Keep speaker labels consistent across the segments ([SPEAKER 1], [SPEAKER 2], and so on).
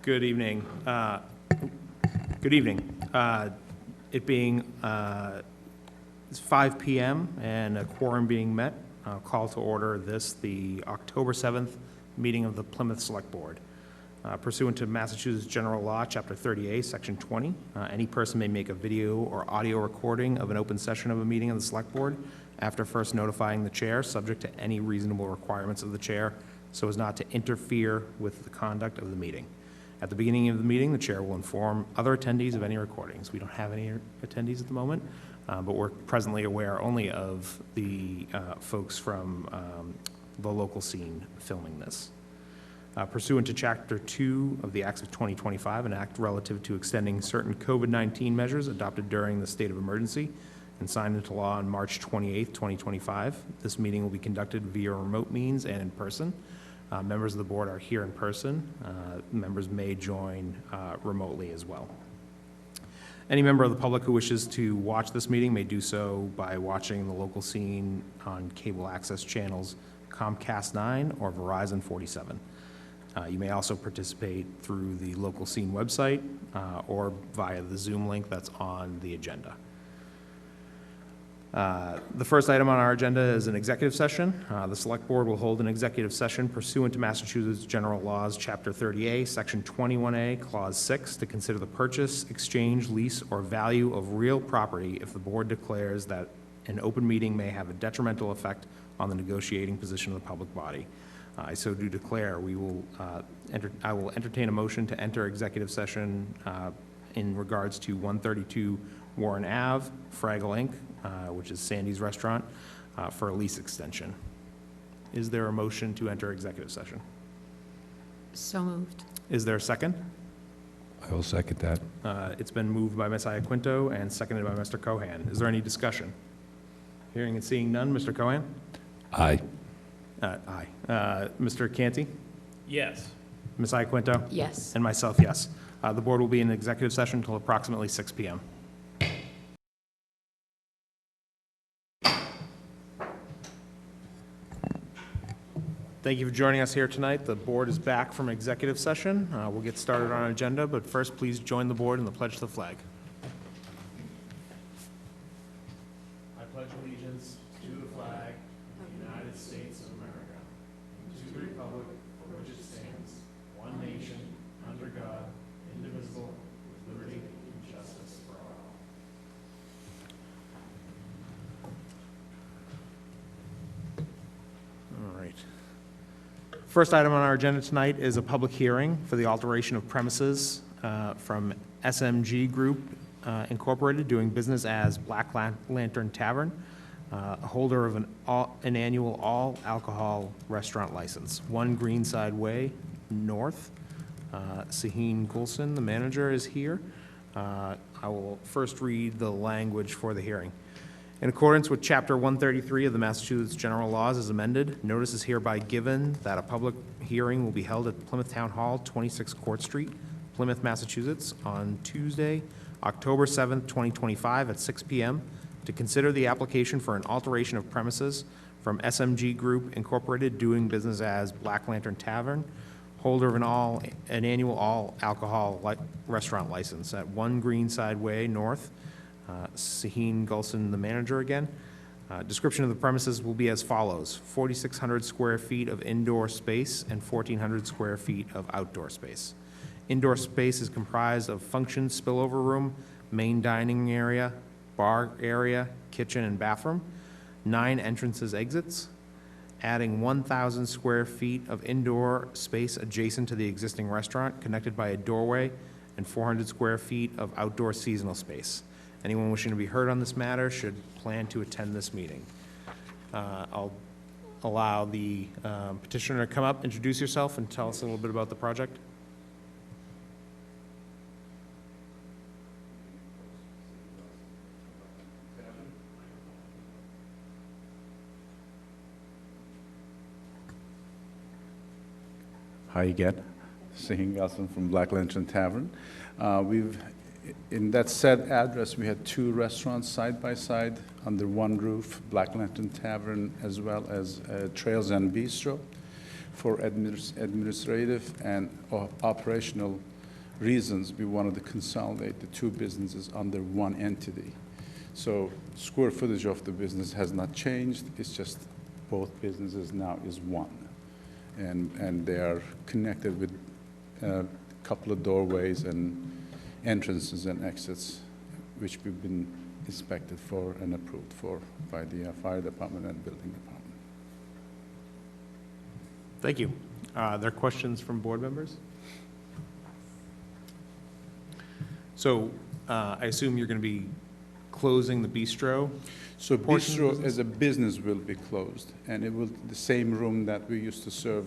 [SPEAKER 1] Good evening. Good evening. It being it's 5 p.m. and a quorum being met, I'll call to order the October 7th meeting of the Plymouth Select Board. Pursuant to Massachusetts General Law, Chapter 30A, Section 20, any person may make a video or audio recording of an open session of a meeting of the Select Board after first notifying the chair, subject to any reasonable requirements of the chair, so as not to interfere with the conduct of the meeting. At the beginning of the meeting, the chair will inform other attendees of any recordings. We don't have any attendees at the moment, but we're presently aware only of the folks from the local scene filming this. Pursuant to Chapter 2 of the Acts of 2025, an act relative to extending certain COVID-19 measures adopted during the state of emergency and signed into law on March 28, 2025. This meeting will be conducted via remote means and in person. Members of the board are here in person. Members may join remotely as well. Any member of the public who wishes to watch this meeting may do so by watching the local scene on cable access channels Comcast 9 or Verizon 47. You may also participate through the local scene website or via the Zoom link that's on the agenda. The first item on our agenda is an executive session. The Select Board will hold an executive session pursuant to Massachusetts General Laws, Chapter 30A, Section 21A, Clause 6, to consider the purchase, exchange, lease, or value of real property if the board declares that an open meeting may have a detrimental effect on the negotiating position of the public body. I so do declare I will entertain a motion to enter executive session in regards to 132 Warren Ave, Fraggle Inc., which is Sandy's Restaurant, for a lease extension. Is there a motion to enter executive session?
[SPEAKER 2] So moved.
[SPEAKER 1] Is there a second?
[SPEAKER 3] I will second that.
[SPEAKER 1] It's been moved by Ms. Iaquinto and seconded by Mr. Cohan. Is there any discussion? Hearing and seeing none, Mr. Cohan?
[SPEAKER 3] Aye.
[SPEAKER 1] Aye. Mr. Canty?
[SPEAKER 4] Yes.
[SPEAKER 1] Ms. Iaquinto?
[SPEAKER 2] Yes.
[SPEAKER 1] And myself, yes. The board will be in executive session until approximately 6 p.m. Thank you for joining us here tonight. The board is back from executive session. We'll get started on our agenda, but first, please join the board in the pledge to the flag. I pledge allegiance to the flag of the United States of America, and to the republic for which it stands, one nation, under God, indivisible, with liberty and justice for all. All right. First item on our agenda tonight is a public hearing for the alteration of premises from SMG Group Incorporated, doing business as Black Lantern Tavern, holder of an annual all-alcohol restaurant license, 1 Greenside Way North. Saheen Gulson, the manager, is here. I will first read the language for the hearing. In accordance with Chapter 133 of the Massachusetts General Laws as amended, notice is hereby given that a public hearing will be held at Plymouth Town Hall, 26 Court Street, Plymouth, Massachusetts, on Tuesday, October 7th, 2025 at 6 p.m. to consider the application for an alteration of premises from SMG Group Incorporated, doing business as Black Lantern Tavern, holder of an annual all-alcohol restaurant license at 1 Greenside Way North. Saheen Gulson, the manager again. Description of the premises will be as follows: 4,600 square feet of indoor space and 1,400 square feet of outdoor space. Indoor space is comprised of function spillover room, main dining area, bar area, kitchen, and bathroom, 9 entrances exits, adding 1,000 square feet of indoor space adjacent to the existing restaurant, connected by a doorway, and 400 square feet of outdoor seasonal space. Anyone wishing to be heard on this matter should plan to attend this meeting. I'll allow the petitioner to come up, introduce yourself, and tell us a little bit about the project.
[SPEAKER 5] Hi again, Saheen Gulson from Black Lantern Tavern. In that said address, we had 2 restaurants side by side under one roof, Black Lantern Tavern as well as Trails and Bistro. for administrative and operational reasons, we wanted to consolidate the two businesses under one entity. So square footage of the business has not changed, it's just both businesses now is one. And they are connected with a couple of doorways and entrances and exits, which we've been inspected for and approved for by the fire department and building department.
[SPEAKER 1] Thank you. Are there questions from board members? So I assume you're going to be closing the bistro?
[SPEAKER 5] So
[SPEAKER 1] portion of the
[SPEAKER 5] bistro
[SPEAKER 1] business?
[SPEAKER 5] as a business will be closed, and it will, the same room that we used to serve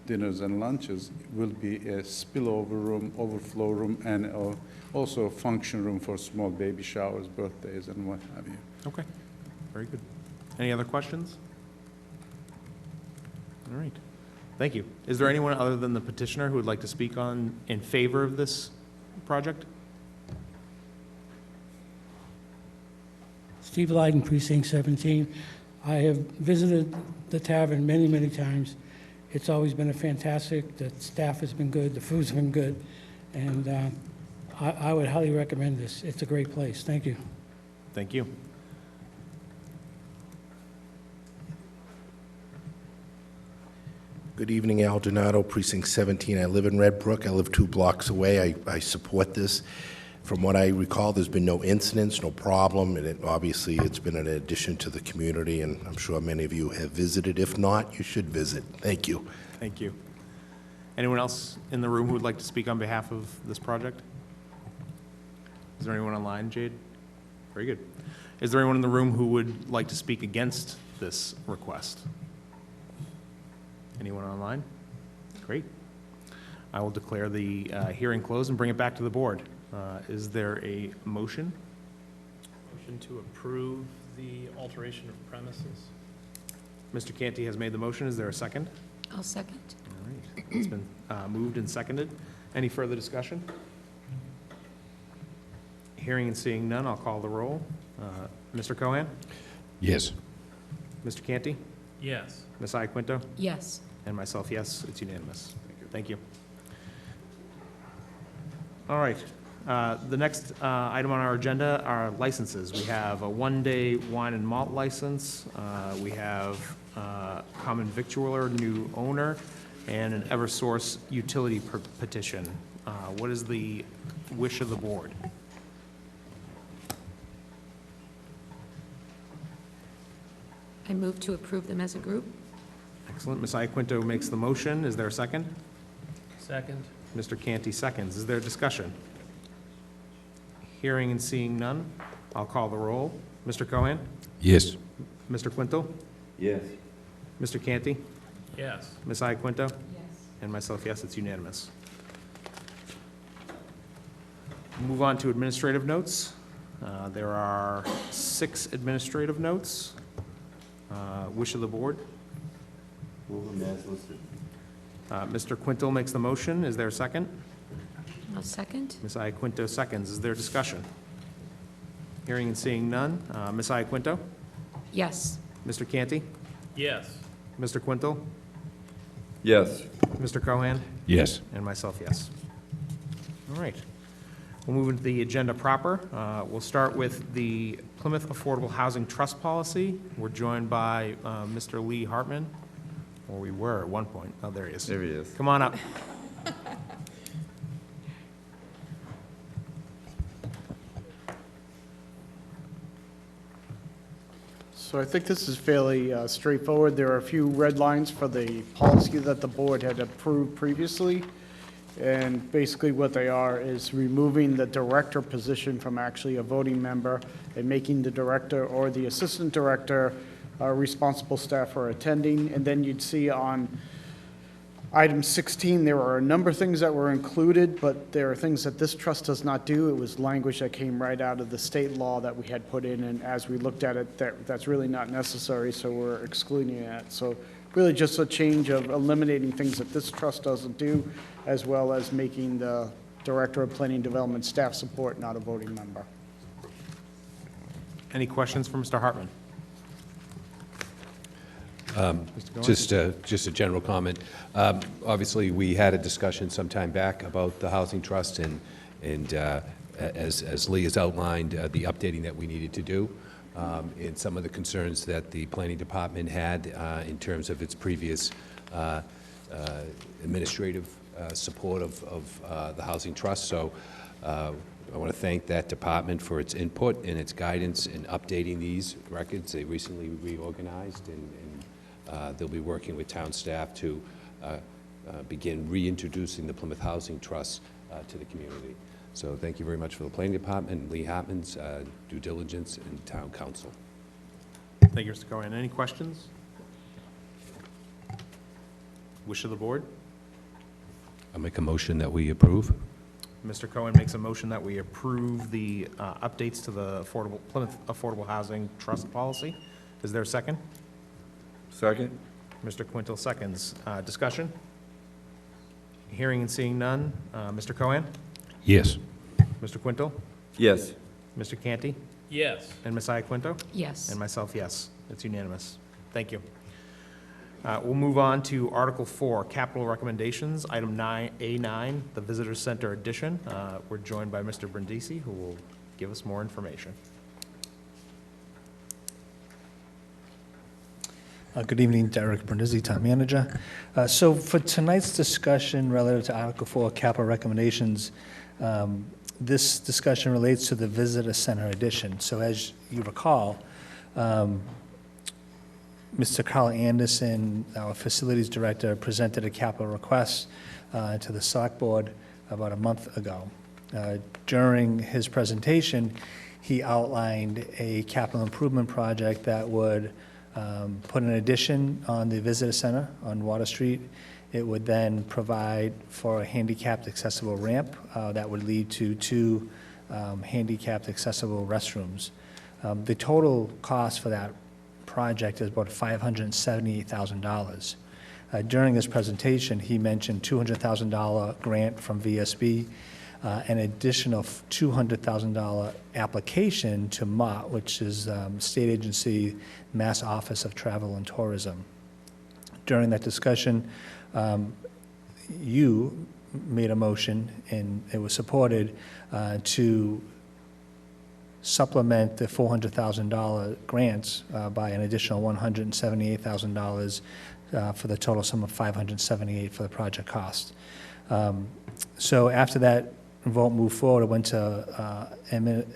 [SPEAKER 5] dinners and lunches will be a spillover room, overflow room, and also a function room for small baby showers, birthdays, and what have you.
[SPEAKER 1] Okay, very good. Any other questions? All right, thank you. Is there anyone other than the petitioner who would like to speak in favor of this project?
[SPEAKER 4] Steve Lyden, Precinct 17. I have visited the tavern many, many times. It's always been a fantastic, the staff has been good, the food's been good, and I would highly recommend this. It's a great place. Thank you.
[SPEAKER 1] Thank you.
[SPEAKER 6] Good evening, Al Donato, Precinct 17. I live in Red Brook. I live 2 blocks away. I support this. From what I recall, there's been no incidents, no problem, and obviously it's been an addition to the community, and I'm sure many of you have visited. If not, you should visit. Thank you.
[SPEAKER 1] Thank you. Anyone else in the room who would like to speak on behalf of this project? Is there anyone online, Jade? Very good. Is there anyone in the room who would like to speak against this request? Anyone online? Great. I will declare the hearing closed and bring it back to the board. Is there a motion?
[SPEAKER 7] Motion to approve the alteration of premises.
[SPEAKER 1] Mr. Canty has made the motion. Is there a second?
[SPEAKER 2] I'll second.
[SPEAKER 1] All right. It's been moved and seconded. Any further discussion? Hearing and seeing none, I'll call the roll. Mr. Cohen?
[SPEAKER 3] Yes.
[SPEAKER 1] Mr. Canty?
[SPEAKER 7] Yes.
[SPEAKER 1] Ms. Iaquinto?
[SPEAKER 2] Yes.
[SPEAKER 1] And myself, yes. It's unanimous. Thank you. All right. The next item on our agenda are licenses. We have a one-day wine and malt license. We have common victualler, new owner, and an Eversource utility petition. What is the wish of the board?
[SPEAKER 2] I move to approve them as a group.
[SPEAKER 1] Excellent. Ms. Iaquinto makes the motion. Is there a second?
[SPEAKER 7] Second.
[SPEAKER 1] Mr. Canty seconds. Is there discussion? Hearing and seeing none, I'll call the roll. Mr. Cohen?
[SPEAKER 3] Yes.
[SPEAKER 1] Mr. Quintal?
[SPEAKER 3] Yes.
[SPEAKER 1] Mr. Canty?
[SPEAKER 7] Yes.
[SPEAKER 1] Ms. Iaquinto?
[SPEAKER 2] Yes.
[SPEAKER 1] And myself, yes, it's unanimous. Move on to administrative notes. There are 6 administrative notes. Wish of the board?
[SPEAKER 8] Move them as listed.
[SPEAKER 1] Mr. Quintal makes the motion. Is there a second?
[SPEAKER 2] I'll second.
[SPEAKER 1] Ms. Iaquinto seconds. Is there discussion? Hearing and seeing none. Ms. Iaquinto?
[SPEAKER 2] Yes.
[SPEAKER 1] Mr. Canty?
[SPEAKER 7] Yes.
[SPEAKER 1] Mr. Quintal?
[SPEAKER 8] Yes.
[SPEAKER 1] Mr. Cohan?
[SPEAKER 3] Yes.
[SPEAKER 1] And myself, yes. All right. We'll move into the agenda proper. We'll start with the Plymouth Affordable Housing Trust Policy. We're joined by Mr. Lee Hartman, or we were at one point. Oh, there he is.
[SPEAKER 8] There he is.
[SPEAKER 1] Come on up.
[SPEAKER 9] So I think this is fairly straightforward. There are a few red lines for the policy that the board had approved previously. And basically what they are is removing the director position from actually a voting member and making the director or the assistant director responsible staff for attending. And then you'd see on item 16, there are a number of things that were included, but there are things that this trust does not do. It was language that came right out of the state law that we had put in, and as we looked at it, that's really not necessary, so we're excluding it. So really just a change of eliminating things that this trust doesn't do, as well as making the Director of Planning Development staff support not a voting member.
[SPEAKER 1] Any questions for Mr. Hartman?
[SPEAKER 3] Just a general comment. Obviously, we had a discussion some time back about the Housing Trust, and as Lee has outlined, the updating that we needed to do, and some of the concerns that the Planning Department had in terms of its previous administrative support of the Housing Trust. So I want to thank that department for its input and its guidance in updating these records. They recently reorganized, and they'll be working with town staff to begin reintroducing the Plymouth Housing Trust to the community. So thank you very much for the Planning Department, Lee Hartman's due diligence, and Town Council.
[SPEAKER 1] Thank you, Mr. Cohen. Any questions? Wish of the board?
[SPEAKER 3] I'll make a motion that we approve.
[SPEAKER 1] Mr. Cohen makes a motion that we approve the updates to the Plymouth Affordable Housing Trust policy. Is there a second?
[SPEAKER 8] Second?
[SPEAKER 1] Mr. Quintel seconds. Discussion? Hearing and seeing none. Mr. Cohen?
[SPEAKER 3] Yes.
[SPEAKER 1] Mr. Quintel?
[SPEAKER 8] Yes.
[SPEAKER 1] Mr. Canty?
[SPEAKER 7] Yes.
[SPEAKER 1] And Ms. Iaquinto?
[SPEAKER 2] Yes.
[SPEAKER 1] And myself, yes. It's unanimous. Thank you. We'll move on to Article 4, Capital Recommendations, Item 9A9, the Visitor Center Addition. We're joined by Mr. Brindisi, who will give us more information.
[SPEAKER 10] Good evening, Derek Brindisi, Town Manager. So for tonight's discussion relative to Article 4, Capital Recommendations, this discussion relates to the Visitor Center addition. So as you recall, Mr. Carl Anderson, our Facilities Director, presented a capital request to the Select Board about a month ago. During his presentation, he outlined a capital improvement project that would put an addition on the Visitor Center on Water Street. It would then provide for a handicapped accessible ramp that would lead to two handicapped accessible restrooms. The total cost for that project is about $578,000. During this presentation, he mentioned $200,000 grant from VSB, an additional $200,000 application to MOT, which is State Agency, Mass Office of Travel and Tourism. During that discussion, you made a motion, and it was supported, to supplement the $400,000 grants by an additional $178,000 for the total sum of $578 for the project cost. So after that vote moved forward, it went to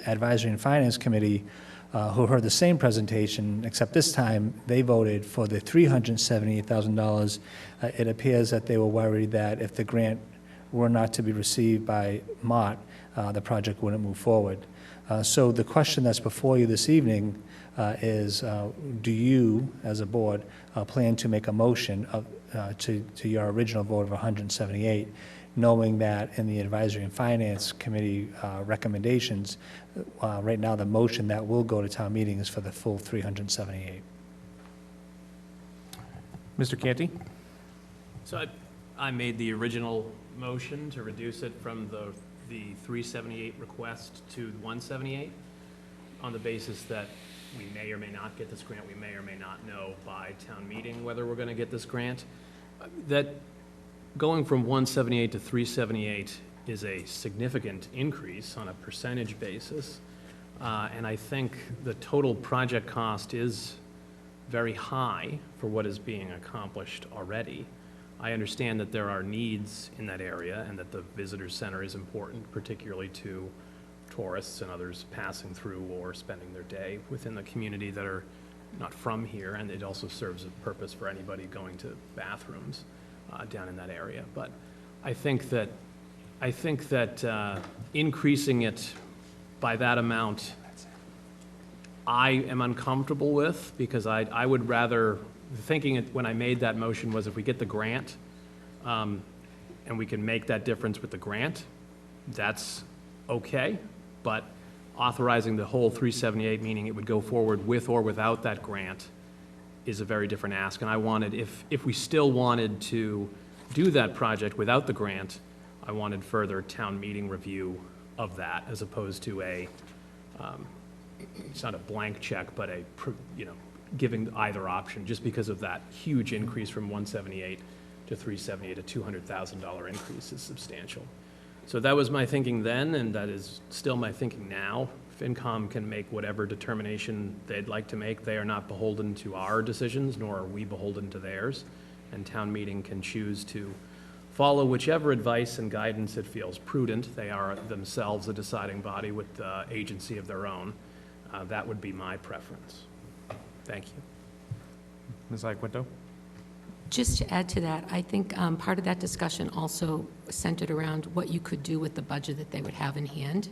[SPEAKER 10] Advisory and Finance Committee, who heard the same presentation, except this time they voted for the $378,000. It appears that they were worried that if the grant were not to be received by MOT, the project wouldn't move forward. So the question that's before you this evening is, do you, as a board, plan to make a motion to your original vote of 178, knowing that in the Advisory and Finance Committee recommendations, right now the motion that will go to town meeting is for the full 378.
[SPEAKER 1] Mr. Canty?
[SPEAKER 7] So I made the original motion to reduce it from the 378 request to 178 on the basis that we may or may not get this grant. We may or may not know by town meeting whether we're going to get this grant. That going from 178 to 378 is a significant increase on a percentage basis. And I think the total project cost is very high for what is being accomplished already. I understand that there are needs in that area and that the visitor center is important, particularly to tourists and others passing through or spending their day within the community that are not from here, and it also serves a purpose for anybody going to bathrooms down in that area. But I think that increasing it by that amount, I am uncomfortable with, because I would rather, thinking it when I made that motion was if we get the grant and we can make that difference with the grant, that's okay. But authorizing the whole 378, meaning it would go forward with or without that grant, is a very different ask. And I wanted, if we still wanted to do that project without the grant, I wanted further town meeting review of that, as opposed to it's not a blank check, but giving either option, just because of that huge increase from 178 to 378, a $200,000 increase is substantial. So that was my thinking then, and that is still my thinking now. FinCom can make whatever determination they'd like to make. They are not beholden to our decisions, nor are we beholden to theirs. And town meeting can choose to follow whichever advice and guidance it feels prudent. They are themselves a deciding body with agency of their own. That would be my preference. Thank you.
[SPEAKER 1] Ms. Iaquinto?
[SPEAKER 2] Just to add to that, I think part of that discussion also centered around what you could do with the budget that they would have in hand,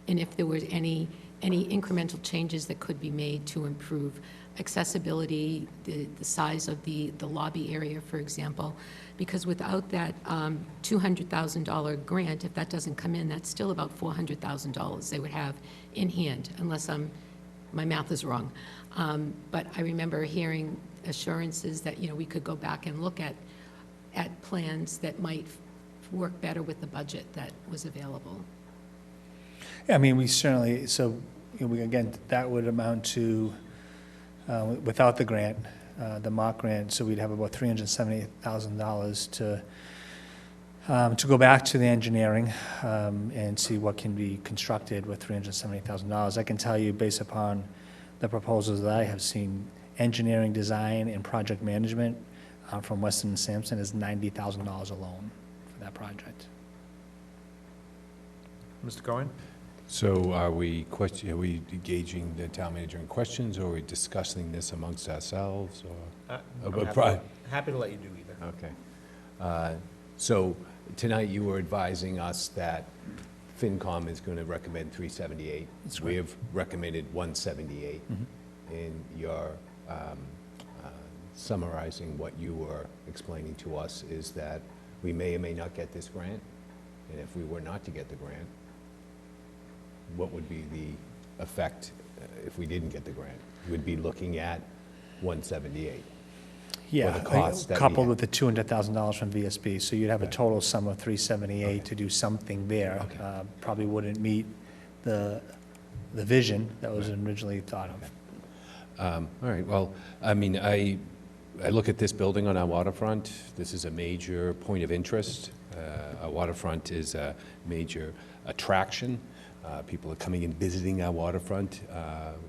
[SPEAKER 2] and if there was any incremental changes that could be made to improve accessibility, the size of the lobby area, for example, because without that $200,000 grant, if that doesn't come in, that's still about $400,000 they would have in hand, unless my math is wrong. But I remember hearing assurances that, we could go back and look at plans that might work better with the budget that was available.
[SPEAKER 10] Yeah, I mean, we certainly, so, again, that would amount to, without the grant, the mock grant, so we'd have about $370,000 to go back to the engineering and see what can be constructed with $370,000. I can tell you, based upon the proposals that I have seen, engineering, design, and project management from Weston and Sampson is $90,000 alone for that project.
[SPEAKER 1] Mr. Cohen?
[SPEAKER 3] So are we engaging the town manager in questions, or are we discussing this amongst ourselves, or?
[SPEAKER 1] Happy to let you do either.
[SPEAKER 3] Okay. So tonight you were advising us that FinCom is going to recommend 378.
[SPEAKER 10] That's
[SPEAKER 3] We
[SPEAKER 10] right.
[SPEAKER 3] have recommended 178. And you're summarizing what you were explaining to us is that we may or may not get this grant, and if we were not to get the grant, what would be the effect if we didn't get the grant? We'd be looking at 178.
[SPEAKER 10] Yeah,
[SPEAKER 3] the costs that we
[SPEAKER 10] coupled
[SPEAKER 3] have.
[SPEAKER 10] with the $200,000 from VSB, so you'd have a
[SPEAKER 3] Okay.
[SPEAKER 10] total sum of 378 to do something there.
[SPEAKER 3] Okay.
[SPEAKER 10] Probably wouldn't meet the vision that was originally thought of.
[SPEAKER 3] All right, well, I mean, I look at this building on our waterfront. This is a major point of interest. Our waterfront is a major attraction. People are coming and visiting our waterfront.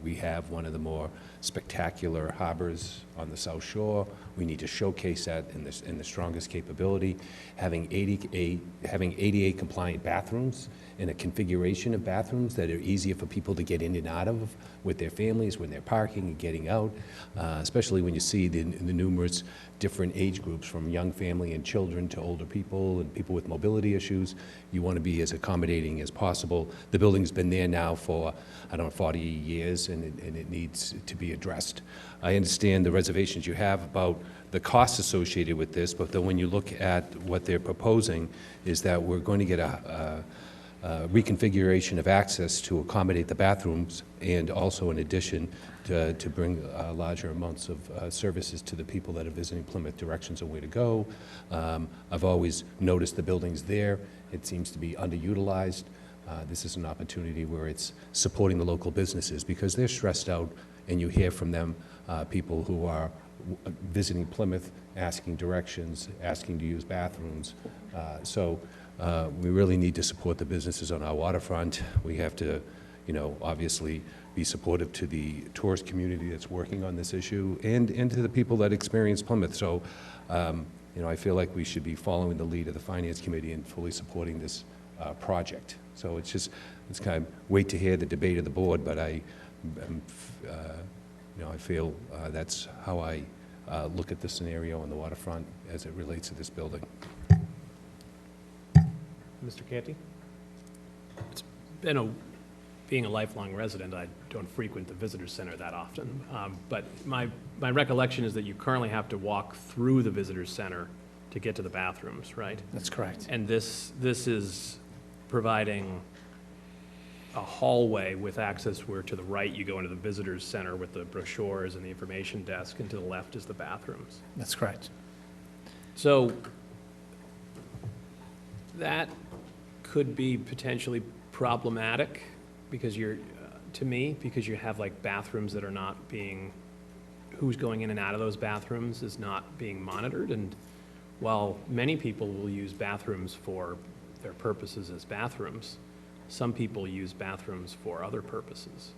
[SPEAKER 3] We have one of the more spectacular harbors on the South Shore. We need to showcase that in the strongest capability. Having ADA compliant bathrooms and a configuration of bathrooms that are easier for people to get in and out of with their families when they're parking and getting out, especially when you see the numerous different age groups, from young family and children to older people and people with mobility issues. You want to be as accommodating as possible. The building's been there now for, 40 years, and it needs to be addressed. I understand the reservations you have about the costs associated with this, but then when you look at what they're proposing, is that we're going to get a reconfiguration of access to accommodate the bathrooms, and also in addition to bring larger amounts of services to the people that are visiting Plymouth, directions of where to go. I've always noticed the building's there. It seems to be underutilized. This is an opportunity where it's supporting the local businesses, because they're stressed out, and you hear from them, people who are visiting Plymouth, asking directions, asking to use bathrooms. So we really need to support the businesses on our waterfront. We have to, obviously be supportive to the tourist community that's working on this issue, and to the people that experience Plymouth. So, I feel like we should be following the lead of the Finance Committee and fully supporting this project. So it's kind of wait to hear the debate of the board, but I feel that's how I look at the scenario on the waterfront as it relates to this building.
[SPEAKER 1] Mr. Canty?
[SPEAKER 7] Being a lifelong resident, I don't frequent the visitor center that often. But my recollection is that you currently have to walk through the visitor center to get to the bathrooms, right?
[SPEAKER 10] That's correct.
[SPEAKER 7] And this is providing a hallway with access where to the right you go into the visitors center with the brochures and the information desk, and to the left is the bathrooms.
[SPEAKER 10] That's correct.
[SPEAKER 7] So that could be potentially problematic, because to me, because you have like bathrooms that are not being who's going in and out of those bathrooms is not being monitored. And while many people will use bathrooms for their purposes as bathrooms, some people use bathrooms for other purposes,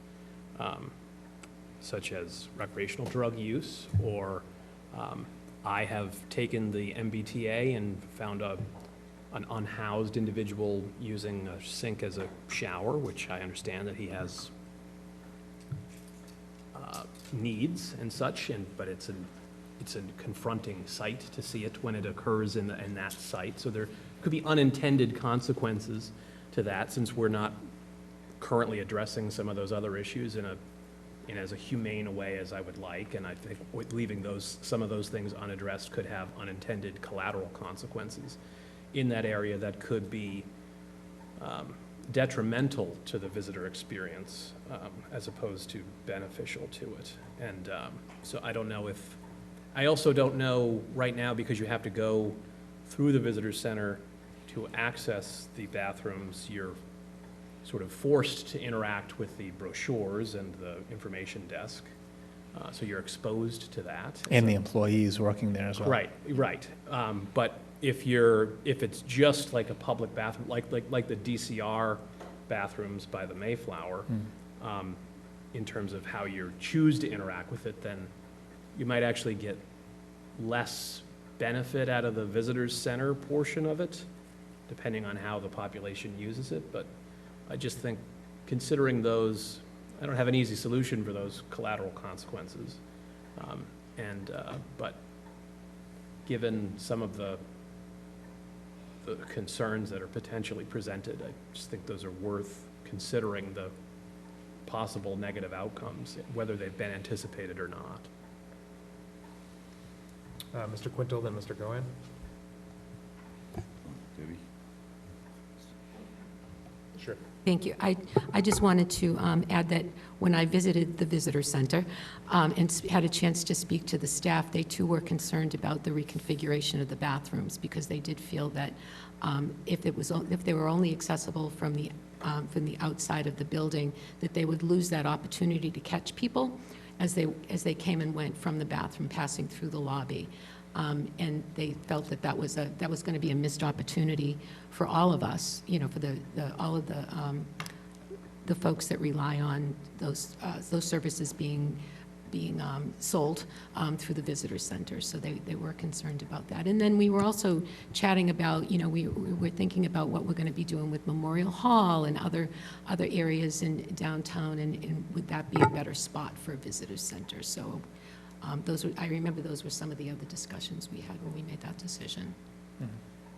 [SPEAKER 7] such as recreational drug use, or I have taken the MBTA and found an unhoused individual using a sink as a shower, which I understand that he has needs and such, but it's a confronting sight to see it when it occurs in that site. So there could be unintended consequences to that, since we're not currently addressing some of those other issues in as a humane a way as I would like. And I think leaving some of those things unaddressed could have unintended collateral consequences in that area that could be detrimental to the visitor experience, as opposed to beneficial to it. And so I also don't know right now, because you have to go through the visitor center to access the bathrooms, you're sort of forced to interact with the brochures and the information desk. So you're exposed to that.
[SPEAKER 10] And the employees working there as well.
[SPEAKER 7] Right. But if it's just like a public bathroom, like the DCR bathrooms by the Mayflower, in terms of how you choose to interact with it, then you might actually get less benefit out of the visitors center portion of it, depending on how the population uses it. But I just think, considering those, I don't have an easy solution for those collateral consequences. But given some of the concerns that are potentially presented, I just think those are worth considering the possible negative outcomes, whether they've been anticipated or not.
[SPEAKER 1] Mr. Quintel, then Mr. Goen.
[SPEAKER 5] Debbie?
[SPEAKER 1] Sure.
[SPEAKER 2] Thank you. I just wanted to add that when I visited the visitor center and had a chance to speak to the staff, they too were concerned about the reconfiguration of the bathrooms, because they did feel that if they were only accessible from the outside of the building, that they would lose that opportunity to catch people as they came and went from the bathroom, passing through the lobby. And they felt that was going to be a missed opportunity for all of us, for all of the folks that rely on those services being sold through the visitor center. So they were concerned about that. And then we were also chatting about, we were thinking about what we're going to be doing with Memorial Hall and other areas in downtown, and would that be a better spot for a visitor center? So I remember those were some of the other discussions we had when we made that decision.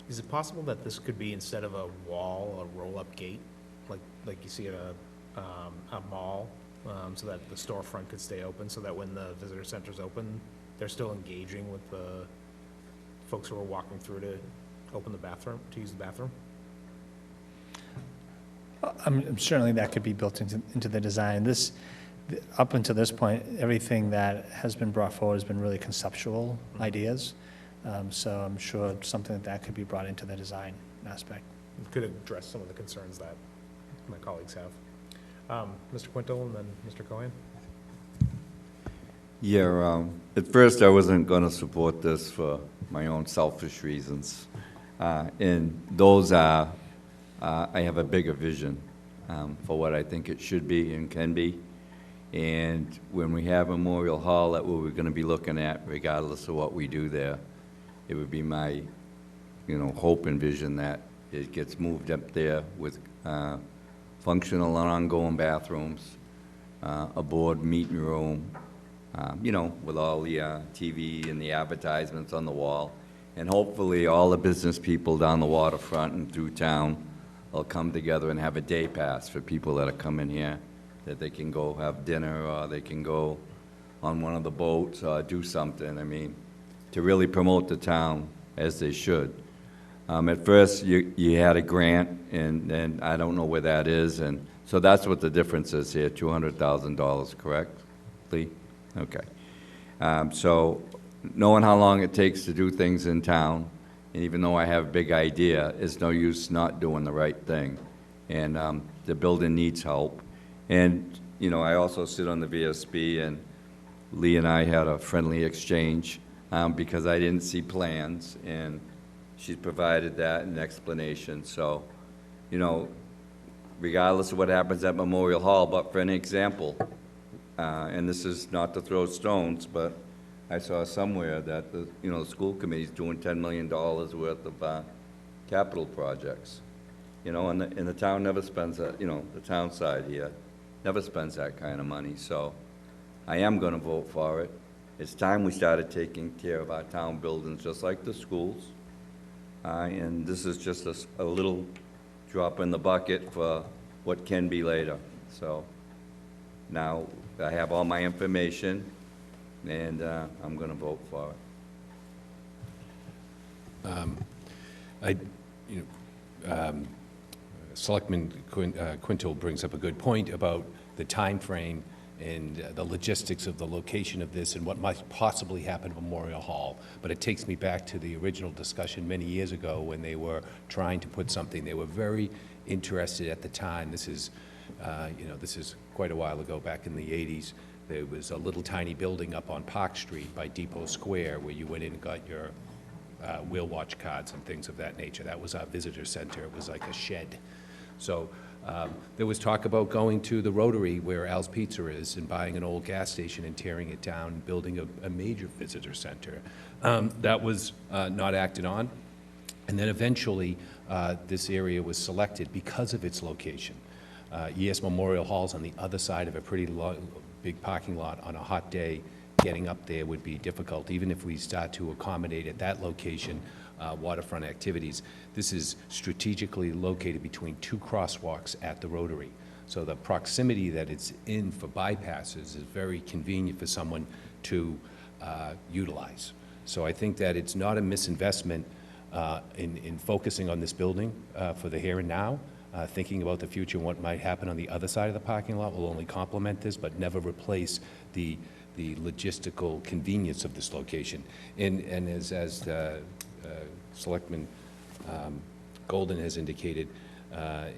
[SPEAKER 1] Is it possible that this could be, instead of a wall, a roll-up gate, like you see at a mall, so that the storefront could stay open, so that when the visitor center's open, they're still engaging with the folks who are walking through to open the bathroom, to use the bathroom?
[SPEAKER 10] Certainly that could be built into the design. Up until this point, everything that has been brought forward has been really conceptual ideas. So I'm sure something that could be brought into the design aspect.
[SPEAKER 1] It could address some of the concerns that my colleagues have. Mr. Quintel and then Mr. Cohen.
[SPEAKER 8] Yeah, at first I wasn't going to support this for my own selfish reasons. And those are, I have a bigger vision for what I think it should be and can be. And when we have Memorial Hall, that what we're going to be looking at, regardless of what we do there, it would be my, hope and vision that it gets moved up there with functional and ongoing bathrooms, a board meeting room, with all the TV and the advertisements on the wall. And hopefully all the business people down the waterfront and through town will come together and have a day pass for people that are coming here, that they can go have dinner, or they can go on one of the boats or do something. I mean, to really promote the town as they should. At first, you had a grant, and I don't know where that is, and so that's what the difference is here, $200,000, correct, Lee? Okay. So knowing how long it takes to do things in town, and even though I have a big idea, it's no use not doing the right thing. And the building needs help. And, I also sit on the VSB, and, Lee and I had a friendly exchange because I didn't see plans, and she's provided that in explanation. So, you know, regardless of what happens at Memorial Hall, but for an example, and this is not to throw stones, but I saw somewhere that the, you know, the school committee's doing $10 million worth of capital projects. You know, and the town never spends that, you know, the town side here never spends that kind of money. So I am going to vote for it. It's time we started taking care of our town buildings, just like the schools. And this is just a little drop in the bucket for what can be later. So now I have all my information, and I'm going to vote for it.
[SPEAKER 3] Selectman Quintal brings up a good point about the time frame and the logistics of the location of this and what might possibly happen at Memorial Hall. But it takes me back to the original discussion many years ago when they were trying to put something. They were very interested at the time. This is, you know, this is quite a while ago, back in the 80s. There was a little tiny building up on Park Street by Depot Square where you went in and got your wheel watch cards and things of that nature. That was our visitor center. It was like a shed. So there was talk about going to the Rotary where Al's Pizza is and buying an old gas station and tearing it down and building a major visitor center. That was not acted on. And then eventually this area was selected because of its location. Yes, Memorial Hall's on the other side of a pretty big parking lot. On a hot day, getting up there would be difficult, even if we start to accommodate at that location waterfront activities. This is strategically located between two crosswalks at the Rotary. So the proximity that it's in for bypasses is very convenient for someone to utilize. So I think that it's not a misinvestment in focusing on this building for the here and now. Thinking about the future and what might happen on the other side of the parking lot will only complement this, but never replace the logistical convenience of this location. And as Selectman Golden has indicated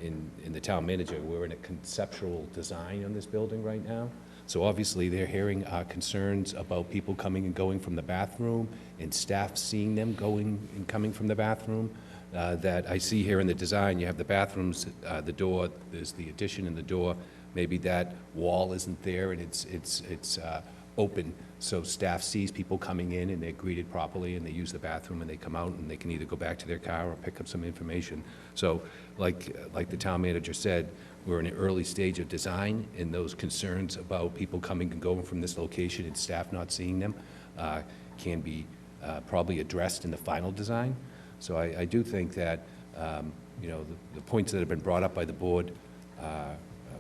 [SPEAKER 3] in the town manager, we're in a conceptual design on this building right now. So obviously they're hearing concerns about people coming and going from the bathroom and staff seeing them going and coming from the bathroom. That I see here in the design, you have the bathrooms, the door, there's the addition and the door. Maybe that wall isn't there and it's open, so staff sees people coming in and they're greeted properly and they use the bathroom and they come out and they can either go back to their car or pick up some information. So like the town manager said, we're in an early stage of design, and those concerns about people coming and going from this location and staff not seeing them can be probably addressed in the final design. So I do think that, you know, the points that have been brought up by the board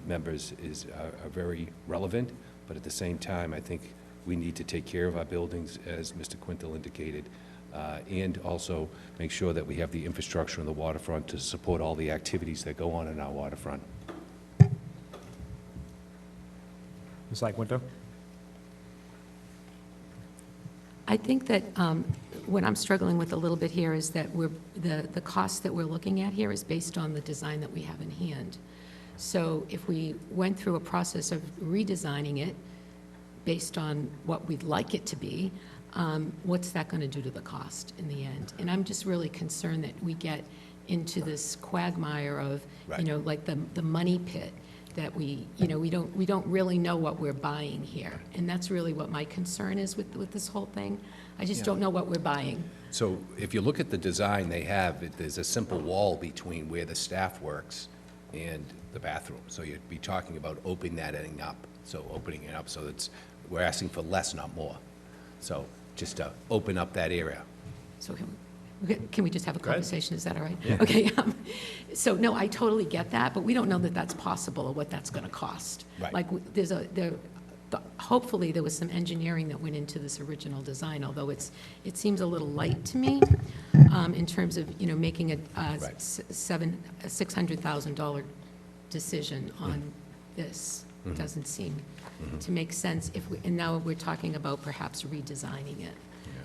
[SPEAKER 3] members are very relevant, but at the same time, I think we need to take care of our buildings, as Mr. Quintal indicated, and also make sure that we have the infrastructure on the waterfront to support all the activities that go on in our waterfront.
[SPEAKER 1] Ms. Winter?
[SPEAKER 2] I think that what I'm struggling with a little bit here is that the cost that we're looking at here is based on the design that we have in hand. So if we went through a process of redesigning it based on what we'd like it to be, what's that going to do to the cost in the end? And I'm just really concerned that we get into this quagmire of,
[SPEAKER 3] Right.
[SPEAKER 2] you know, like the money pit, that we don't really know what we're buying here. And that's really what my concern is with this whole thing. I just don't know what we're buying.
[SPEAKER 3] So if you look at the design they have, there's a simple wall between where the staff works and the bathroom. So you'd be talking about opening that ending up. So opening it up, so we're asking for less, not more. So just to open up that area.
[SPEAKER 2] So can we just have a
[SPEAKER 3] Go ahead.
[SPEAKER 2] conversation? Is that all right? Okay. So no, I totally get that, but we don't know that that's possible or what that's going to cost.
[SPEAKER 3] Right.
[SPEAKER 2] Like hopefully there was some engineering that went into this original design, although it seems a little light to me in terms of, you know, making a
[SPEAKER 3] Right.
[SPEAKER 2] $600,000 decision on this.
[SPEAKER 3] Mm-hmm.
[SPEAKER 2] Doesn't seem to make sense and now we're talking about perhaps redesigning it.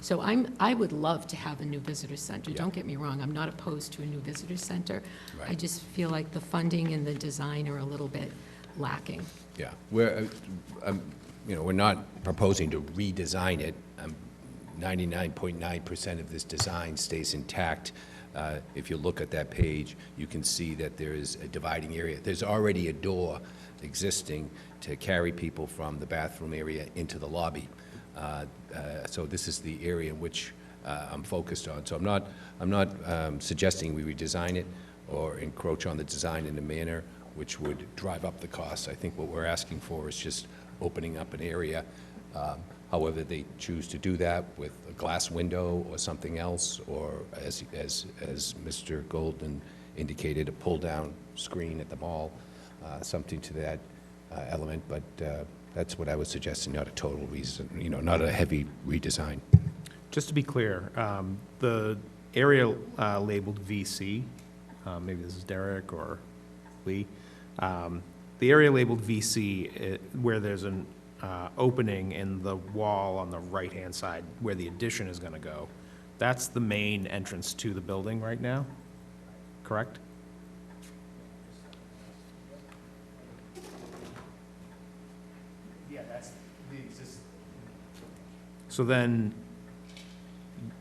[SPEAKER 2] So I would love to have a new visitor center. Don't get me wrong, I'm not opposed to a new visitor center. I
[SPEAKER 3] Right.
[SPEAKER 2] just feel like the funding and the design are a little bit lacking.
[SPEAKER 3] Yeah, we're not proposing to redesign it. 99.9% of this design stays intact. If you look at that page, you can see that there is a dividing area. There's already a door existing to carry people from the bathroom area into the lobby. So this is the area in which I'm focused on. So I'm not suggesting we redesign it or encroach on the design in a manner which would drive up the costs. I think what we're asking for is just opening up an area. However they choose to do that, with a glass window or something else, or as Mr. Golden indicated, a pull-down screen at the mall, something to that element. But that's what I was suggesting, not a total reason, not a heavy redesign.
[SPEAKER 1] Just to be clear, the area labeled VC, maybe this is Derek or Lee, the area labeled VC, where there's an opening in the wall on the right-hand side where the addition is going to go, that's the main entrance to the building right now, correct? Yeah, that's the existing. So then,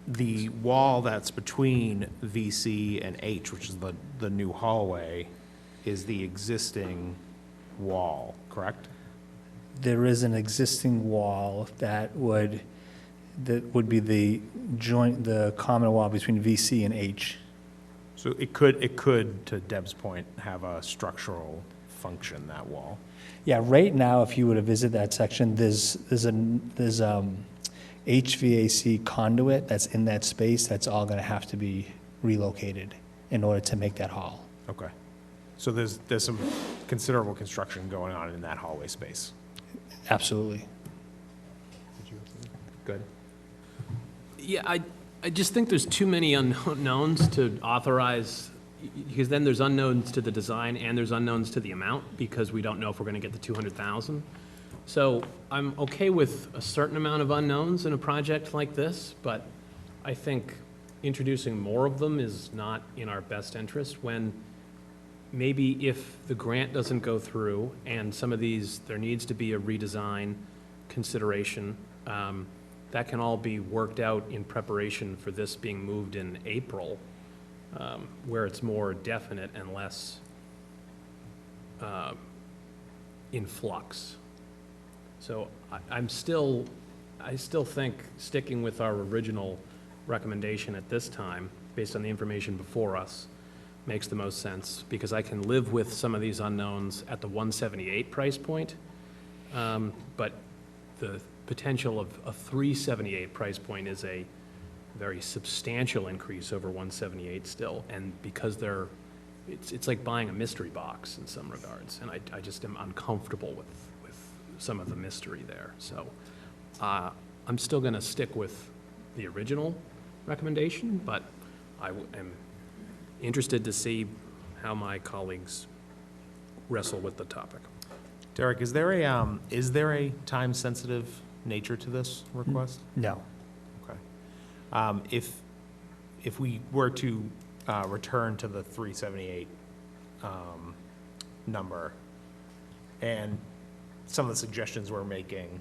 [SPEAKER 1] the wall that's between VC and H, which is the new hallway, is the existing wall, correct?
[SPEAKER 10] There is an existing wall that would be the common wall between VC and H.
[SPEAKER 1] So it could, to Deb's point, have a structural function, that wall.
[SPEAKER 10] Yeah, right now, if you were to visit that section, there's HVAC conduit that's in that space that's all going to have to be relocated in order to make that hall.
[SPEAKER 1] Okay. So there's some considerable construction going on in that hallway space.
[SPEAKER 10] Absolutely.
[SPEAKER 1] Good.
[SPEAKER 7] Yeah, I just think there's too many unknowns to authorize, because then there's unknowns to the design and there's unknowns to the amount, because we don't know if we're gonna get the 200,000. So I'm okay with a certain amount of unknowns in a project like this, but I think introducing more of them is not in our best interest, when maybe if the grant doesn't go through and some of these, there needs to be a redesign consideration, that can all be worked out in preparation for this being moved in April, where it's more definite and less in flux. So I still think sticking with our original recommendation at this time, based on the information before us, makes the most sense, because I can live with some of these unknowns at the 178 price point, but the potential of a 378 price point is a very substantial increase over 178 still, and because it's like buying a mystery box in some regards, and I just am uncomfortable with some of the mystery there. So I'm still going to stick with the original recommendation, but I am interested to see how my colleagues wrestle with the topic.
[SPEAKER 1] Derek, is there a time-sensitive nature to this request?
[SPEAKER 10] No.
[SPEAKER 1] Okay. If we were to return to the 378 number, and some of the suggestions we're making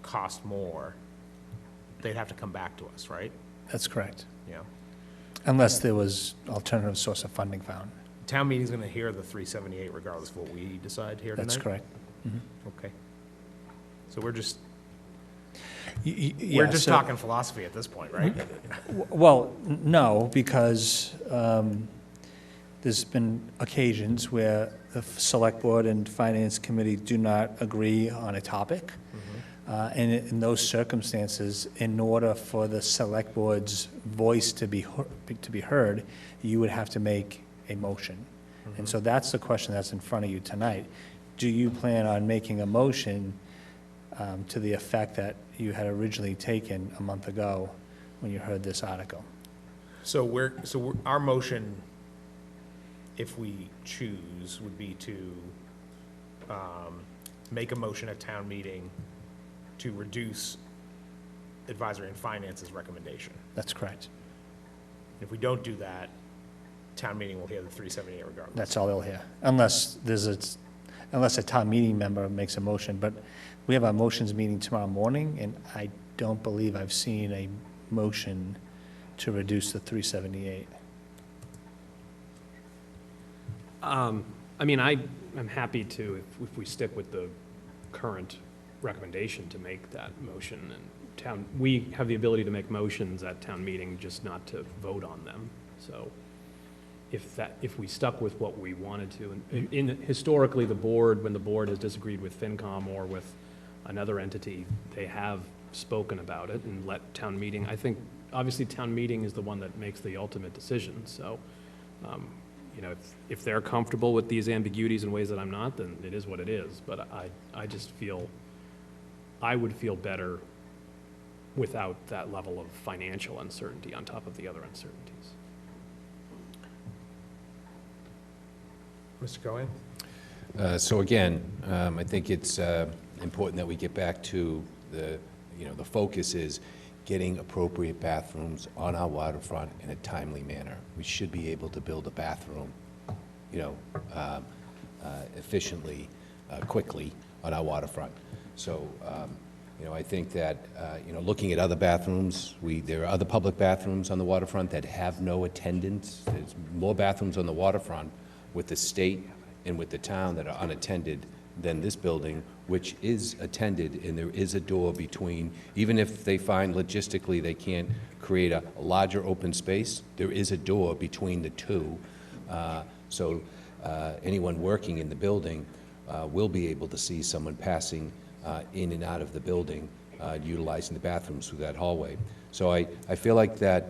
[SPEAKER 1] cost more, they'd have to come back to us, right?
[SPEAKER 10] That's correct.
[SPEAKER 1] Yeah.
[SPEAKER 10] Unless there was alternative source of funding found.
[SPEAKER 1] Town meeting's going to hear the 378 regardless of what we decide here tonight?
[SPEAKER 10] That's correct.
[SPEAKER 1] Okay. So we're just
[SPEAKER 10] Yeah, so-
[SPEAKER 1] talking philosophy at this point, right?
[SPEAKER 10] Well, no, because there's been occasions where the Select Board and Finance Committee do not agree on a topic. And in those circumstances, in order for the Select Board's voice to be heard, you would have to make a motion. And so that's the question that's in front of you tonight. Do you plan on making a motion to the effect that you had originally taken a month ago when you heard this article?
[SPEAKER 1] So our motion, if we choose, would be to make a motion at town meeting to reduce Advisory and Finance's recommendation.
[SPEAKER 10] That's correct.
[SPEAKER 1] If we don't do that, town meeting will hear the 378 regardless.
[SPEAKER 10] That's all they'll hear, unless there's unless a town meeting member makes a motion, but we have our motions meeting tomorrow morning, and I don't believe I've seen a motion to reduce the 378.
[SPEAKER 7] I mean, I'm happy to, if we stick with the current recommendation, to make that motion. And we have the ability to make motions at town meeting, just not to vote on them. So if we stuck with what we wanted to, and historically, the board, when the board has disagreed with FinCom or with another entity, they have spoken about it and let town meeting, I think, obviously, town meeting is the one that makes the ultimate decision. So, you know, if they're comfortable with these ambiguities in ways that I'm not, then it is what it is. But I just feel, I would feel better without that level of financial uncertainty on top of the other uncertainties.
[SPEAKER 1] Mr. Cohen?
[SPEAKER 3] So again, I think it's important that we get back to the focus is getting appropriate bathrooms on our waterfront in a timely manner. We should be able to build a bathroom, efficiently, quickly on our waterfront. So, I think that, looking at other bathrooms, there are other public bathrooms on the waterfront that have no attendants. There's more bathrooms on the waterfront with the state and with the town that are unattended than this building, which is attended, and there is a door between, even if they find logistically they can't create a larger open space, there is a door between the two. So anyone working in the building will be able to see someone passing in and out of the building, utilizing the bathrooms through that hallway. So I feel like that,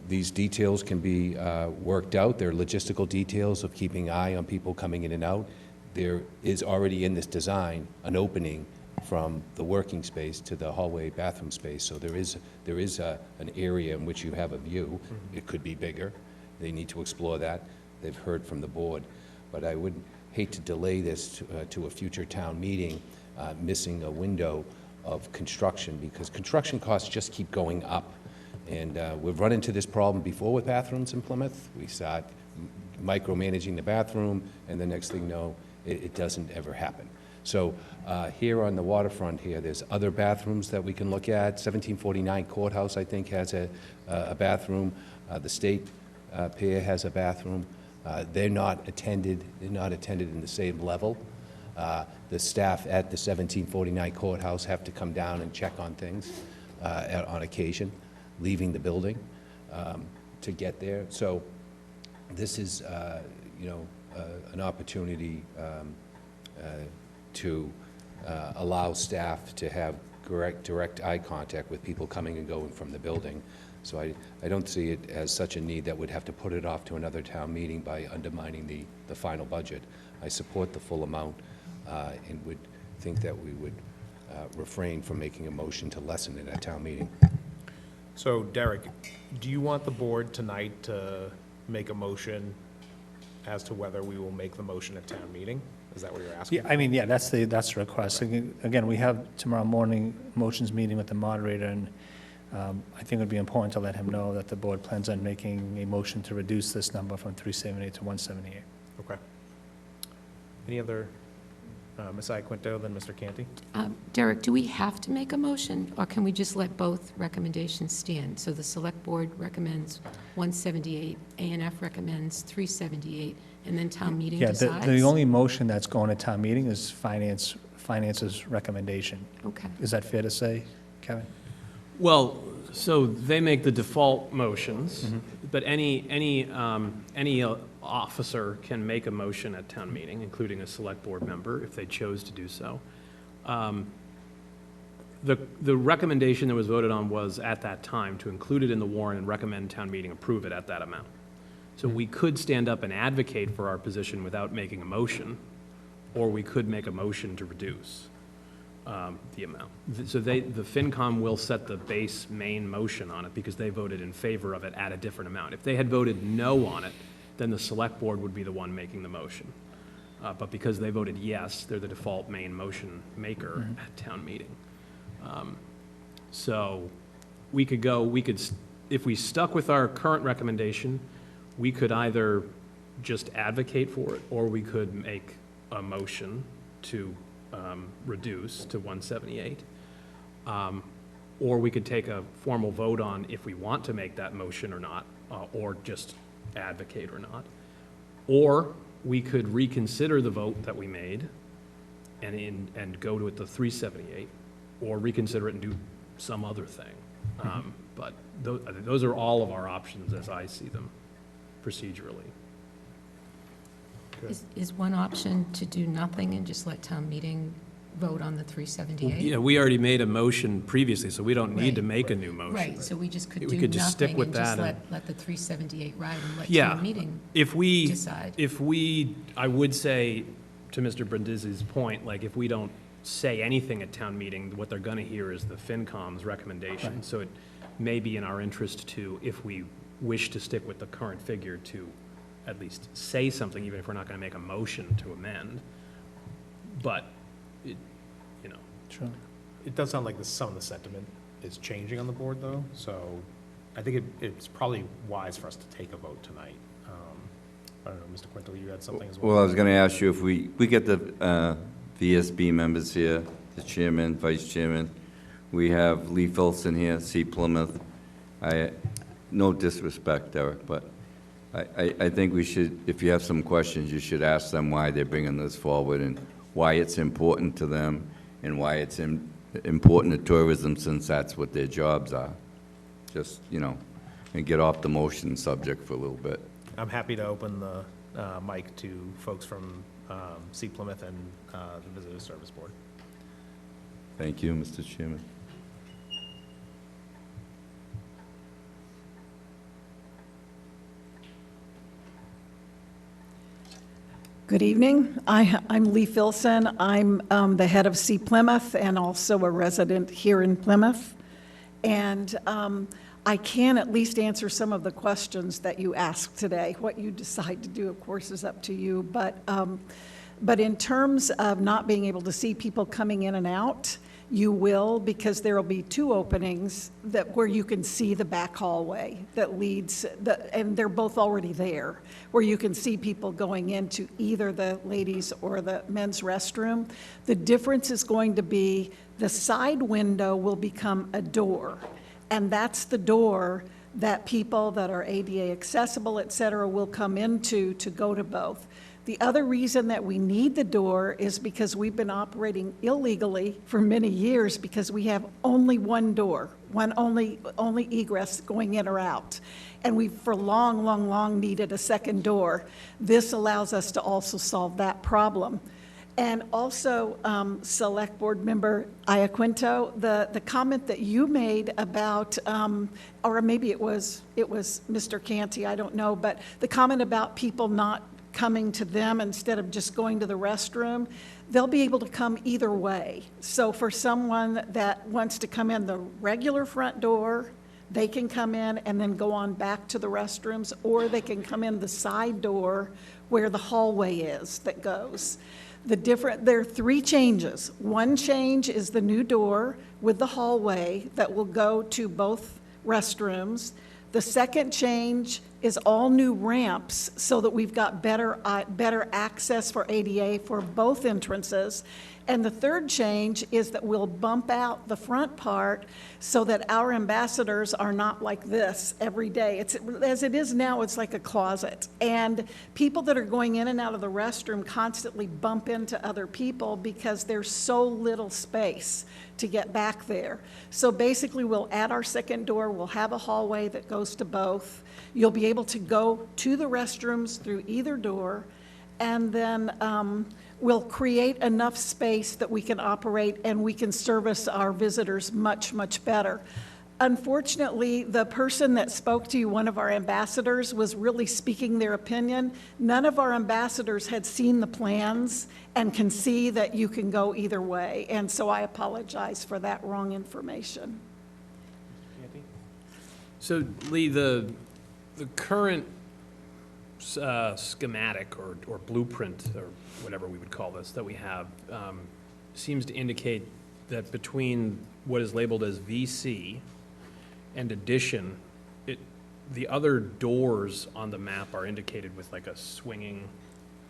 [SPEAKER 3] these details can be worked out. There are logistical details of keeping an eye on people coming in and out. There is already in this design an opening from the working space to the hallway bathroom space. So there is an area in which you have a view. It could be bigger. They need to explore that. They've heard from the board. But I would hate to delay this to a future town meeting, missing a window of construction, because construction costs just keep going up. And we've run into this problem before with bathrooms in Plymouth. We start micromanaging the bathroom, and the next thing you know, it doesn't ever happen. So here on the waterfront here, there's other bathrooms that we can look at. 1749 Courthouse, I think, has a bathroom. The State Pier has a bathroom. They're not attended in the same level. The staff at the 1749 Courthouse have to come down and check on things on occasion, leaving the building to get there. So this is, an opportunity to allow staff to have direct eye contact with people coming and going from the building. So I don't see it as such a need that would have to put it off to another town meeting by undermining the final budget. I support the full amount and would think that we would refrain from making a motion to lessen it at town meeting.
[SPEAKER 1] So Derek, do you want the board tonight to make a motion as to whether we will make the motion at town meeting? Is that what you're asking?
[SPEAKER 10] Yeah, I mean, yeah, that's the request. Again, we have tomorrow morning motions meeting with the moderator, and I think it would be important to let him know that the board plans on making a motion to reduce this number from 378 to 178.
[SPEAKER 1] Okay. Any other, Ms. Iaquinto, then Mr. Canty?
[SPEAKER 2] Derek, do we have to make a motion, or can we just let both recommendations stand? So the select board recommends 178, A&F recommends 378, and then town meeting decides?
[SPEAKER 10] Yeah, the only motion that's going to town meeting is finance's recommendation.
[SPEAKER 2] Okay.
[SPEAKER 10] Is that fair to say, Kevin?
[SPEAKER 7] Well, so they make the default motions, but any officer can make a motion at town meeting, including a select board member, if they chose to do so. The recommendation that was voted on was, at that time, to include it in the warrant and recommend town meeting approve it at that amount. So we could stand up and advocate for our position without making a motion, or we could make a motion to reduce the amount. So the FinCom will set the base main motion on it because they voted in favor of it at a different amount. If they had voted no on it, then the select board would be the one making the motion. But because they voted yes, they're the default main motion maker at town meeting. So if we stuck with our current recommendation, we could either just advocate for it, or we could make a motion to reduce to 178. Or we could take a formal vote on if we want to make that motion or not, or just advocate or not. Or we could reconsider the vote that we made and go to it the 378, or reconsider it and do some other thing. But those are all of our options as I see them procedurally.
[SPEAKER 2] Is one option to do nothing and just let town meeting vote on the 378?
[SPEAKER 7] Yeah, we already made a motion previously, so we don't need to
[SPEAKER 2] Right.
[SPEAKER 7] make a new motion.
[SPEAKER 2] Right, so we just could
[SPEAKER 7] We
[SPEAKER 2] do
[SPEAKER 7] could just stick
[SPEAKER 2] nothing
[SPEAKER 7] with
[SPEAKER 2] and just
[SPEAKER 7] that
[SPEAKER 2] let the 378 ride and let
[SPEAKER 7] Yeah.
[SPEAKER 2] town meeting
[SPEAKER 7] If we,
[SPEAKER 2] decide.
[SPEAKER 7] I would say, to Mr. Brindisi's point, like, if we don't say anything at town meeting, what they're gonna hear is the FinCom's recommendation. So it may be in our interest to, if we wish to stick with the current figure, to at least say something, even if we're not gonna make a motion to amend. But, it, you know,
[SPEAKER 10] Sure.
[SPEAKER 1] It does sound like some of the sentiment is changing on the board, though, so I think it's probably wise for us to take a vote tonight. I don't know, Mr. Quintal, you had something as well?
[SPEAKER 8] Well, I was going to ask you if we get the VSB members here, the chairman, vice chairman. We have Lee Filson here, C. Plymouth. No disrespect, Derek, but I think we should, if you have some questions, you should ask them why they're bringing this forward and why it's important to them and why it's important to tourism, since that's what their jobs are. Just, and get off the motion subject for a little bit.
[SPEAKER 1] I'm happy to open the mic to folks from C. Plymouth and the Visitor Service Board.
[SPEAKER 8] Thank you, Mr. Chairman.
[SPEAKER 11] Good evening. I'm Lee Filson. I'm the head of C. Plymouth and also a resident here in Plymouth. And I can at least answer some of the questions that you asked today. What you decide to do, of course, is up to you. But in terms of not being able to see people coming in and out, you will, because there will be two openings where you can see the back hallway that leads, and they're both already there, where you can see people going into either the ladies' or the men's restroom. The difference is going to be the side window will become a door, and that's the door that people that are ADA accessible, et cetera, will come into to go to both. The other reason that we need the door is because we've been operating illegally for many years because we have only one door, only egress going in or out. And we've for long needed a second door. This allows us to also solve that problem. And also, Select Board Member Iaquinto, the comment that you made about, or maybe it was Mr. Canty, I don't know, but the comment about people not coming to them instead of just going to the restroom, they'll be able to come either way. So for someone that wants to come in the regular front door, they can come in and then go on back to the restrooms, or they can come in the side door where the hallway is that goes. There are three changes. One change is the new door with the hallway that will go to both restrooms. The second change is all new ramps so that we've got better access for ADA for both entrances. And the third change is that we'll bump out the front part so that our ambassadors are not like this every day. As it is now, it's like a closet. And people that are going in and out of the restroom constantly bump into other people because there's so little space to get back there. So basically, we'll add our second door. We'll have a hallway that goes to both. You'll be able to go to the restrooms through either door, and then we'll create enough space that we can operate and we can service our visitors much, much better. Unfortunately, the person that spoke to you, one of our ambassadors, was really speaking their opinion. None of our ambassadors had seen the plans and can see that you can go either way. And so I apologize for that wrong information.
[SPEAKER 7] So, Lee, the current schematic or blueprint, or whatever we would call this, that we have, seems to indicate that between what is labeled as VC and addition, the other doors on the map are indicated with like a swinging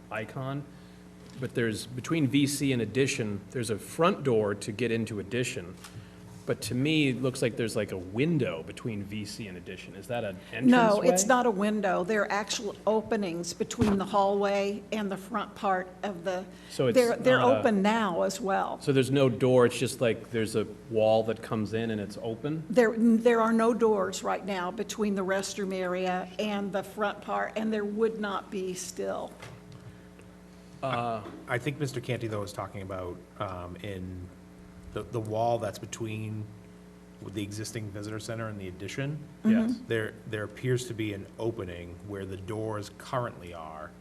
[SPEAKER 7] icon. but there's, between VC and addition, there's a front door to get into addition. But to me, it looks like there's like a window between VC and addition. Is that an entranceway?
[SPEAKER 11] No, it's not a window. There are actual openings between the hallway and the front part of the,
[SPEAKER 7] So it's
[SPEAKER 11] they're
[SPEAKER 7] not a-
[SPEAKER 11] open now as well.
[SPEAKER 7] So there's no door, it's just like there's a wall that comes in and it's open?
[SPEAKER 11] There are no doors right now between the restroom area and the front part, and there would not be still.
[SPEAKER 1] I think Mr. Canty, though, is talking about in the wall that's between the existing visitor center and the addition.
[SPEAKER 7] Yes,
[SPEAKER 1] There appears to be an opening where the doors currently are.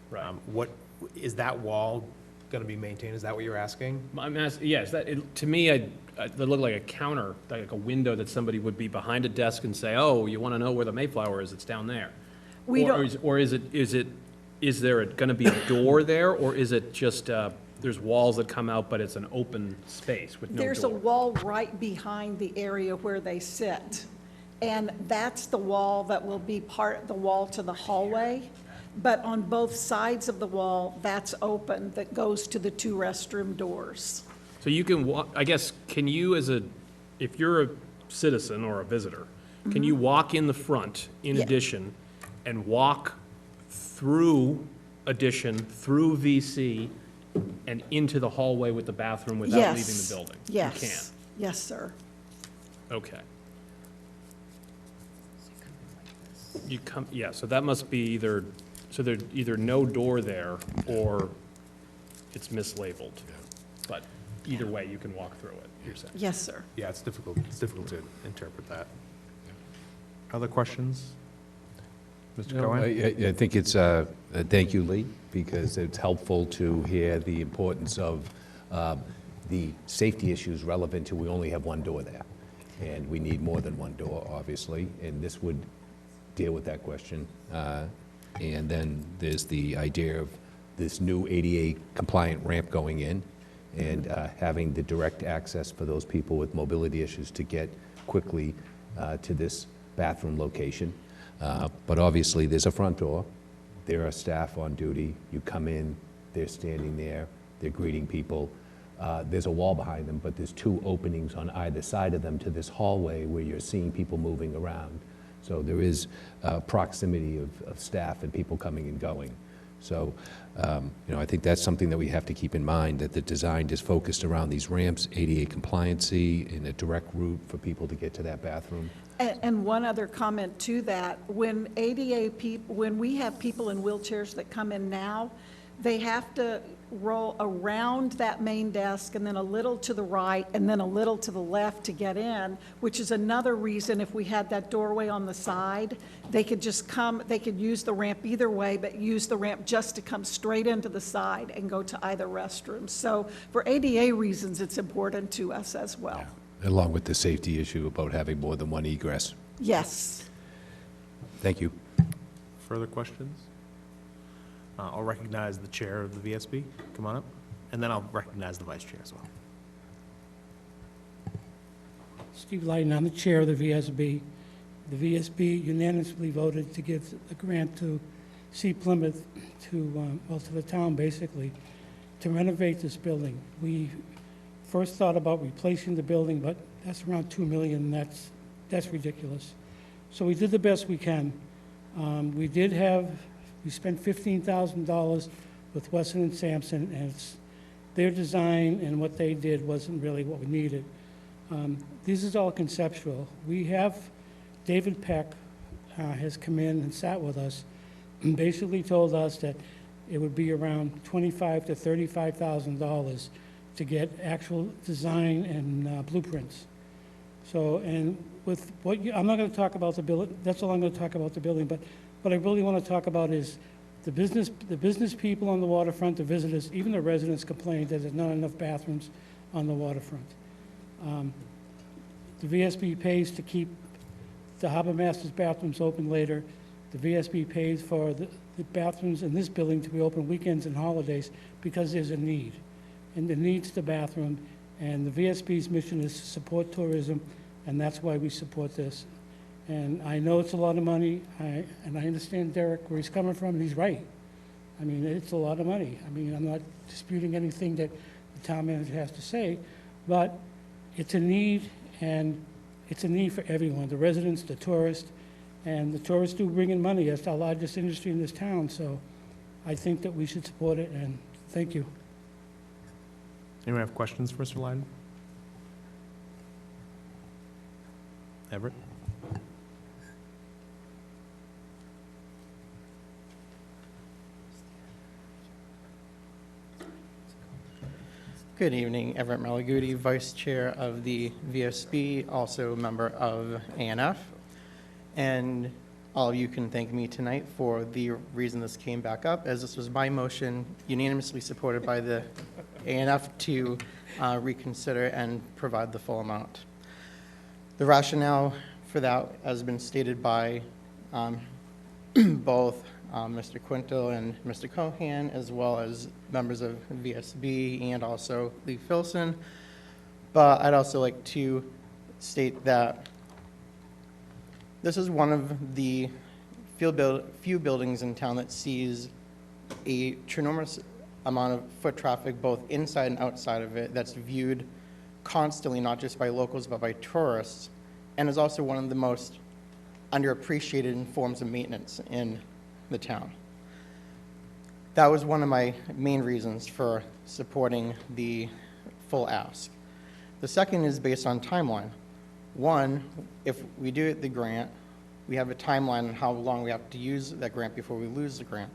[SPEAKER 7] right.
[SPEAKER 1] What, is that wall going to be maintained? Is that what you're asking?
[SPEAKER 7] I'm asking, yes, to me, they look like a counter, like a window that somebody would be behind a desk and say, oh, you want to know where the Mayflower is? It's down there.
[SPEAKER 11] We
[SPEAKER 7] Or
[SPEAKER 11] don't-
[SPEAKER 7] is there going to be a door there, or is it just, there's walls that come out, but it's an open space with no door?
[SPEAKER 11] There's a wall right behind the area where they sit, and that's the wall that will be the wall to the hallway. But on both sides of the wall, that's open, that goes to the two restroom doors.
[SPEAKER 7] So you can walk, I guess, can you if you're a citizen or a visitor, can you walk in the front in
[SPEAKER 11] Yeah.
[SPEAKER 7] addition and walk through addition, through VC, and into the hallway with the bathroom without leaving
[SPEAKER 11] Yes.
[SPEAKER 7] the building?
[SPEAKER 11] Yes.
[SPEAKER 7] You can,
[SPEAKER 11] Yes, sir.
[SPEAKER 7] okay. Yeah, so that must be so there's either no door there or it's mislabeled. But either way, you can walk through it, you're saying?
[SPEAKER 11] Yes, sir.
[SPEAKER 1] Yeah, it's difficult to interpret that. Other questions? Mr.
[SPEAKER 3] No,
[SPEAKER 1] Cohen?
[SPEAKER 3] I think it's, thank you, Lee, because it's helpful to hear the importance of the safety issues relevant to we only have one door there. And we need more than one door, obviously, and this would deal with that question. And then there's the idea of this new ADA compliant ramp going in and having the direct access for those people with mobility issues to get quickly to this bathroom location. But obviously, there's a front door. There are staff on duty. You come in, they're standing there, they're greeting people. There's a wall behind them, but there's two openings on either side of them to this hallway where you're seeing people moving around. So there is proximity of staff and people coming and going. So, I think that's something that we have to keep in mind, that the design is focused around these ramps, ADA compliancy, and a direct route for people to get to that bathroom.
[SPEAKER 11] And one other comment to that, when when we have people in wheelchairs that come in now, they have to roll around that main desk and then a little to the right and then a little to the left to get in, which is another reason if we had that doorway on the side, they could just come, they could use the ramp either way, but use the ramp just to come straight into the side and go to either restroom. So for ADA reasons, it's important to us as well.
[SPEAKER 3] Along with the safety issue about having more than one egress.
[SPEAKER 11] Yes.
[SPEAKER 3] Thank you.
[SPEAKER 1] Further questions? I'll recognize the chair of the VSB. Come on up. And then I'll recognize the vice chair as well.
[SPEAKER 4] Steve Lighton, I'm the chair of the VSB. The VSB unanimously voted to give a grant to Plymouth to the town, basically, to renovate this building. We first thought about replacing the building, but that's around $2 million, and that's ridiculous. So we did the best we can. We spent $15,000 with Weston and Sampson, and it's their design and what they did wasn't really what we needed. This is all conceptual. We have, David Peck has come in and sat with us and basically told us that it would be around $25,000 to $35,000 to get actual design and blueprints. So, and with what I'm not going to talk about the building, that's all I'm going to talk about the building, but what I really want to talk about is the business people on the waterfront, the visitors, even the residents complained that there's not enough bathrooms on the waterfront. The VSB pays to keep the harbor master's bathrooms open later. The VSB pays for the bathrooms in this building to be open weekends and holidays because there's a need. And the need's the bathroom, and the VSB's mission is to support tourism, and that's why we support this. And I know it's a lot of money, and I understand Derek, where he's coming from, and he's right. I mean, it's a lot of money. I mean, I'm not disputing anything that the town manager has to say, but it's a need, and it's a need for everyone, the residents, the tourists, and the tourists do bring in money. That's our largest industry in this town, so I think that we should support it, and thank you.
[SPEAKER 1] Anyone have questions for Mr. Lyden? Everett?
[SPEAKER 12] Good evening, Everett Malaguti, Vice Chair of the VSB, also a member of ANF. And all of you can thank me tonight for the reason this came back up, as this was my motion, unanimously supported by the ANF to reconsider and provide the full amount. The rationale for that has been stated by both Mr. Quinto and Mr. Cohan, as well as members of VSB and also Lee Filson. But I'd also like to state that this is one of the few buildings in town that sees a tremendous amount of foot traffic, both inside and outside of it, that's viewed constantly, not just by locals, but by tourists, and is also one of the most underappreciated forms of maintenance in the town. That was one of my main reasons for supporting the full ask. The second is based on timeline. One, if we do the grant, we have a timeline on how long we have to use that grant before we lose the grant.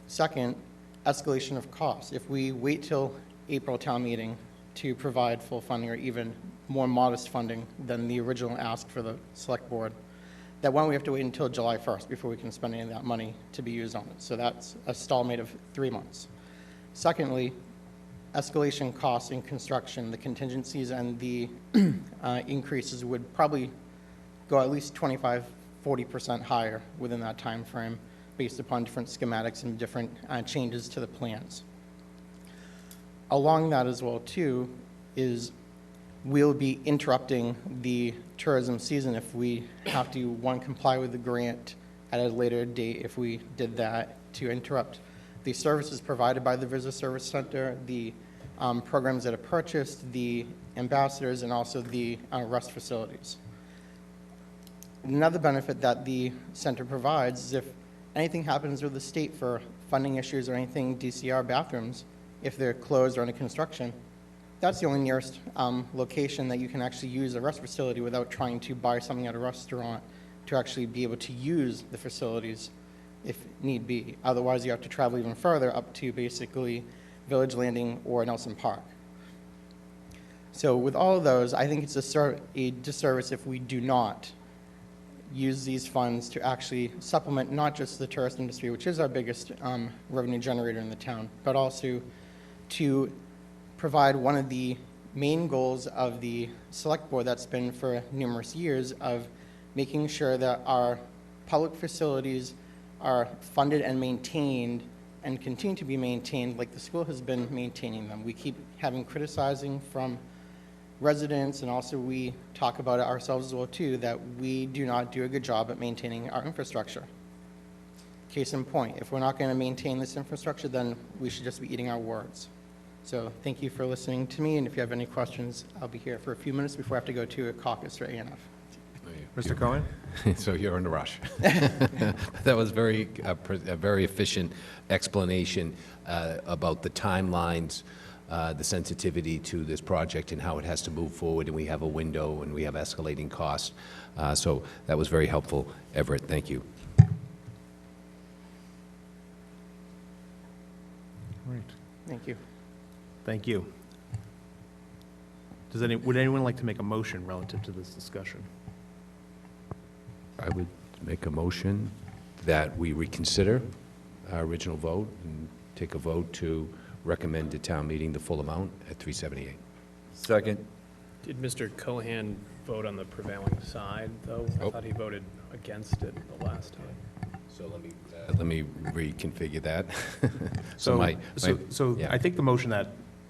[SPEAKER 12] Second, escalation of costs. If we wait till April town meeting to provide full funding or even more modest funding than the original ask for the select board, that one, we have to wait until July 1st before we can spend any of that money to be used on it. So that's a stalemate of 3 months. Secondly, escalation costs in construction, the contingencies and the increases would probably go at least 25–40% higher within that time frame based upon different schematics and different changes to the plans. Along that as well too is we'll be interrupting the tourism season if we have to, one, comply with the grant at a later date if we did that, to interrupt the services provided by the Visitor Service Center, the programs that are purchased, the ambassadors, and also the rest facilities. Another benefit that the center provides is if anything happens with the state for funding issues or anything, DCR bathrooms, if they're closed or under construction, that's the only nearest location that you can actually use a rest facility without trying to buy something at a restaurant to actually be able to use the facilities if need be. Otherwise, you have to travel even further up to basically Village Landing or Nelson Park. So with all of those, I think it's a disservice if we do not use these funds to actually supplement not just the tourist industry, which is our biggest revenue generator in the town, but also to provide one of the main goals of the select board that's been for numerous years of making sure that our public facilities are funded and maintained and continue to be maintained like the school has been maintaining them. We keep having criticizing from residents, and also we talk about it ourselves as well too, that we do not do a good job at maintaining our infrastructure. Case in point, if we're not going to maintain this infrastructure, then we should just be eating our words. So thank you for listening to me, and if you have any questions, I'll be here for a few minutes before I have to go to a caucus for ANF.
[SPEAKER 1] Mr. Cohen?
[SPEAKER 3] So you're in a rush. That was a very efficient explanation about the timelines, the sensitivity to this project and how it has to move forward, and we have a window and we have escalating costs. So that was very helpful, Everett. Thank you.
[SPEAKER 1] Right.
[SPEAKER 12] Thank you.
[SPEAKER 1] Thank you. Would anyone like to make a motion relative to this discussion?
[SPEAKER 3] I would make a motion that we reconsider our original vote and take a vote to recommend to town meeting the full amount at $378.
[SPEAKER 8] Second.
[SPEAKER 7] Did Mr. Cohan vote on the prevailing side, though? I
[SPEAKER 3] Oh.
[SPEAKER 7] thought he voted against it the last time.
[SPEAKER 3] So let me reconfigure that.
[SPEAKER 1] So
[SPEAKER 3] yeah.
[SPEAKER 1] I think the motion that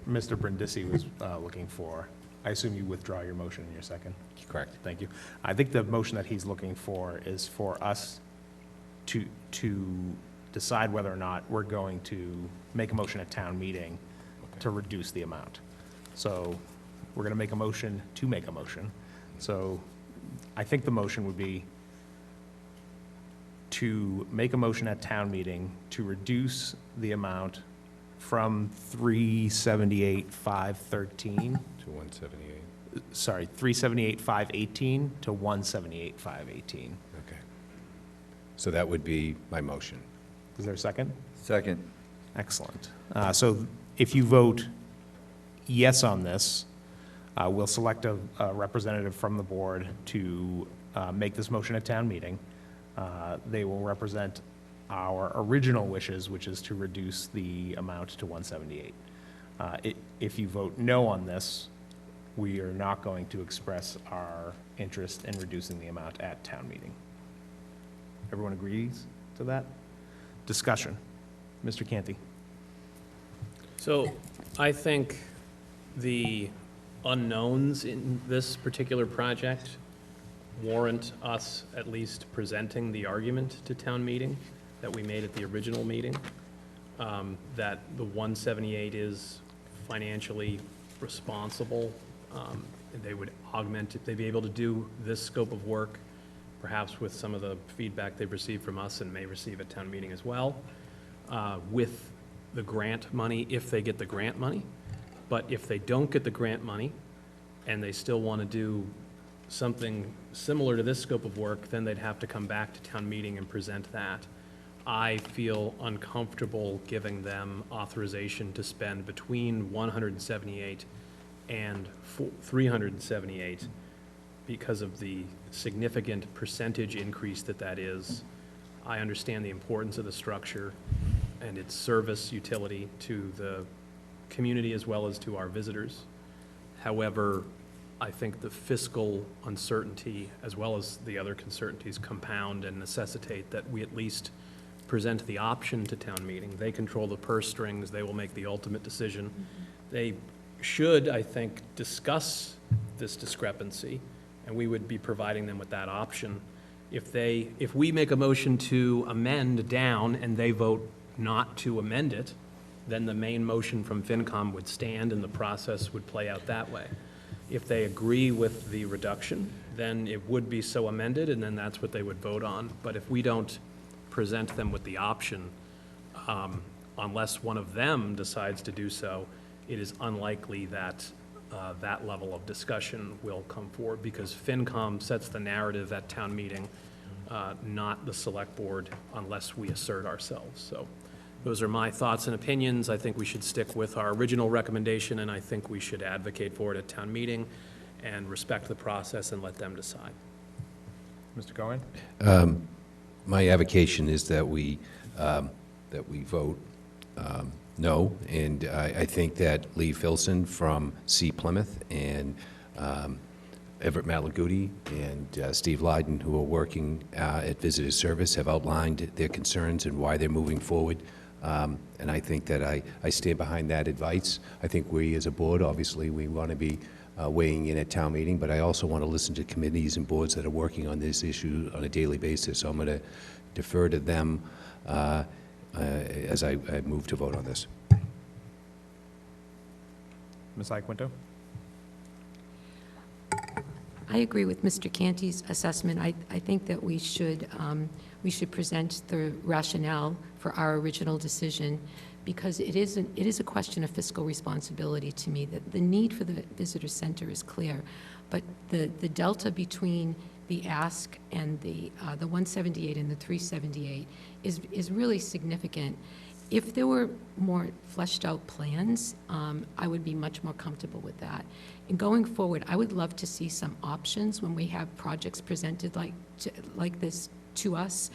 [SPEAKER 1] Mr. Brindisi was looking for, I assume you withdraw your motion in your second?
[SPEAKER 3] Correct.
[SPEAKER 1] Thank you. I think the motion that he's looking for is for us to decide whether or not we're going to make a motion at town meeting to reduce the amount. So we're going to make a motion to make a motion. So I think the motion would be to make a motion at town meeting to reduce the amount from 378,513,
[SPEAKER 3] To 178.
[SPEAKER 1] sorry, 378,518 to 178,518.
[SPEAKER 3] Okay. So that would be my motion.
[SPEAKER 1] Is there a second?
[SPEAKER 8] Second.
[SPEAKER 1] Excellent. So if you vote yes on this, we'll select a representative from the board to make this motion at town meeting. They will represent our original wishes, which is to reduce the amount to 178. If you vote no on this, we are not going to express our interest in reducing the amount at town meeting. Everyone agrees to that? Discussion. Mr. Canty.
[SPEAKER 7] So I think the unknowns in this particular project warrant us at least presenting the argument to town meeting that we made at the original meeting, that the 178 is financially responsible. They would augment, they'd be able to do this scope of work, perhaps with some of the feedback they've received from us and may receive at town meeting as well, with the grant money, if they get the grant money. But if they don't get the grant money and they still want to do something similar to this scope of work, then they'd have to come back to town meeting and present that. I feel uncomfortable giving them authorization to spend between 178 and 378 because of the significant percentage increase that is. I understand the importance of the structure and its service utility to the community as well as to our visitors. However, I think the fiscal uncertainty as well as the other uncertainties compound and necessitate that we at least present the option to town meeting. They control the purse strings. They will make the ultimate decision. They should, I think, discuss this discrepancy, and we would be providing them with that option. If we make a motion to amend down and they vote not to amend it, then the main motion from FinCom would stand and the process would play out that way. If they agree with the reduction, then it would be so amended, and then that's what they would vote on. But if we don't present them with the option, unless one of them decides to do so, it is unlikely that that level of discussion will come forward, because FinCom sets the narrative at town meeting, not the select board, unless we assert ourselves. So those are my thoughts and opinions. I think we should stick with our original recommendation, and I think we should advocate for it at town meeting and respect the process and let them decide.
[SPEAKER 1] Mr. Cohen?
[SPEAKER 3] My avocation is that we vote no, and I think that Lee Filson from C. Plymouth and Everett Malaguti and Steve Lyden, who are working at Visitor Service, have outlined their concerns and why they're moving forward. And I think that I stand behind that advice. I think we, as a board, obviously, we want to be weighing in at town meeting, but I also want to listen to committees and boards that are working on this issue on a daily basis. So I'm going to defer to them as I move to vote on this.
[SPEAKER 1] Ms. Iaquinto?
[SPEAKER 2] I agree with Mr. Canty's assessment. I think that we should present the rationale for our original decision, because it is a question of fiscal responsibility to me. That the need for the visitor center is clear, but the delta between the ask and the 178 and the 378 is really significant. If there were more fleshed out plans, I would be much more comfortable with that. And going forward, I would love to see some options when we have projects presented like this to us,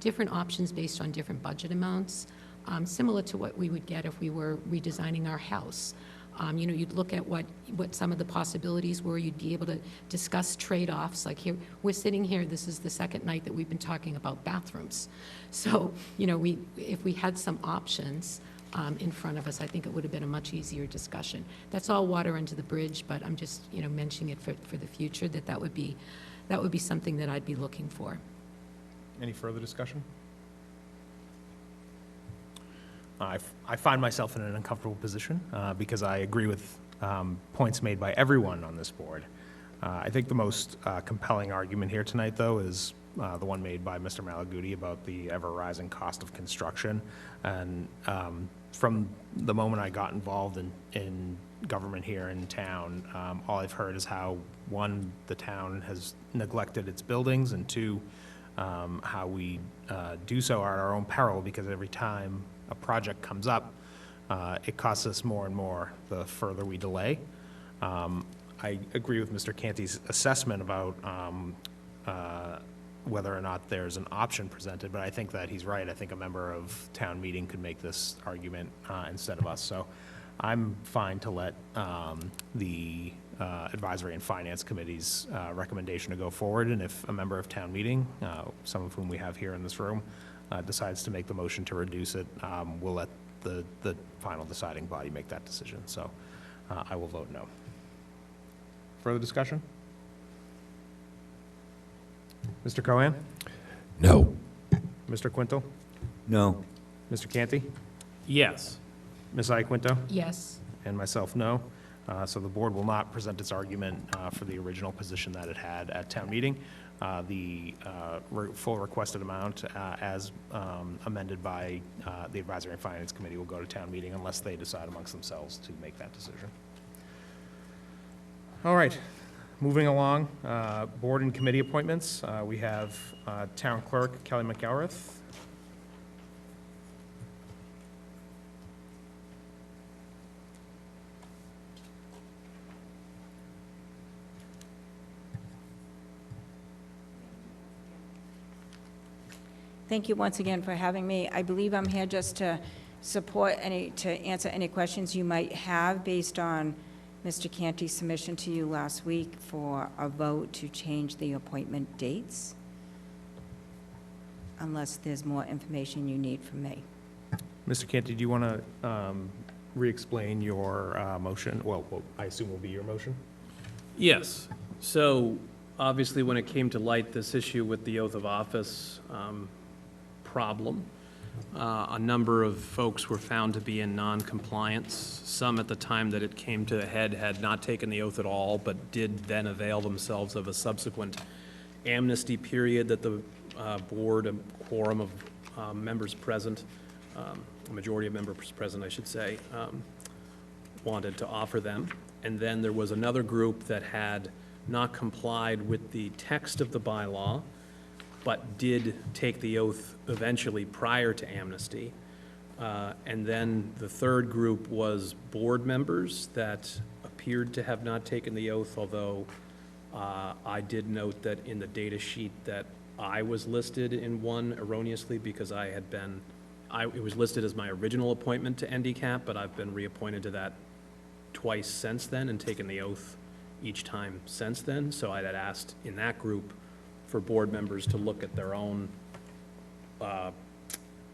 [SPEAKER 2] different options based on different budget amounts, similar to what we would get if we were redesigning our house. You'd look at what some of the possibilities were. You'd be able to discuss trade-offs. Like here, we're sitting here, this is the second night that we've been talking about bathrooms. So, if we had some options in front of us, I think it would have been a much easier discussion. That's all water under the bridge, but I'm just, mentioning it for the future, that would be something that I'd be looking for.
[SPEAKER 1] Any further discussion? I find myself in an uncomfortable position because I agree with points made by everyone on this board. I think the most compelling argument here tonight, though, is the one made by Mr. Malaguti about the ever-rising cost of construction. And from the moment I got involved in government here in town, all I've heard is how, one, the town has neglected its buildings, and two, how we do so at our own peril, because every time a project comes up, it costs us more and more the further we delay. I agree with Mr. Canty's assessment about whether or not there's an option presented, but I think that he's right. I think a member of town meeting could make this argument instead of us. So I'm fine to let the Advisory and Finance Committee's recommendation to go forward, and if a member of town meeting, some of whom we have here in this room, decides to make the motion to reduce it, we'll let the final deciding body make that decision. So I will vote no. Further discussion? Mr. Cohen?
[SPEAKER 3] No.
[SPEAKER 1] Mr. Quinto?
[SPEAKER 8] No.
[SPEAKER 1] Mr. Canty?
[SPEAKER 7] Yes.
[SPEAKER 1] Ms. Iaquinto?
[SPEAKER 2] Yes.
[SPEAKER 1] And myself, no. So the board will not present its argument for the original position that it had at town meeting. The full requested amount, as amended by the Advisory and Finance Committee, will go to town meeting unless they decide amongst themselves to make that decision. All right, moving along, board and committee appointments. We have Town Clerk Kelly McElrath.
[SPEAKER 13] Thank you once again for having me. I believe I'm here just to to answer any questions you might have based on Mr. Canty's submission to you last week for a vote to change the appointment dates, unless there's more information you need from me.
[SPEAKER 1] Mr. Canty, do you want to re-explain your motion? Well, I assume will be your motion?
[SPEAKER 7] Yes. So obviously, when it came to light, this issue with the oath of office problem, a number of folks were found to be in non-compliance. Some at the time that it came to a head had not taken the oath at all, but did then avail themselves of a subsequent amnesty period that the board, a quorum of members present, a majority of members present, I should say, wanted to offer them. And then there was another group that had not complied with the text of the bylaw, but did take the oath eventually prior to amnesty. And then the third group was board members that appeared to have not taken the oath, although I did note that in the data sheet that I was listed in one erroneously because I had been, it was listed as my original appointment to NDCAP, but I've been reappointed to that twice since then and taken the oath each time since then. So I had asked in that group for board members to look at their own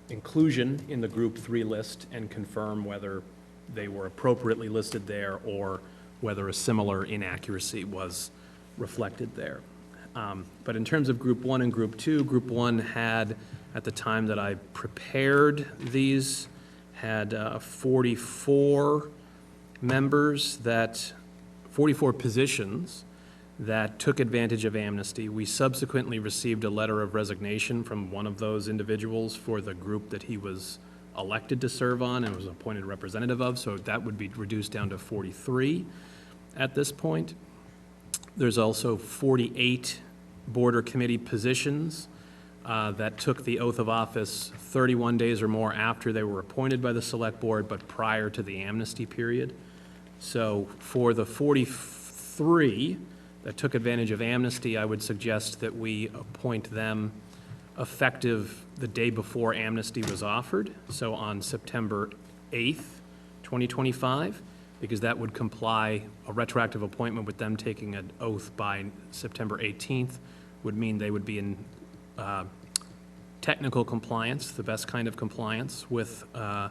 [SPEAKER 7] inclusion in the Group 3 list and confirm whether they were appropriately listed there or whether a similar inaccuracy was reflected there. But in terms of Group 1 and Group 2, Group 1 had, at the time that I prepared these, had 44 members that, 44 positions that took advantage of amnesty. We subsequently received a letter of resignation from one of those individuals for the group that he was elected to serve on and was appointed representative of, so that would be reduced down to 43 at this point. There's also 48 board or committee positions that took the oath of office 31 days or more after they were appointed by the select board, but prior to the amnesty period. So for the 43 that took advantage of amnesty, I would suggest that we appoint them effective the day before amnesty was offered, so on September 8th, 2025, because that would comply, a retroactive appointment with them taking an oath by September 18th would mean they would be in technical compliance, the best kind of compliance with the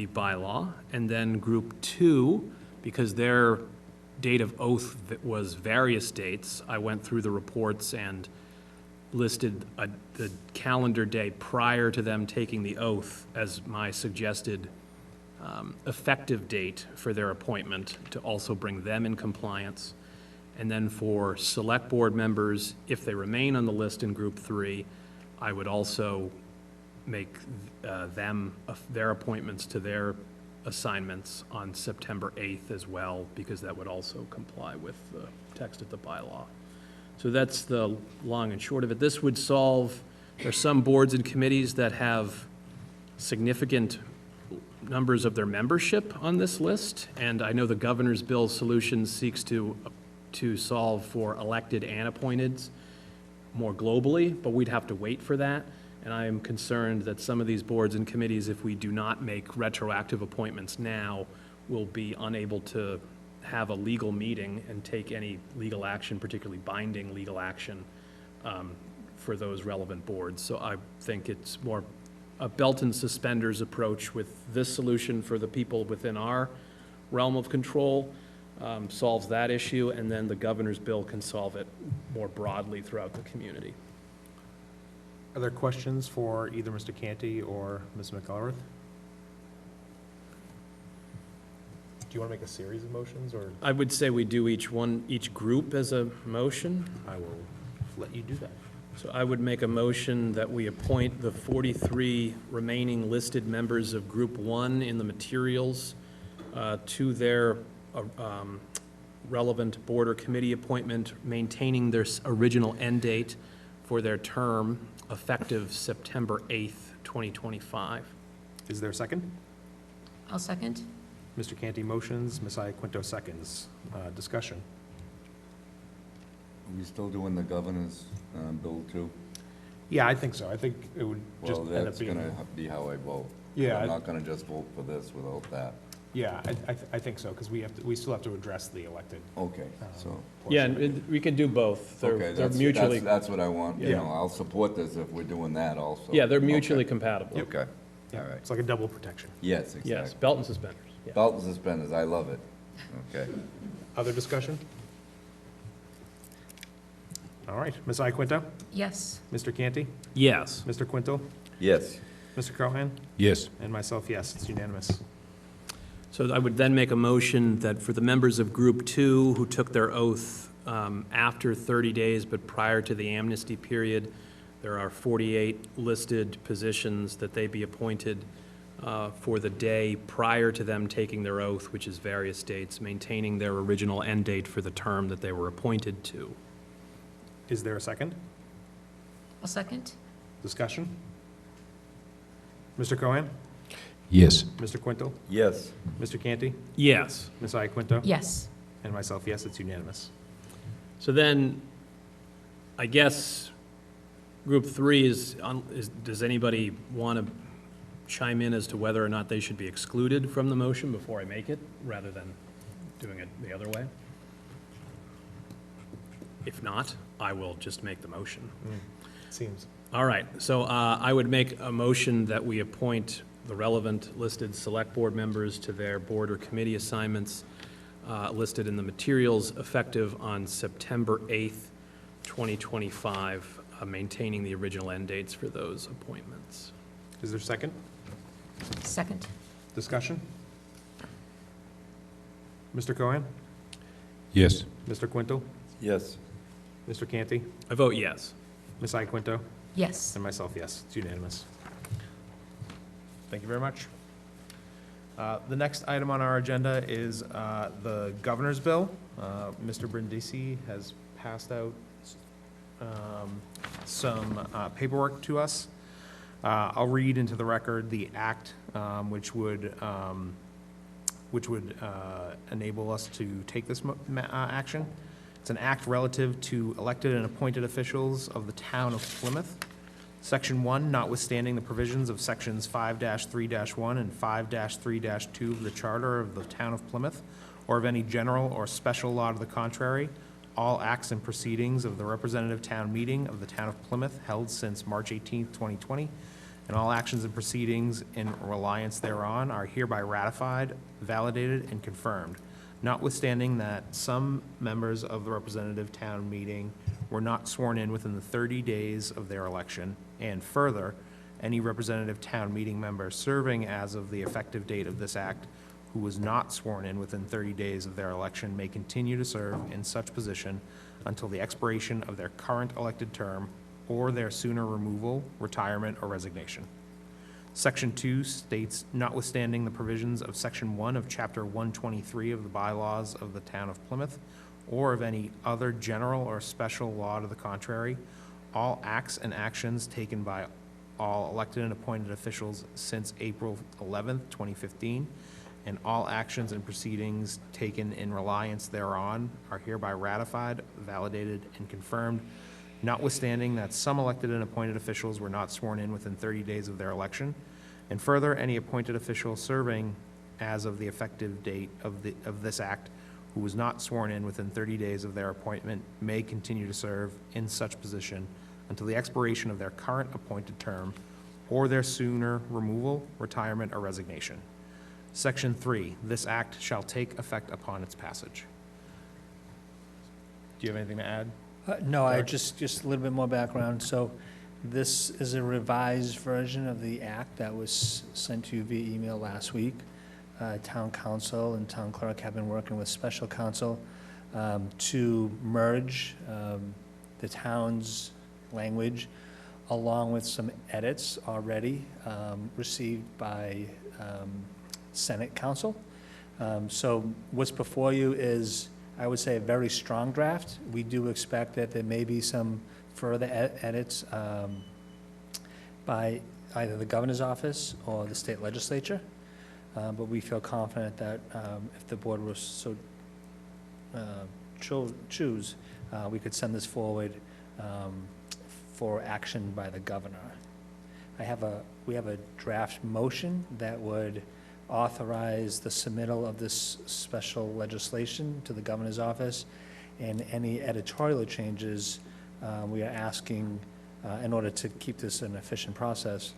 [SPEAKER 7] bylaw. And then Group 2, because their date of oath was various dates, I went through the reports and listed the calendar day prior to them taking the oath as my suggested effective date for their appointment, to also bring them in compliance. And then for select board members, if they remain on the list in Group 3, I would also make their appointments to their assignments on September 8th as well, because that would also comply with the text of the bylaw. So that's the long and short of it. This would solve, there's some boards and committees that have significant numbers of their membership on this list, and I know the Governor's Bill solution seeks to solve for elected and appointed more globally, but we'd have to wait for that. And I am concerned that some of these boards and committees, if we do not make retroactive appointments now, will be unable to have a legal meeting and take any legal action, particularly binding legal action, for those relevant boards. So I think it's more a belt and suspenders approach with this solution for the people within our realm of control, solves that issue, and then the Governor's Bill can solve it more broadly throughout the community.
[SPEAKER 1] Are there questions for either Mr. Canty or Ms. McElrath? Do you want to make a series of motions, or?
[SPEAKER 7] I would say we do each group as a motion.
[SPEAKER 1] I will let you do that.
[SPEAKER 7] So I would make a motion that we appoint the 43 remaining listed members of Group 1 in the materials to their relevant board or committee appointment, maintaining their original end date for their term effective September 8th, 2025.
[SPEAKER 1] Is there a second?
[SPEAKER 2] I'll second.
[SPEAKER 1] Mr. Canty motions, Ms. Iaquinto seconds. Discussion.
[SPEAKER 8] Are we still doing the governor's bill too?
[SPEAKER 1] Yeah, I think so. I think it would just
[SPEAKER 8] Well,
[SPEAKER 1] end up
[SPEAKER 8] that's
[SPEAKER 1] being.
[SPEAKER 8] gonna be how I vote.
[SPEAKER 1] Yeah,
[SPEAKER 8] I'm not gonna just vote for this without that.
[SPEAKER 1] Yeah, I think so, because we still have to address the elected.
[SPEAKER 8] Okay, so.
[SPEAKER 7] Yeah, and we can do both.
[SPEAKER 8] Okay,
[SPEAKER 7] They're mutually,
[SPEAKER 8] that's what I want, you
[SPEAKER 1] Yeah.
[SPEAKER 8] know, I'll support this if we're doing that also.
[SPEAKER 7] yeah, they're mutually
[SPEAKER 8] Okay.
[SPEAKER 7] compatible.
[SPEAKER 8] Okay,
[SPEAKER 1] Yeah,
[SPEAKER 8] all right.
[SPEAKER 1] it's like a double protection.
[SPEAKER 8] Yes,
[SPEAKER 7] Yes,
[SPEAKER 8] exactly.
[SPEAKER 7] belt and suspenders. Yeah.
[SPEAKER 8] Belt and suspenders, I love it. Okay.
[SPEAKER 1] Other discussion? All right, Ms. Iaquinto,
[SPEAKER 2] Yes.
[SPEAKER 1] Mr. Canty,
[SPEAKER 7] Yes.
[SPEAKER 1] Mr. Quintel,
[SPEAKER 8] Yes.
[SPEAKER 1] Mr. Cohen,
[SPEAKER 3] Yes.
[SPEAKER 1] and myself, yes, it's unanimous.
[SPEAKER 7] So I would then make a motion that for the members of Group 2 who took their oath after 30 days but prior to the amnesty period, there are 48 listed positions that they be appointed for the day prior to them taking their oath, which is various dates, maintaining their original end date for the term that they were appointed to.
[SPEAKER 1] Is there a second?
[SPEAKER 2] I'll second.
[SPEAKER 1] Discussion? Mr. Cohen,
[SPEAKER 3] Yes.
[SPEAKER 1] Mr. Quintel,
[SPEAKER 8] Yes.
[SPEAKER 1] Mr. Canty,
[SPEAKER 7] Yes.
[SPEAKER 1] Ms. Iaquinto,
[SPEAKER 2] Yes.
[SPEAKER 1] and myself, yes, it's unanimous.
[SPEAKER 7] So then, I guess, Group 3 does anybody want to chime in as to whether or not they should be excluded from the motion before I make it, rather than doing it the other way? If not, I will just make the motion.
[SPEAKER 1] Seems.
[SPEAKER 7] All right, so I would make a motion that we appoint the relevant listed select board members to their board or committee assignments listed in the materials effective on September 8th, 2025, maintaining the original end dates for those appointments.
[SPEAKER 1] Is there a second?
[SPEAKER 2] Second.
[SPEAKER 1] Discussion? Mr. Cohen,
[SPEAKER 3] Yes.
[SPEAKER 1] Mr. Quintel,
[SPEAKER 8] Yes.
[SPEAKER 1] Mr. Canty,
[SPEAKER 7] I vote yes.
[SPEAKER 1] Ms. Iaquinto,
[SPEAKER 2] Yes.
[SPEAKER 1] and myself, yes, it's unanimous. Thank you very much. The next item on our agenda is the governor's bill. Mr. Brindisi has passed out some paperwork to us. I'll read into the record the act which would enable us to take this action. It's an act relative to elected and appointed officials of the town of Plymouth. Section 1, notwithstanding the provisions of sections 5-3-1 and 5-3-2 of the Charter of the Town of Plymouth, or of any general or special law to the contrary, all acts and proceedings of the representative town meeting of the Town of Plymouth held since March 18th, 2020, and all actions and proceedings in reliance thereon are hereby ratified, validated, and confirmed, notwithstanding that some members of the representative town meeting were not sworn in within the 30 days of their election, and further, any representative town meeting member serving as of the effective date of this act who was not sworn in within 30 days of their election may continue to serve in such position until the expiration of their current elected term or their sooner removal, retirement, or resignation. Section 2 states, notwithstanding the provisions of Section 1 of Chapter 123 of the bylaws of the town of Plymouth, or of any other general or special law to the contrary, all acts and actions taken by all elected and appointed officials since April 11th, 2015, and all actions and proceedings taken in reliance thereon are hereby ratified, validated, and confirmed, notwithstanding that some elected and appointed officials were not sworn in within 30 days of their election, and further, any appointed official serving as of the effective date of this act who was not sworn in within 30 days of their appointment may continue to serve in such position until the expiration of their current appointed term or their sooner removal, retirement, or resignation. Section 3, this act shall take effect upon its passage. Do you have anything to add?
[SPEAKER 10] No, I just a little bit more background. So this is a revised version of the act that was sent to you via email last week. Town council and town clerk have been working with special counsel to merge the town's language along with some edits already received by Senate council. So what's before you is, I would say, a very strong draft. We do expect that there may be some further edits by either the governor's office or the state legislature. But we feel confident that if the board was so choose, we could send this forward for action by the governor. We have a draft motion that would authorize the submittal of this special legislation to the governor's office, and any editorial changes we are asking, in order to keep this an efficient process,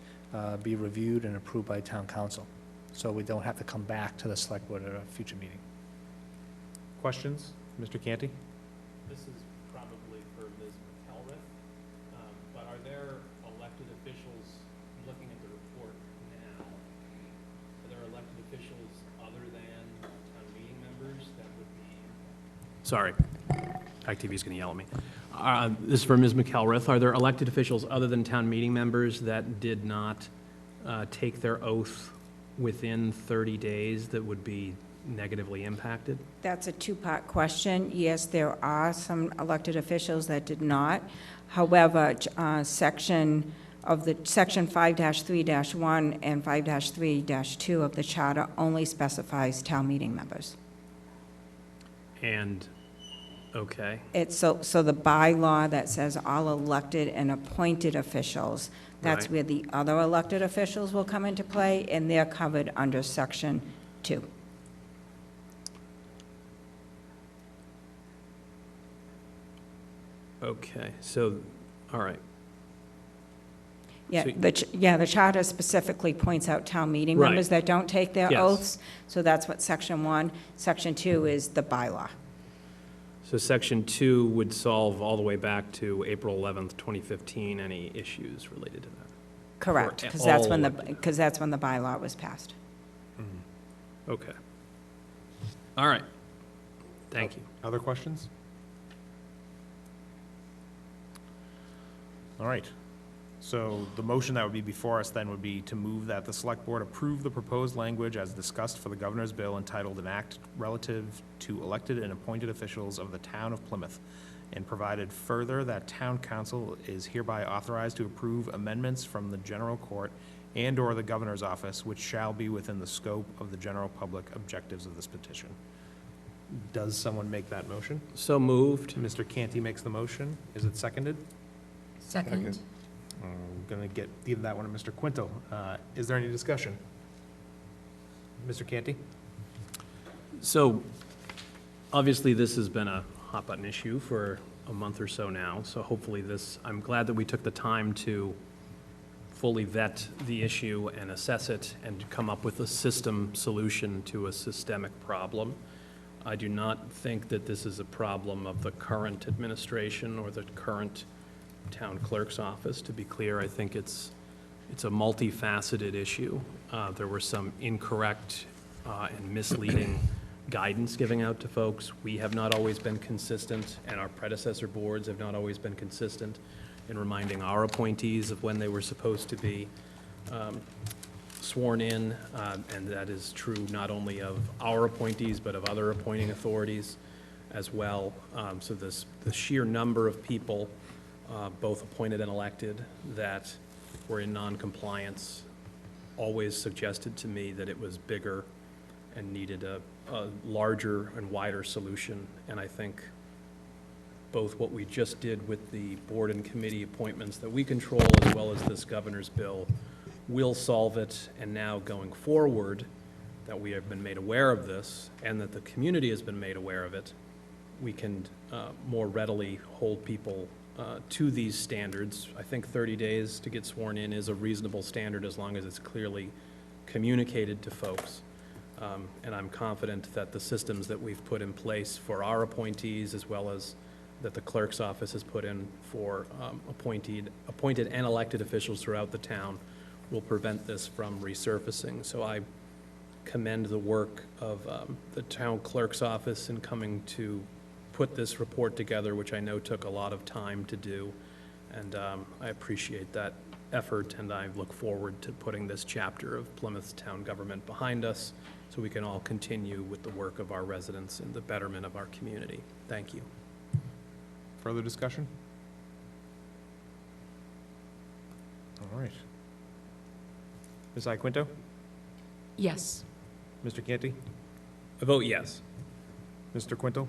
[SPEAKER 10] be reviewed and approved by town council, so we don't have to come back to the select board at a future meeting.
[SPEAKER 1] Questions? Mr. Canty?
[SPEAKER 7] This is probably for Ms. McElrath, but are there elected officials, looking at the report now, are there elected officials other than town meeting members that would be? Sorry, ITV's going to yell at me. This is for Ms. McElrath. Are there elected officials other than town meeting members that did not take their oath within 30 days that would be negatively impacted?
[SPEAKER 13] That's a two-part question. Yes, there are some elected officials that did not. However, section 5-3-1 and 5-3-2 of the charter only specifies town meeting members.
[SPEAKER 7] And, okay.
[SPEAKER 13] It's so the bylaw that says all elected and appointed officials, that's
[SPEAKER 7] Right.
[SPEAKER 13] where the other elected officials will come into play, and they're covered under section 2.
[SPEAKER 7] Okay, so, all right.
[SPEAKER 13] Yeah,
[SPEAKER 7] So-
[SPEAKER 13] the charter specifically points out town meeting
[SPEAKER 7] Right.
[SPEAKER 13] members that don't take their
[SPEAKER 7] Yes.
[SPEAKER 13] oaths, so that's what section 1. Section 2 is the bylaw.
[SPEAKER 7] So section 2 would solve all the way back to April 11th, 2015, any issues related to that?
[SPEAKER 13] Correct,
[SPEAKER 7] For
[SPEAKER 13] because that's
[SPEAKER 7] all
[SPEAKER 13] when
[SPEAKER 7] elected.
[SPEAKER 13] the bylaw was passed.
[SPEAKER 7] Okay. All right. Thank you.
[SPEAKER 1] Other questions? All right. So the motion that would be before us then would be to move that the select board approve the proposed language as discussed for the governor's bill entitled an act relative to elected and appointed officials of the town of Plymouth, and provided further that town council is hereby authorized to approve amendments from the general court and/or the governor's office, which shall be within the scope of the general public objectives of this petition. Does someone make that motion?
[SPEAKER 7] So moved.
[SPEAKER 1] Mr. Canty makes the motion. Is it seconded?
[SPEAKER 2] Second.
[SPEAKER 1] I'm going to give that one to Mr. Quinto. Is there any discussion? Mr. Canty?
[SPEAKER 7] So, obviously, this has been a hot-button issue for a month or so now, so hopefully this, I'm glad that we took the time to fully vet the issue and assess it and come up with a system solution to a systemic problem. I do not think that this is a problem of the current administration or the current town clerk's office. To be clear, I think it's a multifaceted issue. There were some incorrect and misleading guidance giving out to folks. We have not always been consistent, and our predecessor boards have not always been consistent in reminding our appointees of when they were supposed to be sworn in, and that is true not only of our appointees, but of other appointing authorities as well. So the sheer number of people, both appointed and elected, that were in non-compliance always suggested to me that it was bigger and needed a larger and wider solution. And I think both what we just did with the board and committee appointments that we control, as well as this governor's bill, will solve it. And now going forward, that we have been made aware of this and that the community has been made aware of it, we can more readily hold people to these standards. I think 30 days to get sworn in is a reasonable standard as long as it's clearly communicated to folks. And I'm confident that the systems that we've put in place for our appointees, as well as that the clerk's office has put in for appointed and elected officials throughout the town, will prevent this from resurfacing. So I commend the work of the town clerk's office in coming to put this report together, which I know took a lot of time to do. And I appreciate that effort, and I look forward to putting this chapter of Plymouth's town government behind us so we can all continue with the work of our residents and the betterment of our community. Thank you.
[SPEAKER 1] Further discussion? All right. Ms. Iaquinto?
[SPEAKER 2] Yes.
[SPEAKER 1] Mr. Canty?
[SPEAKER 7] I vote yes.
[SPEAKER 1] Mr. Quintel?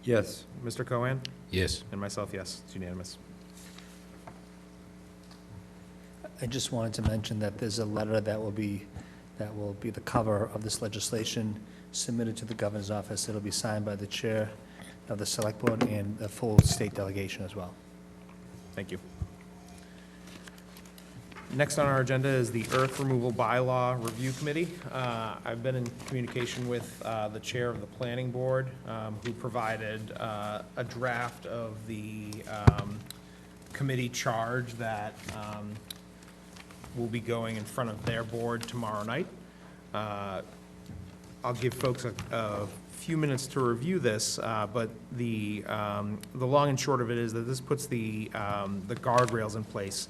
[SPEAKER 8] Yes.
[SPEAKER 1] Mr. Cohen?
[SPEAKER 3] Yes.
[SPEAKER 1] And myself, yes. It's unanimous.
[SPEAKER 10] I just wanted to mention that there's a letter that will be the cover of this legislation submitted to the governor's office. It'll be signed by the chair of the select board and the full state delegation as well.
[SPEAKER 1] Thank you. Next on our agenda is the Earth Removal Bylaw Review Committee. I've been in communication with the chair of the planning board, who provided a draft of the committee charge that will be going in front of their board tomorrow night. I'll give folks a few minutes to review this, but the long and short of it is that this puts the guardrails in place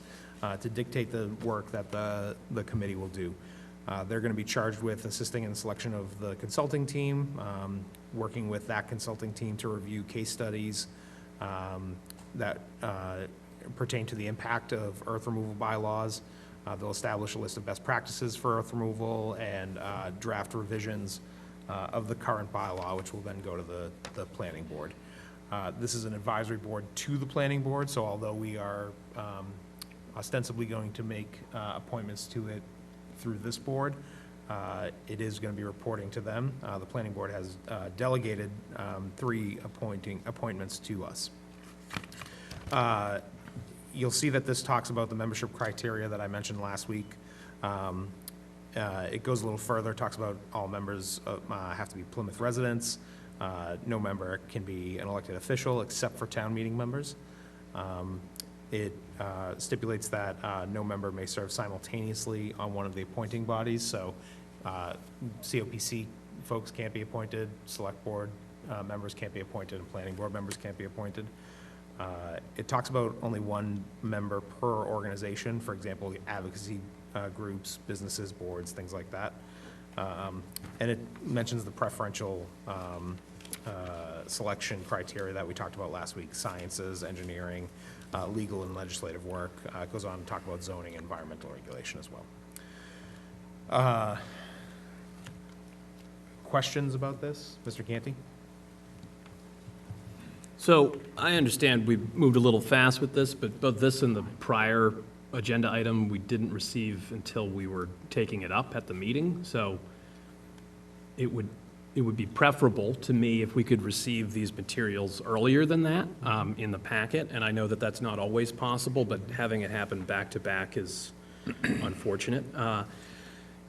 [SPEAKER 1] to dictate the work that the committee will do. They're going to be charged with assisting in the selection of the consulting team, working with that consulting team to review case studies that pertain to the impact of earth removal bylaws. They'll establish a list of best practices for earth removal and draft revisions of the current bylaw, which will then go to the planning board. This is an advisory board to the planning board, so although we are ostensibly going to make appointments to it through this board, it is going to be reporting to them. The planning board has delegated 3 appointments to us. You'll see that this talks about the membership criteria that I mentioned last week. It goes a little further, talks about all members have to be Plymouth residents. No member can be an elected official except for town meeting members. It stipulates that no member may serve simultaneously on one of the appointing bodies, so COPC folks can't be appointed, select board members can't be appointed, and planning board members can't be appointed. It talks about only 1 member per organization, for example, advocacy groups, businesses, boards, things like that. And it mentions the preferential selection criteria that we talked about last week: sciences, engineering, legal and legislative work. It goes on to talk about zoning and environmental regulation as well. Questions about this? Mr. Canty?
[SPEAKER 7] So I understand we moved a little fast with this, but both this and the prior agenda item we didn't receive until we were taking it up at the meeting. So it would be preferable to me if we could receive these materials earlier than that in the packet. And I know that that's not always possible, but having it happen back to back is unfortunate.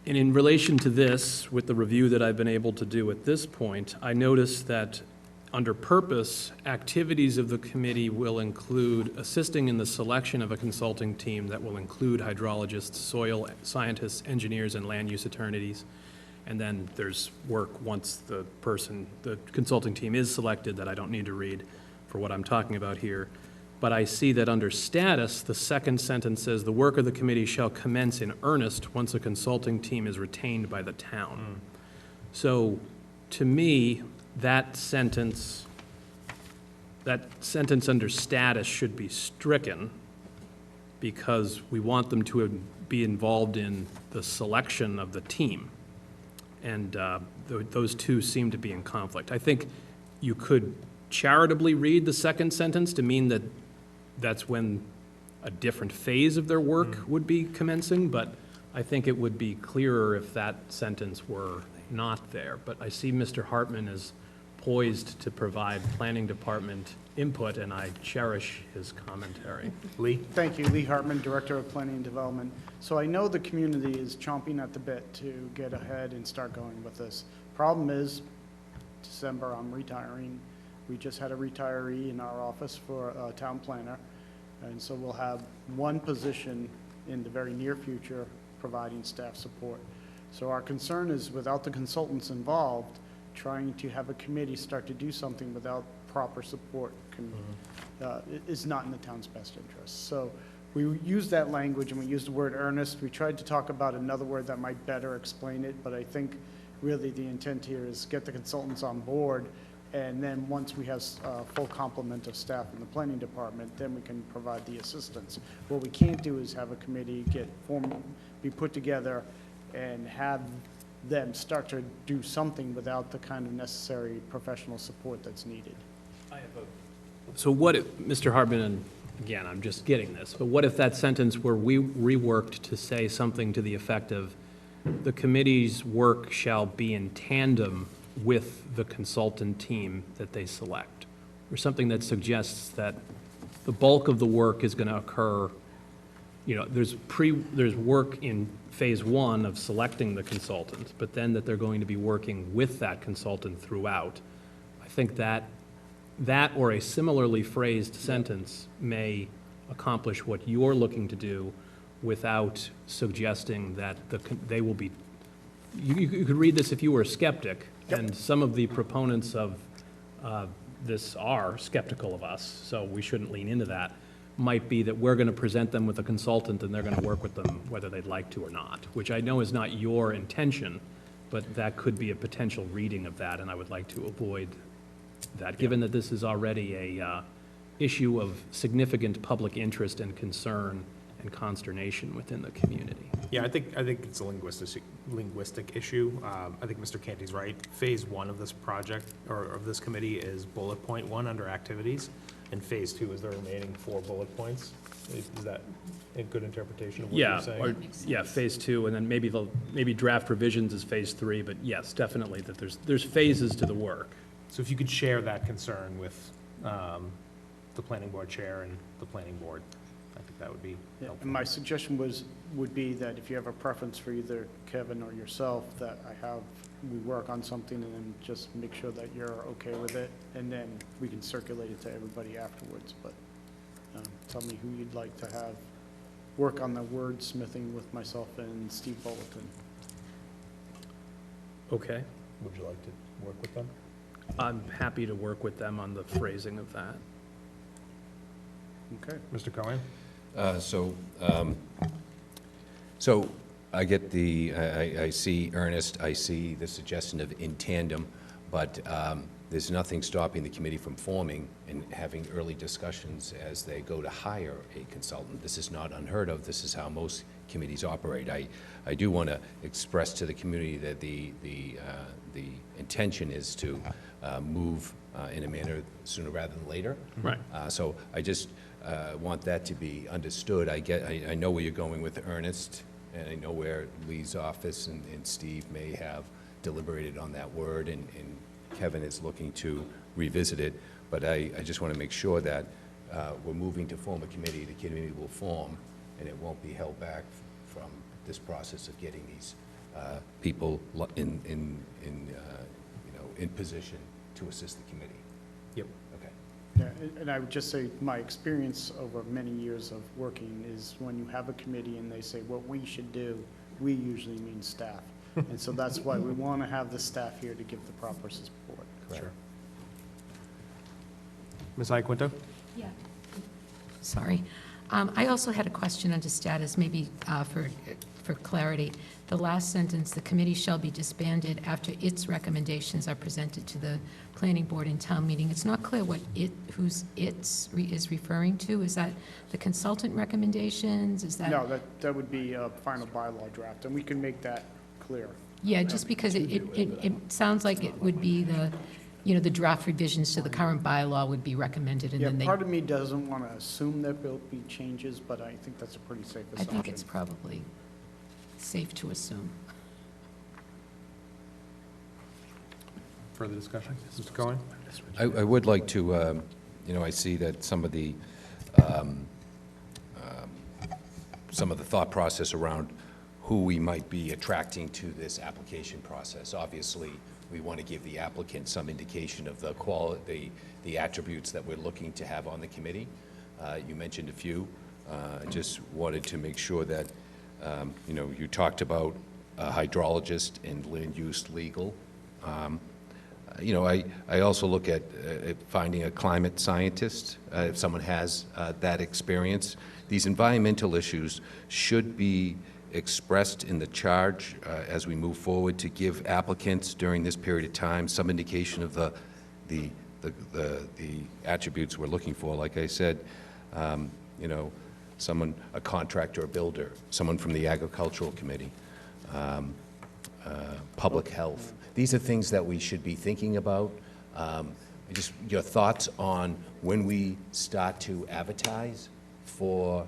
[SPEAKER 7] And in relation to this, with the review that I've been able to do at this point, I noticed that under purpose, activities of the committee will include assisting in the selection of a consulting team that will include hydrologists, soil scientists, engineers, and land use attorneys. And then there's work once the consulting team is selected that I don't need to read for what I'm talking about here. But I see that under status, the second sentence says, "The work of the committee shall commence in earnest once a consulting team is retained by the town." So, to me, that sentence under status should be stricken because we want them to be involved in the selection of the team. And those two seem to be in conflict. I think you could charitably read the second sentence to mean that that's when a different phase of their work would be commencing, but I think it would be clearer if that sentence were not there. But I see Mr. Hartman is poised to provide planning department input, and I cherish his commentary.
[SPEAKER 1] Lee?
[SPEAKER 9] Thank you, Lee Hartman, Director of Planning and Development. So I know the community is chomping at the bit to get ahead and start going with this. Problem is, December, I'm retiring. We just had a retiree in our office for a town planner, and so we'll have one position in the very near future providing staff support. So our concern is, without the consultants involved, trying to have a committee start to do something without proper support is not in the town's best interest. So we use that language and we use the word earnest. We tried to talk about another word that might better explain it, but I think really the intent here is get the consultants on board, and then once we have a full complement of staff in the planning department, then we can provide the assistance. What we can't do is have a committee be put together and have them start to do something without the kind of necessary professional support that's needed.
[SPEAKER 7] So what if, Mr. Hartman, and again, I'm just getting this, but what if that sentence were reworked to say something to the effect of, "The committee's work shall be in tandem with the consultant team that they select," or something that suggests that the bulk of the work is going to occur, there's work in phase one of selecting the consultant, but then that they're going to be working with that consultant throughout. I think that or a similarly phrased sentence may accomplish what you're looking to do without suggesting that they will be, you could read this if you were a skeptic, and some of the proponents of this are skeptical of us, so we shouldn't lean into that, might be that we're going to present them with a consultant and they're going to work with them whether they'd like to or not, which I know is not your intention, but that could be a potential reading of that, and I would like to avoid that, given that this is already a issue of significant public interest and concern and consternation within the community.
[SPEAKER 1] Yeah, I think it's a linguistic issue. I think Mr. Canty's right. Phase one of this project, or of this committee, is bullet point 1 under activities, and phase 2 is the remaining 4 bullet points. Is that a good interpretation of what you're saying?
[SPEAKER 7] Yeah, phase 2, and then maybe draft revisions is phase 3, but yes, definitely that there's phases to the work.
[SPEAKER 1] So if you could share that concern with the planning board chair and the planning board, I think that would be helpful.
[SPEAKER 9] And my suggestion would be that if you have a preference for either Kevin or yourself, that we work on something and then just make sure that you're okay with it, and then we can circulate it to everybody afterwards. But tell me who you'd like to have work on the wordsmithing with myself and Steve Bulletin.
[SPEAKER 7] Okay.
[SPEAKER 1] Would you like to work with them?
[SPEAKER 7] I'm happy to work with them on the phrasing of that.
[SPEAKER 1] Okay. Mr. Cohen?
[SPEAKER 3] So I get I see earnest, I see the suggestion of in tandem, but there's nothing stopping the committee from forming and having early discussions as they go to hire a consultant. This is not unheard of. This is how most committees operate. I do want to express to the community that the intention is to move in a manner sooner rather than later.
[SPEAKER 7] Right.
[SPEAKER 3] So I just want that to be understood. I know where you're going with Ernest, and I know where Lee's office and Steve may have deliberated on that word, and Kevin is looking to revisit it. But I just want to make sure that we're moving to form a committee. The committee will form, and it won't be held back from this process of getting these people in position to assist the committee.
[SPEAKER 1] Yep.
[SPEAKER 3] Okay.
[SPEAKER 9] Yeah, and I would just say, my experience over many years of working is when you have a committee and they say what we should do, we usually mean staff. And so that's why we want to have the staff here to give the proper support.
[SPEAKER 1] Sure. Ms. Iaquinto?
[SPEAKER 2] Yeah. Sorry. I also had a question under status, maybe for clarity. The last sentence, "The committee shall be disbanded after its recommendations are presented to the planning board and town meeting." It's not clear what whose is referring to. Is that the consultant recommendations? Is that?
[SPEAKER 9] No, that would be a final bylaw draft, and we can make that clear.
[SPEAKER 2] Yeah, just because it sounds like it would be the draft revisions to the current bylaw would be recommended, and
[SPEAKER 9] Yeah,
[SPEAKER 2] then
[SPEAKER 9] part of me doesn't want to assume that there'll be changes, but I think that's a pretty safe
[SPEAKER 2] I
[SPEAKER 9] assumption.
[SPEAKER 2] think it's probably safe to assume.
[SPEAKER 1] Further discussion? Mr. Cohen?
[SPEAKER 3] I would like to, I see that some of the thought process around who we might be attracting to this application process. Obviously, we want to give the applicant some indication of the quality, the attributes that we're looking to have on the committee. You mentioned a few. I just wanted to make sure that, you talked about a hydrologist and land use legal. I also look at finding a climate scientist, if someone has that experience. These environmental issues should be expressed in the charge as we move forward to give applicants during this period of time some indication of the attributes we're looking for. Like I said, someone, a contractor, a builder, someone from the agricultural committee, public health. These are things that we should be thinking about. Just your thoughts on when we start to advertise for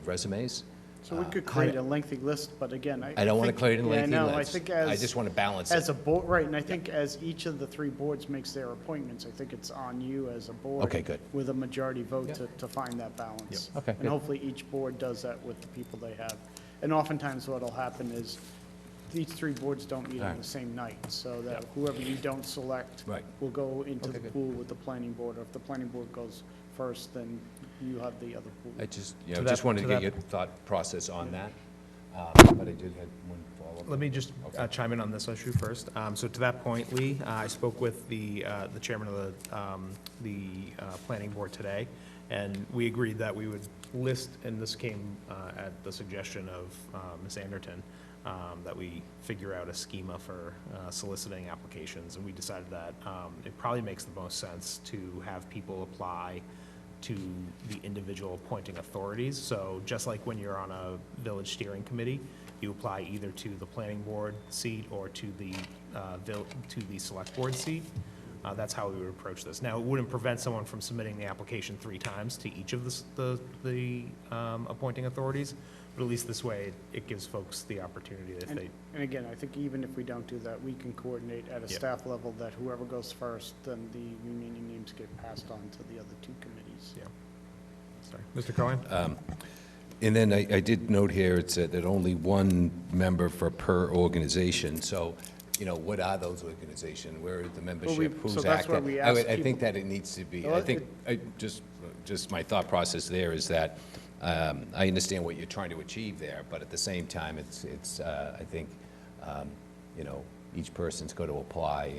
[SPEAKER 3] resumes?
[SPEAKER 9] So we could create a lengthy list, but again,
[SPEAKER 3] I don't want to
[SPEAKER 9] think-
[SPEAKER 3] create a lengthy
[SPEAKER 9] Yeah, I know, I
[SPEAKER 3] list.
[SPEAKER 9] think
[SPEAKER 3] I just want to balance it.
[SPEAKER 9] as a board, right, and I think as each of the three boards makes their appointments, I think it's on you as a board.
[SPEAKER 3] Okay, good.
[SPEAKER 9] With a majority vote
[SPEAKER 3] Yep.
[SPEAKER 9] to find that balance.
[SPEAKER 3] Yep. Okay,
[SPEAKER 9] And
[SPEAKER 3] good.
[SPEAKER 9] hopefully each board does that with the people they have. And oftentimes what'll happen is these three boards don't meet on
[SPEAKER 3] Alright.
[SPEAKER 9] the same night, so that whoever you don't select
[SPEAKER 3] Right.
[SPEAKER 9] will go into
[SPEAKER 3] Okay,
[SPEAKER 9] the
[SPEAKER 3] good.
[SPEAKER 9] pool with the planning board, or if the planning board goes first, then you have the other pool.
[SPEAKER 3] I just,
[SPEAKER 1] To that-
[SPEAKER 3] just wanted to
[SPEAKER 1] to
[SPEAKER 3] get your
[SPEAKER 1] that-
[SPEAKER 3] thought process on that. But I did have one follow-up.
[SPEAKER 1] Let me just chime in on this issue first. So to that point, Lee, I spoke with the chairman of the planning board today, and we agreed that we would list, and this came at the suggestion of Ms. Anderton, that we figure out a schema for soliciting applications, and we decided that it probably makes the most sense to have people apply to the individual appointing authorities. So just like when you're on a village steering committee, you apply either to the planning board seat or to the select board seat. That's how we would approach this. Now, it wouldn't prevent someone from submitting the application 3 times to each of the appointing authorities, but at least this way, it gives folks the opportunity if they.
[SPEAKER 9] And again, I think even if we don't do that, we can coordinate at a
[SPEAKER 1] Yeah.
[SPEAKER 9] staff level that whoever goes first, then the remaining names get passed on to the other 2 committees.
[SPEAKER 1] Yeah. Sorry. Mr. Cohen?
[SPEAKER 3] And then I did note here, it said that only one member per organization. So, what are those organizations? Where is the membership? Who's
[SPEAKER 9] so that's why
[SPEAKER 3] active?
[SPEAKER 9] we ask
[SPEAKER 3] I think
[SPEAKER 9] people-
[SPEAKER 3] that it needs to be,
[SPEAKER 9] Well,
[SPEAKER 3] I think, just my thought process there is that I understand what you're trying to achieve there, but at the same time, it's I think, each person's going to apply,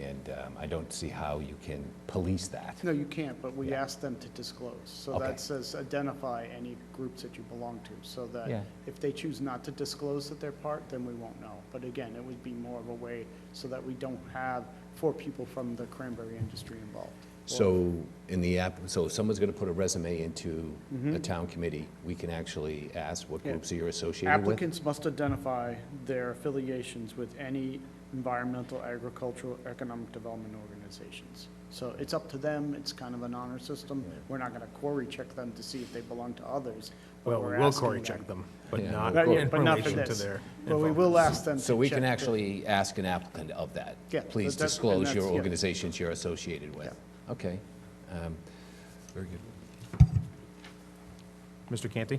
[SPEAKER 3] and I don't see how you can police that.
[SPEAKER 9] No, you can't, but we
[SPEAKER 3] Yeah.
[SPEAKER 9] ask them to disclose. So
[SPEAKER 3] Okay.
[SPEAKER 9] that says identify any groups that you belong to, so that
[SPEAKER 3] Yeah.
[SPEAKER 9] if they choose not to disclose that they're part, then we won't know. But again, it would be more of a way so that we don't have 4 people from the cranberry industry involved.
[SPEAKER 3] So so if someone's going to put a resume into a town committee, we can actually ask what
[SPEAKER 9] Mm-hmm. Yeah.
[SPEAKER 3] groups are you associated with?
[SPEAKER 9] Applicants must identify their affiliations with any environmental, agricultural, economic development organizations. So it's up to them, it's kind of an honor system. We're not gonna query check them to see if they belong to others. but
[SPEAKER 1] Well,
[SPEAKER 9] we're
[SPEAKER 1] we will
[SPEAKER 9] asking
[SPEAKER 1] query check them, but
[SPEAKER 3] Yeah,
[SPEAKER 1] not
[SPEAKER 3] we'll-
[SPEAKER 1] in
[SPEAKER 9] But not for
[SPEAKER 1] relation to
[SPEAKER 9] this.
[SPEAKER 1] their
[SPEAKER 9] But we will ask them to
[SPEAKER 3] So we can
[SPEAKER 9] check
[SPEAKER 3] actually ask an applicant of that.
[SPEAKER 9] Yeah,
[SPEAKER 3] Please
[SPEAKER 9] that's- and
[SPEAKER 3] disclose your
[SPEAKER 9] that's- yeah.
[SPEAKER 3] organizations you're associated with.
[SPEAKER 9] Yeah.
[SPEAKER 3] Okay. Very good.
[SPEAKER 1] Mr. Canty?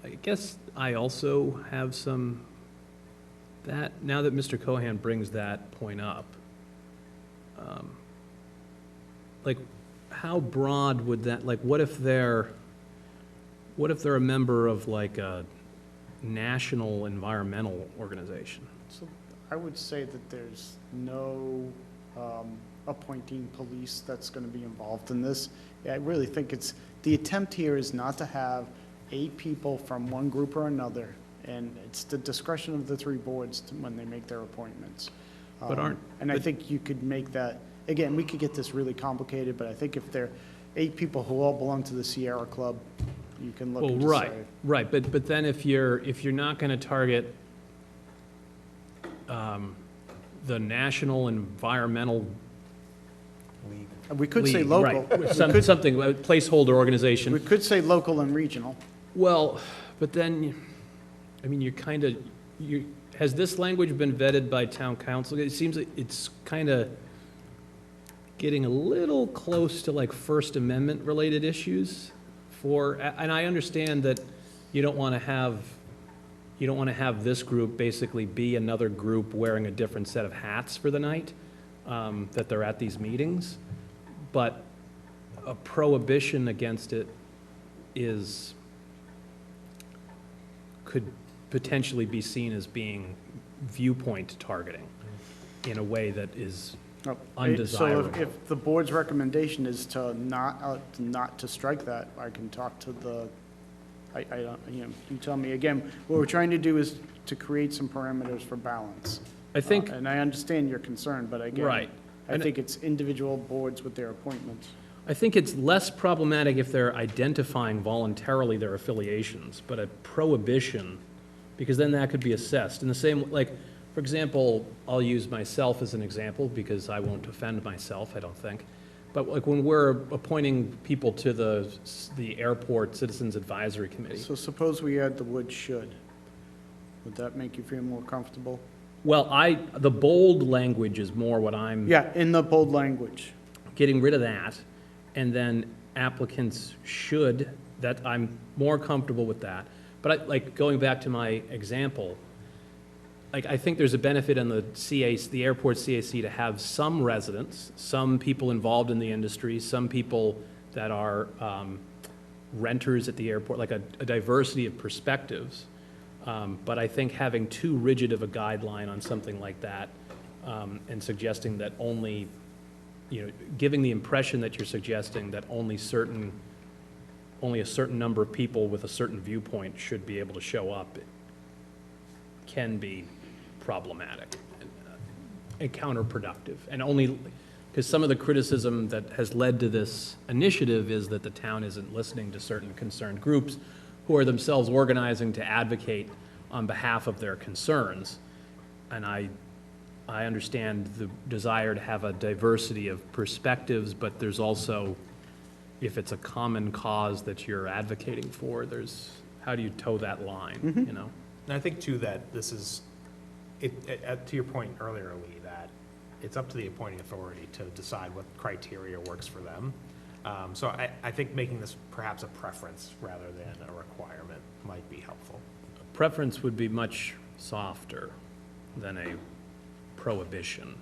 [SPEAKER 7] I guess I also have some, now that Mr. Cohan brings that point up, like, how broad would that, like, what if they're a member of like a national environmental organization?
[SPEAKER 9] So I would say that there's no appointing police that's going to be involved in this. I really think the attempt here is not to have 8 people from one group or another, and it's the discretion of the 3 boards when they make their appointments.
[SPEAKER 7] But aren't-
[SPEAKER 9] And I think you could make that, again, we could get this really complicated, but I think if there are 8 people who all belong to the Sierra Club, you can look
[SPEAKER 7] Well,
[SPEAKER 9] and just
[SPEAKER 7] right,
[SPEAKER 9] say,
[SPEAKER 7] right, but then if you're not gonna target, the National Environmental
[SPEAKER 9] we could say
[SPEAKER 7] League,
[SPEAKER 9] local.
[SPEAKER 7] right,
[SPEAKER 9] We
[SPEAKER 7] something, a placeholder
[SPEAKER 9] We
[SPEAKER 7] organization,
[SPEAKER 9] could say local and regional.
[SPEAKER 7] well, but then, I mean, has this language been vetted by town council? It seems like it's kinda getting a little close to like First Amendment-related issues and I understand that you don't want to have this group basically be another group wearing a different set of hats for the night, that they're at these meetings, but a prohibition against it could potentially be seen as being viewpoint targeting in a way that is
[SPEAKER 9] So
[SPEAKER 7] undesirable.
[SPEAKER 9] if the board's recommendation is to not to strike that, I can talk to I don't, you tell me. Again, what we're trying to do is to create some parameters for balance.
[SPEAKER 7] I think,
[SPEAKER 9] And I understand your concern, but again,
[SPEAKER 7] right.
[SPEAKER 9] I think it's individual boards with their appointments.
[SPEAKER 7] I think it's less problematic if they're identifying voluntarily their affiliations, but a prohibition, because then that could be assessed. In the same, like, for example, I'll use myself as an example, because I won't offend myself, I don't think. But like when we're appointing people to the Airport Citizens Advisory Committee,
[SPEAKER 9] So suppose we add the word should. Would that make you feel more comfortable?
[SPEAKER 7] well, the bold language is more what I'm
[SPEAKER 9] Yeah, in the bold language.
[SPEAKER 7] getting rid of that, and then applicants should, that I'm more comfortable with that. But like, going back to my example, like, I think there's a benefit in the airport CAC to have some residents, some people involved in the industry, some people that are renters at the airport, like a diversity of perspectives. But I think having too rigid of a guideline on something like that, and suggesting that only, giving the impression that you're suggesting that only a certain number of people with a certain viewpoint should be able to show up, can be problematic and counterproductive. And only, because some of the criticism that has led to this initiative is that the town isn't listening to certain concerned groups who are themselves organizing to advocate on behalf of their concerns. And I understand the desire to have a diversity of perspectives, but there's also, if it's a common cause that you're advocating for, how do you toe that line,
[SPEAKER 1] And I think too that this is, to your point earlier, Lee, that it's up to the appointing authority to decide what criteria works for them. So I think making this perhaps a preference rather than a requirement might be helpful.
[SPEAKER 7] Preference would be much softer than a prohibition.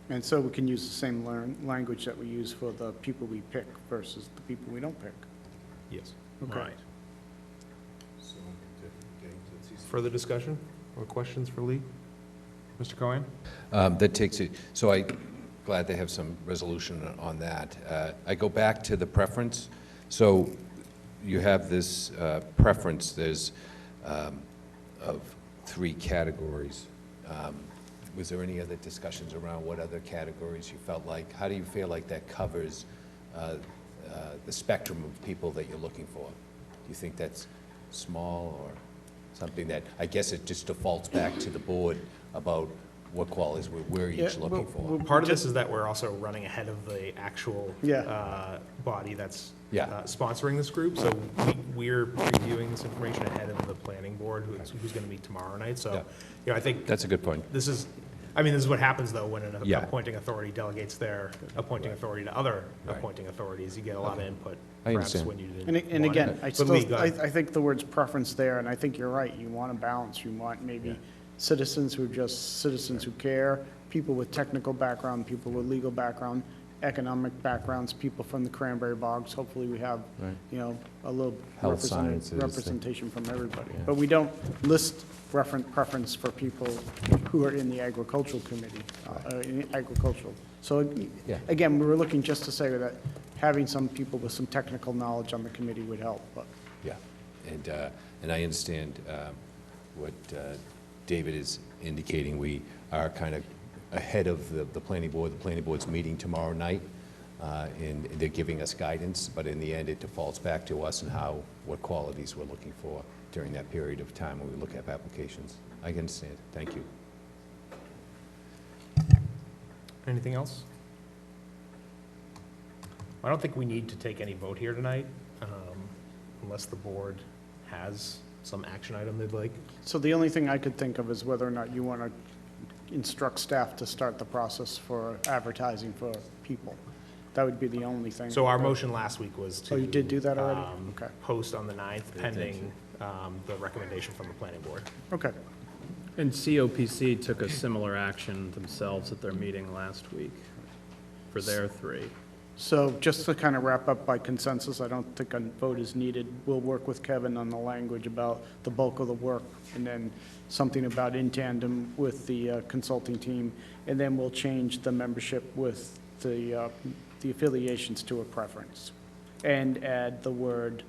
[SPEAKER 9] And so we can use the same language that we use for the people we pick versus the people we don't pick.
[SPEAKER 1] Yes.
[SPEAKER 9] Okay.
[SPEAKER 7] Right.
[SPEAKER 1] Further discussion or questions for Lee? Mr. Cohen?
[SPEAKER 3] That takes it, so glad they have some resolution on that. I go back to the preference. So you have this preference, there's of 3 categories. Was there any other discussions around what other categories you felt like? How do you feel like that covers the spectrum of people that you're looking for? Do you think that's small or something that, I guess it just defaults back to the board about what qualities we're each looking for?
[SPEAKER 1] Part of this is that we're also running ahead of the actual body that's sponsoring this group. So we're reviewing this information ahead of the planning board, who's going to meet tomorrow night. So, I think
[SPEAKER 3] That's a good point.
[SPEAKER 1] this is, I mean, this is what happens, though, when an
[SPEAKER 3] Yeah.
[SPEAKER 1] appointing authority delegates their appointing authority to other
[SPEAKER 3] Right.
[SPEAKER 1] appointing authorities. You get a lot of input,
[SPEAKER 3] I
[SPEAKER 1] perhaps,
[SPEAKER 3] understand.
[SPEAKER 1] when you didn't.
[SPEAKER 9] And
[SPEAKER 1] want
[SPEAKER 9] again,
[SPEAKER 1] it.
[SPEAKER 9] I
[SPEAKER 1] But
[SPEAKER 9] still,
[SPEAKER 1] Lee, go
[SPEAKER 9] I
[SPEAKER 1] ahead.
[SPEAKER 9] think the word's preference there, and I think you're right. You want a balance. You want maybe citizens who are just citizens who care, people with technical background, people with legal background, economic backgrounds, people from the cranberry bogs. Hopefully, we have,
[SPEAKER 3] Right.
[SPEAKER 9] you know, a little
[SPEAKER 3] Health sciences,
[SPEAKER 9] representation from everybody.
[SPEAKER 3] Yeah.
[SPEAKER 9] But we don't list preference for people who are in the agricultural committee, in agricultural. So,
[SPEAKER 3] Yeah.
[SPEAKER 9] again, we were looking just to say that having some people with some technical knowledge on the committee would help, but.
[SPEAKER 3] Yeah, and I understand what David is indicating. We are kind of ahead of the planning board. The planning board's meeting tomorrow night, and they're giving us guidance, but in the end, it defaults back to us and what qualities we're looking for during that period of time when we look at applications. I can understand. Thank you.
[SPEAKER 1] Anything else? I don't think we need to take any vote here tonight, unless the board has some action item they'd like.
[SPEAKER 9] So the only thing I could think of is whether or not you want to instruct staff to start the process for advertising for people. That would be the only thing.
[SPEAKER 1] So our motion last week was to.
[SPEAKER 9] Oh, you did do that already? Okay.
[SPEAKER 1] Post on the 9th pending the recommendation from the planning board.
[SPEAKER 9] Okay.
[SPEAKER 7] And COPC took a similar action themselves at their meeting last week for their 3.
[SPEAKER 9] So just to kind of wrap up by consensus, I don't think a vote is needed. We'll work with Kevin on the language about the bulk of the work, and then something about in tandem with the consulting team, and then we'll change the membership with the affiliations to a preference, and add the word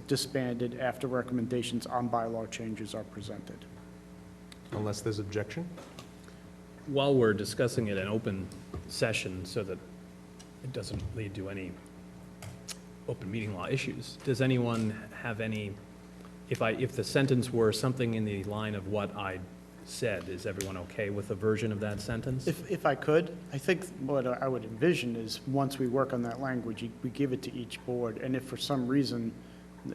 [SPEAKER 9] disbanded after recommendations on bylaw changes are presented.
[SPEAKER 1] Unless there's objection?
[SPEAKER 7] While we're discussing it in open session so that it doesn't lead to any open meeting law issues, does anyone have any, if the sentence were something in the line of what I said, is everyone okay with a version of that sentence?
[SPEAKER 9] If I could, I think what I would envision is, once we work on that language, we give it to each board, and if for some reason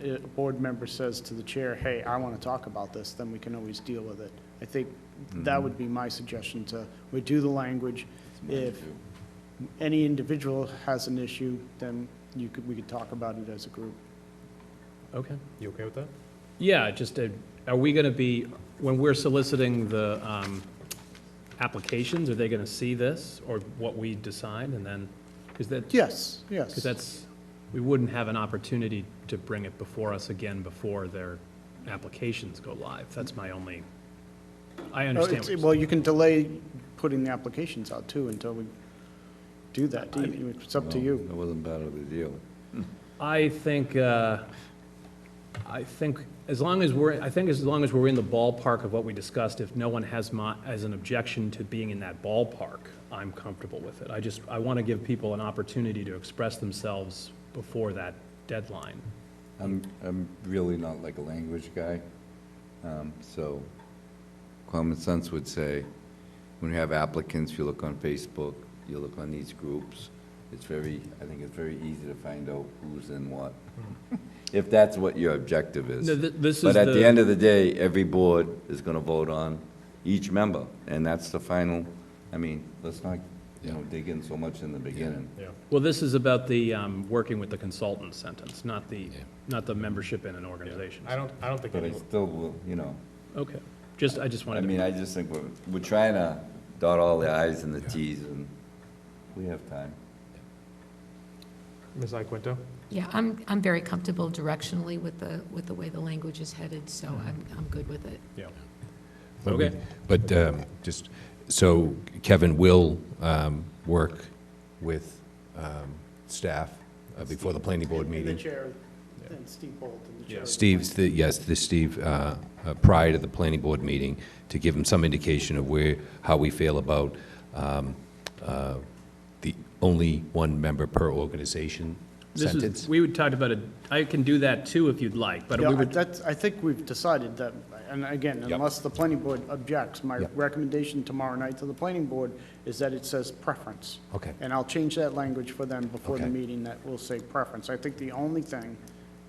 [SPEAKER 9] a board member says to the chair, hey, I want to talk about this, then we can always deal with it. I think that would be my suggestion, we do the language. If any individual has an issue, then we could talk about it as a group.
[SPEAKER 7] Okay.
[SPEAKER 1] You okay with that?
[SPEAKER 7] Yeah, just, are we going to be, when we're soliciting the applications, are they going to see this, or what we decide, and then, because that,
[SPEAKER 9] Yes, yes.
[SPEAKER 7] because that's, we wouldn't have an opportunity to bring it before us again before their applications go live. That's my only, I understand what you're saying.
[SPEAKER 9] Well, you can delay putting the applications out too until we do that. It's up to you.
[SPEAKER 8] It wasn't bad of a deal.
[SPEAKER 7] I think as long as we're in the ballpark of what we discussed, if no one has an objection to being in that ballpark, I'm comfortable with it. I want to give people an opportunity to express themselves before that deadline.
[SPEAKER 8] I'm really not like a language guy, so common sense would say, when you have applicants, you look on Facebook, you look on these groups, I think it's very easy to find out who's in what, if that's what your objective is.
[SPEAKER 7] No, this is
[SPEAKER 8] But at the end of the day, every board is going to vote on each member, and that's the final, let's not, dig in so much in the beginning.
[SPEAKER 1] Yeah.
[SPEAKER 7] Well, this is about the working with the consultant sentence, not the membership in an organization.
[SPEAKER 1] I don't think
[SPEAKER 8] But I
[SPEAKER 1] any,
[SPEAKER 8] still will,
[SPEAKER 7] Okay, I just wanted to.
[SPEAKER 8] I just think we're trying to dot all the i's and the t's, and we have time.
[SPEAKER 1] Ms. Iaquinto?
[SPEAKER 2] Yeah, I'm very comfortable directionally with the way the language is headed, so I'm good with it.
[SPEAKER 1] Yeah.
[SPEAKER 7] Okay.
[SPEAKER 3] But just, so Kevin will work with staff before the planning board
[SPEAKER 9] And
[SPEAKER 3] meeting.
[SPEAKER 9] the chair, and Steve Bolt, and the chair.
[SPEAKER 3] Steve, prior to the planning board meeting, to give him some indication of how we feel about the only one member per organization sentence.
[SPEAKER 7] We would talk about it, I can do that too if you'd like, but
[SPEAKER 9] Yeah,
[SPEAKER 7] we would,
[SPEAKER 9] I think we've decided that, and again,
[SPEAKER 3] Yep.
[SPEAKER 9] unless the planning board objects, my
[SPEAKER 3] Yep.
[SPEAKER 9] recommendation tomorrow night to the planning board is that it says preference.
[SPEAKER 3] Okay.
[SPEAKER 9] And I'll change that language for them before the
[SPEAKER 3] Okay.
[SPEAKER 9] meeting, that will say preference. I think the only thing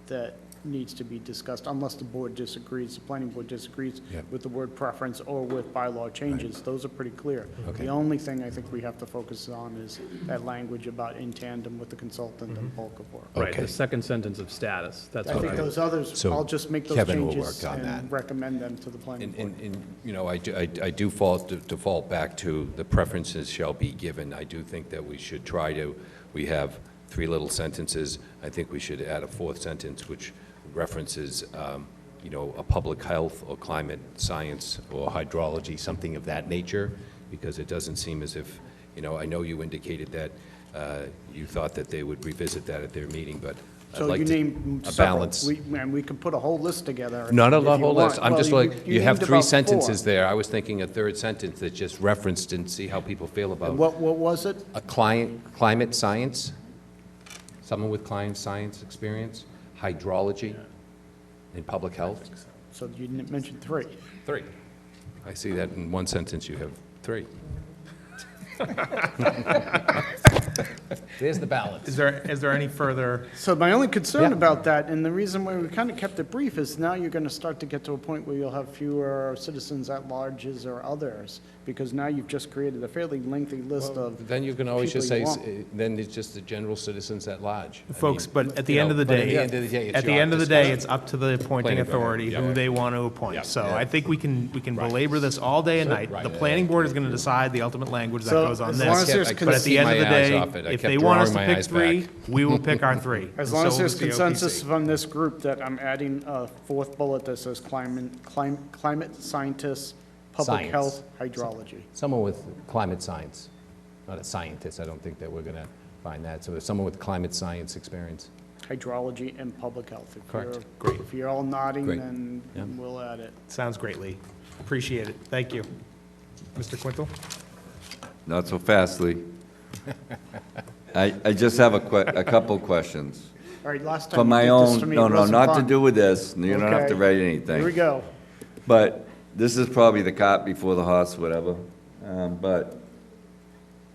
[SPEAKER 9] that needs to be discussed, unless the board disagrees, the planning board disagrees
[SPEAKER 3] Yep.
[SPEAKER 9] with the word preference or with bylaw changes. Those are pretty clear.
[SPEAKER 3] Okay.
[SPEAKER 9] The only thing I think we have to focus on is that language about in tandem with the consultant and bulk of work.
[SPEAKER 7] Right,
[SPEAKER 3] Okay.
[SPEAKER 7] the second sentence of status, that's
[SPEAKER 9] I
[SPEAKER 7] what
[SPEAKER 9] think
[SPEAKER 7] I,
[SPEAKER 9] those others,
[SPEAKER 3] So
[SPEAKER 9] I'll just make those
[SPEAKER 3] Kevin will
[SPEAKER 9] changes
[SPEAKER 3] work on that.
[SPEAKER 9] and recommend them to the planning board.
[SPEAKER 3] And, you know, I do default back to the preferences shall be given. I do think that we should try to, we have 3 little sentences. I think we should add a 4th sentence, which references, you know, a public health or climate science or hydrology, something of that nature, because it doesn't seem as if, you know, I know you indicated that you thought that they would revisit that at their meeting, but I'd
[SPEAKER 9] So
[SPEAKER 3] like
[SPEAKER 9] you
[SPEAKER 3] to,
[SPEAKER 9] named
[SPEAKER 3] a
[SPEAKER 9] several.
[SPEAKER 3] balance.
[SPEAKER 9] And we could put a whole list together.
[SPEAKER 3] Not a
[SPEAKER 9] if you
[SPEAKER 3] whole list.
[SPEAKER 9] want.
[SPEAKER 3] I'm
[SPEAKER 9] Well,
[SPEAKER 3] just like, you have
[SPEAKER 9] named
[SPEAKER 3] 3
[SPEAKER 9] about
[SPEAKER 3] sentences
[SPEAKER 9] 4.
[SPEAKER 3] there. I was thinking a 3rd sentence that just referenced and see how people feel
[SPEAKER 9] And
[SPEAKER 3] about
[SPEAKER 9] what was it?
[SPEAKER 3] a climate science, someone with climate science experience, hydrology, and public health.
[SPEAKER 9] So you mentioned 3.
[SPEAKER 3] 3. I see that in 1 sentence you have 3. There's the balance.
[SPEAKER 1] Is there any further,
[SPEAKER 9] So my only concern
[SPEAKER 3] Yeah.
[SPEAKER 9] about that, and the reason why we kind of kept it brief, is now you're going to start to get to a point where you'll have fewer citizens at larges or others, because now you've just created a fairly lengthy list of
[SPEAKER 3] Then you can always just say,
[SPEAKER 9] people you
[SPEAKER 3] then it's just the general citizens at large. I
[SPEAKER 1] folks,
[SPEAKER 3] mean,
[SPEAKER 1] but at the
[SPEAKER 3] you
[SPEAKER 1] end
[SPEAKER 3] know,
[SPEAKER 1] of the
[SPEAKER 3] but
[SPEAKER 1] day,
[SPEAKER 3] At the end of the day, it's
[SPEAKER 1] at the
[SPEAKER 3] your
[SPEAKER 1] end of the day,
[SPEAKER 3] discussion.
[SPEAKER 1] it's up to the appointing
[SPEAKER 3] Planning board,
[SPEAKER 1] authority
[SPEAKER 3] yeah.
[SPEAKER 1] who they want to appoint.
[SPEAKER 3] Yeah.
[SPEAKER 1] So
[SPEAKER 3] Yeah.
[SPEAKER 1] I think we can
[SPEAKER 3] Right.
[SPEAKER 1] belabor this all day and night.
[SPEAKER 3] Right.
[SPEAKER 1] The planning board is going to decide the ultimate language that
[SPEAKER 9] So,
[SPEAKER 1] goes on
[SPEAKER 9] as long as
[SPEAKER 1] this.
[SPEAKER 9] there's
[SPEAKER 3] I
[SPEAKER 1] But at the
[SPEAKER 3] keep
[SPEAKER 1] end of
[SPEAKER 3] my
[SPEAKER 1] the
[SPEAKER 3] eyes
[SPEAKER 1] day,
[SPEAKER 3] off it. I
[SPEAKER 1] if
[SPEAKER 3] kept
[SPEAKER 1] they want us
[SPEAKER 3] drawing
[SPEAKER 1] to
[SPEAKER 3] my
[SPEAKER 1] pick
[SPEAKER 3] eyes
[SPEAKER 1] 3,
[SPEAKER 3] back.
[SPEAKER 1] we will pick our 3.
[SPEAKER 9] As
[SPEAKER 1] And
[SPEAKER 9] long as
[SPEAKER 1] so
[SPEAKER 9] there's
[SPEAKER 1] does the
[SPEAKER 9] consensus
[SPEAKER 1] OPC.
[SPEAKER 9] from this group that I'm adding a 4th bullet that says climate scientists, public
[SPEAKER 3] Science.
[SPEAKER 9] health, hydrology.
[SPEAKER 3] Someone with climate science, not a scientist, I don't think that we're going to find that. So someone with climate science experience.
[SPEAKER 9] Hydrology and public health. If
[SPEAKER 3] Correct.
[SPEAKER 9] you're-
[SPEAKER 1] Great.
[SPEAKER 9] If you're all nodding,
[SPEAKER 3] Great.
[SPEAKER 9] then
[SPEAKER 3] Yeah.
[SPEAKER 9] we'll add it.
[SPEAKER 1] Sounds great, Lee. Appreciate it. Thank you. Mr. Quintel?
[SPEAKER 8] Not so fast, Lee. I just have a couple questions.
[SPEAKER 9] All right, last time
[SPEAKER 8] For
[SPEAKER 9] you
[SPEAKER 8] my
[SPEAKER 9] did this
[SPEAKER 8] own,
[SPEAKER 9] to me,
[SPEAKER 8] no,
[SPEAKER 9] it
[SPEAKER 8] no,
[SPEAKER 9] wasn't
[SPEAKER 8] not to
[SPEAKER 9] fun.
[SPEAKER 8] do with this, you don't have to
[SPEAKER 9] Okay.
[SPEAKER 8] write
[SPEAKER 9] Here we
[SPEAKER 8] anything.
[SPEAKER 9] go.
[SPEAKER 8] But this is probably the cart before the horse, whatever. But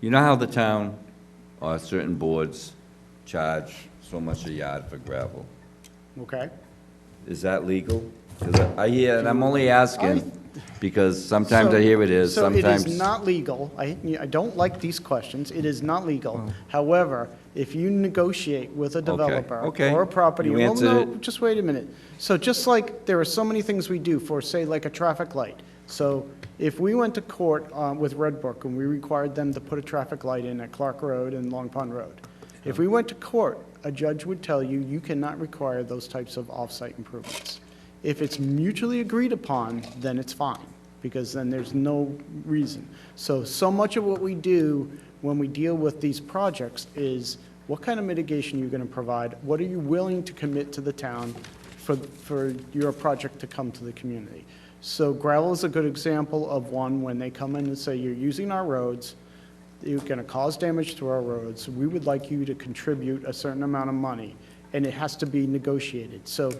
[SPEAKER 8] you know how the town or certain boards charge so much a yard for gravel?
[SPEAKER 9] Okay.
[SPEAKER 8] Is that legal? 'Cause I hear, and I'm only asking because sometimes I hear it is,
[SPEAKER 9] So it
[SPEAKER 8] sometimes.
[SPEAKER 9] is not legal. I don't like these questions. It is not legal. However, if you negotiate with a developer
[SPEAKER 8] okay.
[SPEAKER 9] or a property,
[SPEAKER 8] You
[SPEAKER 9] well,
[SPEAKER 8] answered
[SPEAKER 9] no,
[SPEAKER 8] it.
[SPEAKER 9] just wait a minute. So just like there are so many things we do for, say, like a traffic light. So if we went to court with Red Brook and we required them to put a traffic light in at Clark Road and Long Pond Road, if we went to court, a judge would tell you, you cannot require those types of off-site improvements. If it's mutually agreed upon, then it's fine, because then there's no reason. So much of what we do when we deal with these projects is, what kind of mitigation are you going to provide? What are you willing to commit to the town for your project to come to the community? So gravel is a good example of one, when they come in and say, you're using our roads, you're going to cause damage to our roads, we would like you to contribute a certain amount of money, and it has to be negotiated. So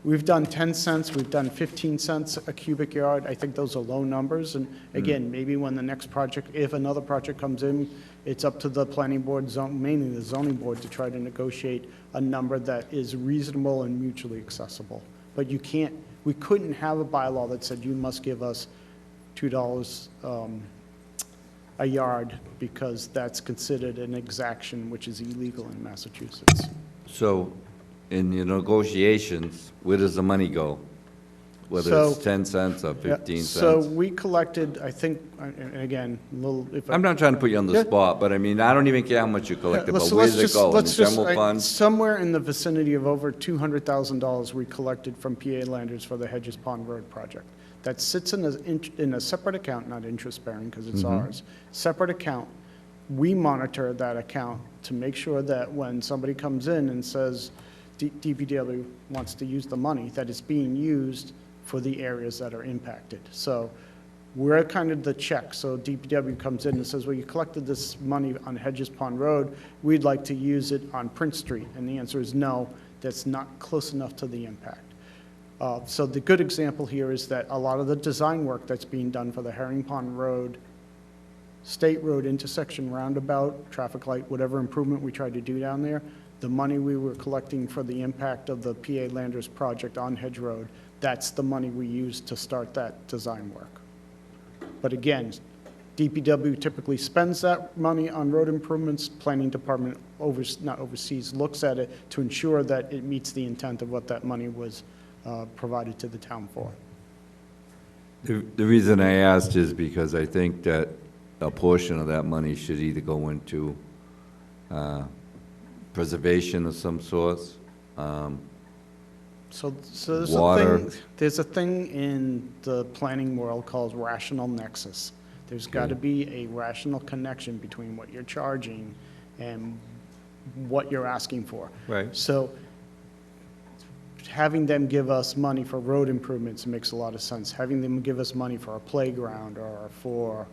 [SPEAKER 9] we've done 10 cents, we've done 15 cents a cubic yard. I think those are low numbers, and again, maybe when the next project, if another project comes in, it's up to the planning board, mainly the zoning board, to try to negotiate a number that is reasonable and mutually accessible. But you can't, we couldn't have a bylaw that said you must give us $2 a yard, because that's considered an exaction, which is illegal in Massachusetts.
[SPEAKER 8] So, in your negotiations, where does the money go? Whether it's
[SPEAKER 9] So-
[SPEAKER 8] 10 cents or
[SPEAKER 9] Yeah,
[SPEAKER 8] 15
[SPEAKER 9] So
[SPEAKER 8] cents?
[SPEAKER 9] we collected, I think, and again, a little, if I.
[SPEAKER 8] I'm not trying to put you on the
[SPEAKER 9] Yeah.
[SPEAKER 8] spot, but I mean, I don't even care how much you collected, but
[SPEAKER 9] So
[SPEAKER 8] where
[SPEAKER 9] let's
[SPEAKER 8] does it
[SPEAKER 9] just-
[SPEAKER 8] go? In the
[SPEAKER 9] let's just-
[SPEAKER 8] general fund?
[SPEAKER 9] Somewhere in the vicinity of over $200,000 we collected from PA Landers for the Hedges Pond Road project. That sits in a separate account, not interest-bearing, because it's
[SPEAKER 8] Mm-hmm.
[SPEAKER 9] ours, separate account. We monitor that account to make sure that when somebody comes in and says DPW wants to use the money, that it's being used for the areas that are impacted. So we're kind of the check. So DPW comes in and says, well, you collected this money on Hedges Pond Road, we'd like to use it on Prince Street. And the answer is no, that's not close enough to the impact. So the good example here is that a lot of the design work that's being done for the Herring Pond Road, State Road intersection roundabout, traffic light, whatever improvement we tried to do down there, The money we were collecting for the impact of the PA Landers project on Hedge Road, that's the money we used to start that design work. But again, DPW typically spends that money on road improvements. Planning Department not oversees, looks at it to ensure that it meets the intent of what that money was provided to the town for.
[SPEAKER 8] The reason I asked is because I think that a portion of that money should either go into preservation of some sort.
[SPEAKER 9] So there's
[SPEAKER 8] Water.
[SPEAKER 9] there's a thing in the planning world called rational nexus. There's got to be a rational connection between what you're charging and what you're asking for.
[SPEAKER 8] Right.
[SPEAKER 9] So having them give us money for road improvements makes a lot of sense. Having them give us money for a playground or for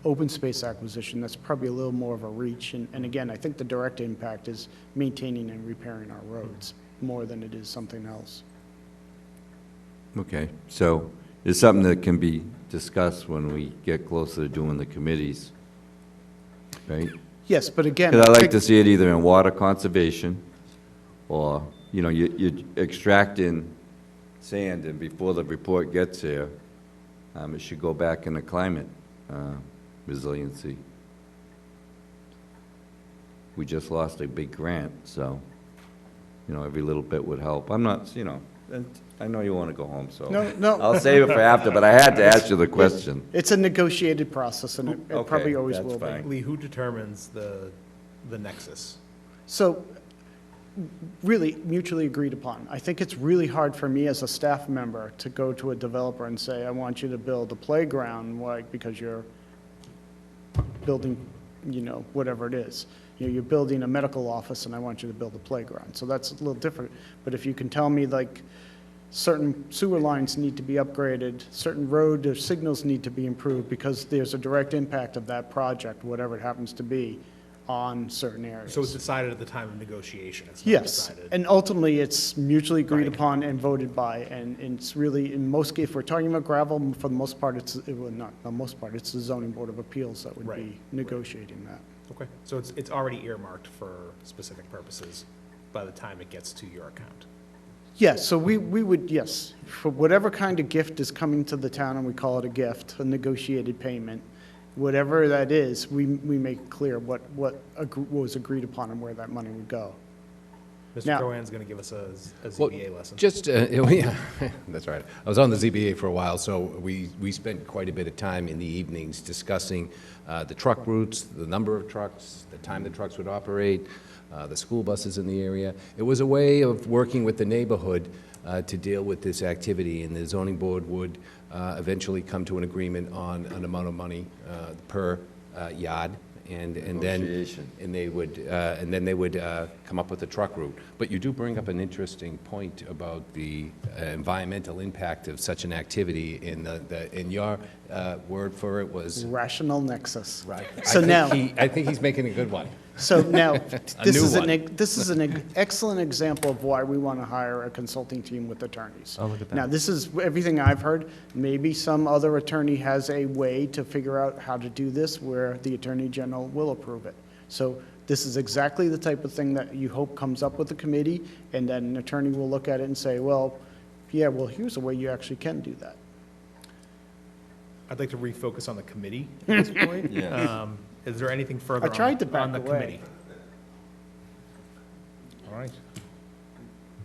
[SPEAKER 9] open space acquisition, that's probably a little more of a reach. And again, I think the direct impact is maintaining and repairing our roads more than it is something else.
[SPEAKER 8] Okay, so it's something that can be discussed when we get closer to doing the committees, right?
[SPEAKER 9] Yes, but again.
[SPEAKER 8] Because I like
[SPEAKER 9] think-
[SPEAKER 8] to see it either in water conservation, or, you know, you're extracting sand, and before the report gets here, it should go back into climate resiliency. We just lost a big grant, so, you know, every little bit would help. I'm not, you know, and I know you want to go home, so.
[SPEAKER 9] No.
[SPEAKER 8] I'll save it for after, but I had to ask you the question.
[SPEAKER 9] It's a negotiated process, and it probably
[SPEAKER 8] Okay,
[SPEAKER 9] always
[SPEAKER 8] that's
[SPEAKER 9] will be.
[SPEAKER 8] fine.
[SPEAKER 1] Lee, who determines the nexus?
[SPEAKER 9] So, really mutually agreed upon. I think it's really hard for me as a staff member to go to a developer and say, I want you to build a playground, why? Because you're building, you know, whatever it is. You know, you're building a medical office and I want you to build a playground. So that's a little different. But if you can tell me, like, certain sewer lines need to be upgraded, certain road or signals need to be improved because there's a direct impact of that project, whatever it happens to be, on certain areas.
[SPEAKER 1] So it's decided at the time of negotiation? It's not
[SPEAKER 9] Yes,
[SPEAKER 1] decided.
[SPEAKER 9] and ultimately, it's mutually agreed
[SPEAKER 1] Right.
[SPEAKER 9] upon and voted by, and it's really, in most cases, if we're talking about gravel, for the most part, it's the zoning board of appeals that would
[SPEAKER 1] Right.
[SPEAKER 9] be negotiating that.
[SPEAKER 1] Okay, so it's already earmarked for specific purposes by the time it gets to your account?
[SPEAKER 9] Yes, so we would, yes, for whatever kind of gift is coming to the town, and we call it a gift, a negotiated payment, whatever that is, we make clear what was agreed upon and where that money would go.
[SPEAKER 1] Mr.
[SPEAKER 9] Now-
[SPEAKER 1] Cohen's going to give us a
[SPEAKER 3] Well,
[SPEAKER 1] ZBA lesson.
[SPEAKER 3] Just, yeah, that's right. I was on the ZBA for a while, so we spent quite a bit of time in the evenings discussing the truck routes, the number of trucks, the time the trucks would operate, the school buses in the area. It was a way of working with the neighborhood to deal with this activity, and the zoning board would eventually come to an agreement on an amount of money per yard, and then
[SPEAKER 8] Negotiation.
[SPEAKER 3] and then they would come up with a truck route. But you do bring up an interesting point about the environmental impact of such an activity. In your word for it was
[SPEAKER 9] Rational nexus.
[SPEAKER 3] right.
[SPEAKER 9] So now.
[SPEAKER 3] I think he's making a good one.
[SPEAKER 9] So now, this
[SPEAKER 3] new
[SPEAKER 9] is
[SPEAKER 3] one.
[SPEAKER 9] this is an excellent example of why we want to hire a consulting team with attorneys.
[SPEAKER 3] Oh, look at that.
[SPEAKER 9] Now, this is everything I've heard. Maybe some other attorney has a way to figure out how to do this where the Attorney General will approve it. So this is exactly the type of thing that you hope comes up with the committee, and then an attorney will look at it and say, well, yeah, well, here's a way you actually can do that.
[SPEAKER 1] I'd like to refocus on the committee at this point.
[SPEAKER 8] Yeah.
[SPEAKER 1] Is there anything further
[SPEAKER 9] I tried to
[SPEAKER 1] on
[SPEAKER 9] back
[SPEAKER 1] the
[SPEAKER 9] away.
[SPEAKER 1] committee? All right.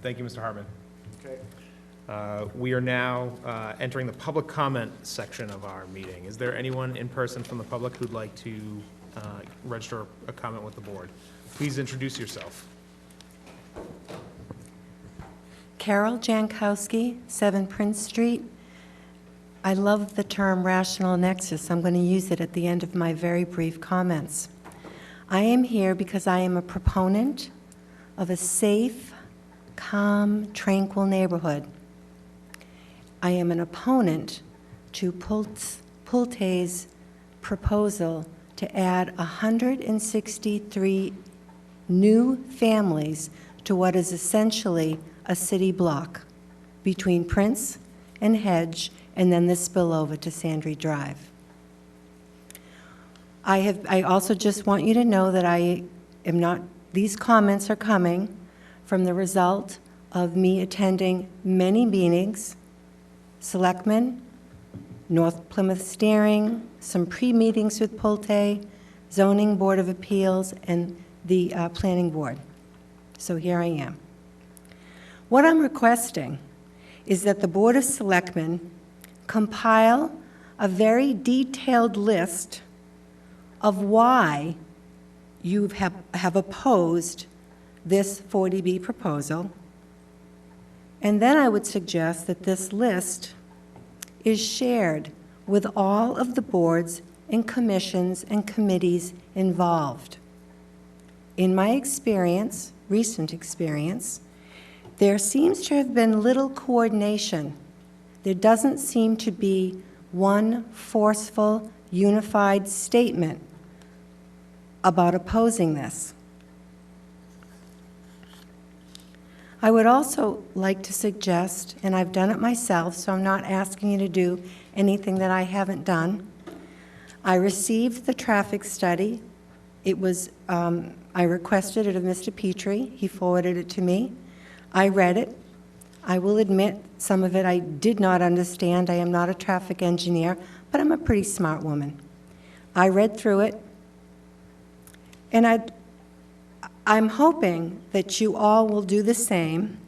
[SPEAKER 1] Thank you, Mr. Hartman.
[SPEAKER 9] Okay.
[SPEAKER 1] We are now entering the public comment section of our meeting. Is there anyone in person from the public who'd like to register a comment with the board? Please introduce yourself.
[SPEAKER 14] Carol Jankowski, 7 Prince Street. I love the term rational nexus. I'm going to use it at the end of my very brief comments. I am here because I am a proponent of a safe, calm, tranquil neighborhood. I am an opponent to Pulte's proposal to add 163 new families to what is essentially a city block between Prince and Hedge, and then the spillover to Sandry Drive. I also just want you to know that I am not these comments are coming from the result of me attending many meetings, selectmen, North Plymouth Steering, some pre-meetings with Pulte, Zoning Board of Appeals, and the Planning Board. So here I am. What I'm requesting is that the Board of Selectmen compile a very detailed list of why you have opposed this 40B proposal. And then I would suggest that this list is shared with all of the boards and commissions and committees involved. In my experience, recent experience, there seems to have been little coordination. There doesn't seem to be one forceful, unified statement about opposing this. I would also like to suggest, and I've done it myself, so I'm not asking you to do anything that I haven't done. I received the traffic study. It was, I requested it of Mr. Petrie. He forwarded it to me. I read it. I will admit some of it I did not understand. I am not a traffic engineer, but I'm a pretty smart woman. I read through it, and I'm hoping that you all will do the same,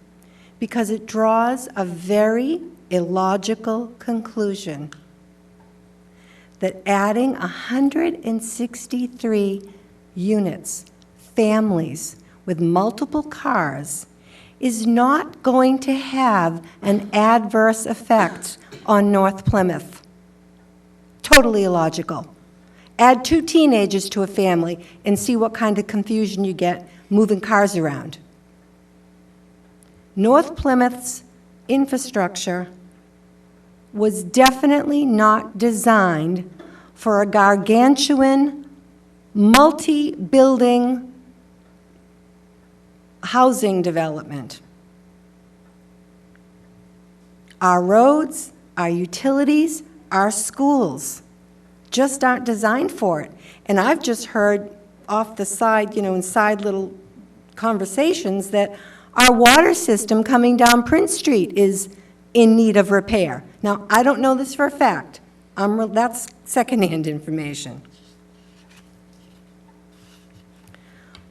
[SPEAKER 14] because it draws a very illogical conclusion that adding 163 units, families with multiple cars, is not going to have an adverse effect on North Plymouth. Totally illogical. Add 2 teenagers to a family and see what kind of confusion you get moving cars around. North Plymouth's infrastructure was definitely not designed for a gargantuan, multi-building housing development. Our roads, our utilities, our schools just aren't designed for it. And I've just heard off the side, in side little conversations, that our water system coming down Prince Street is in need of repair. Now, I don't know this for a fact. That's secondhand information.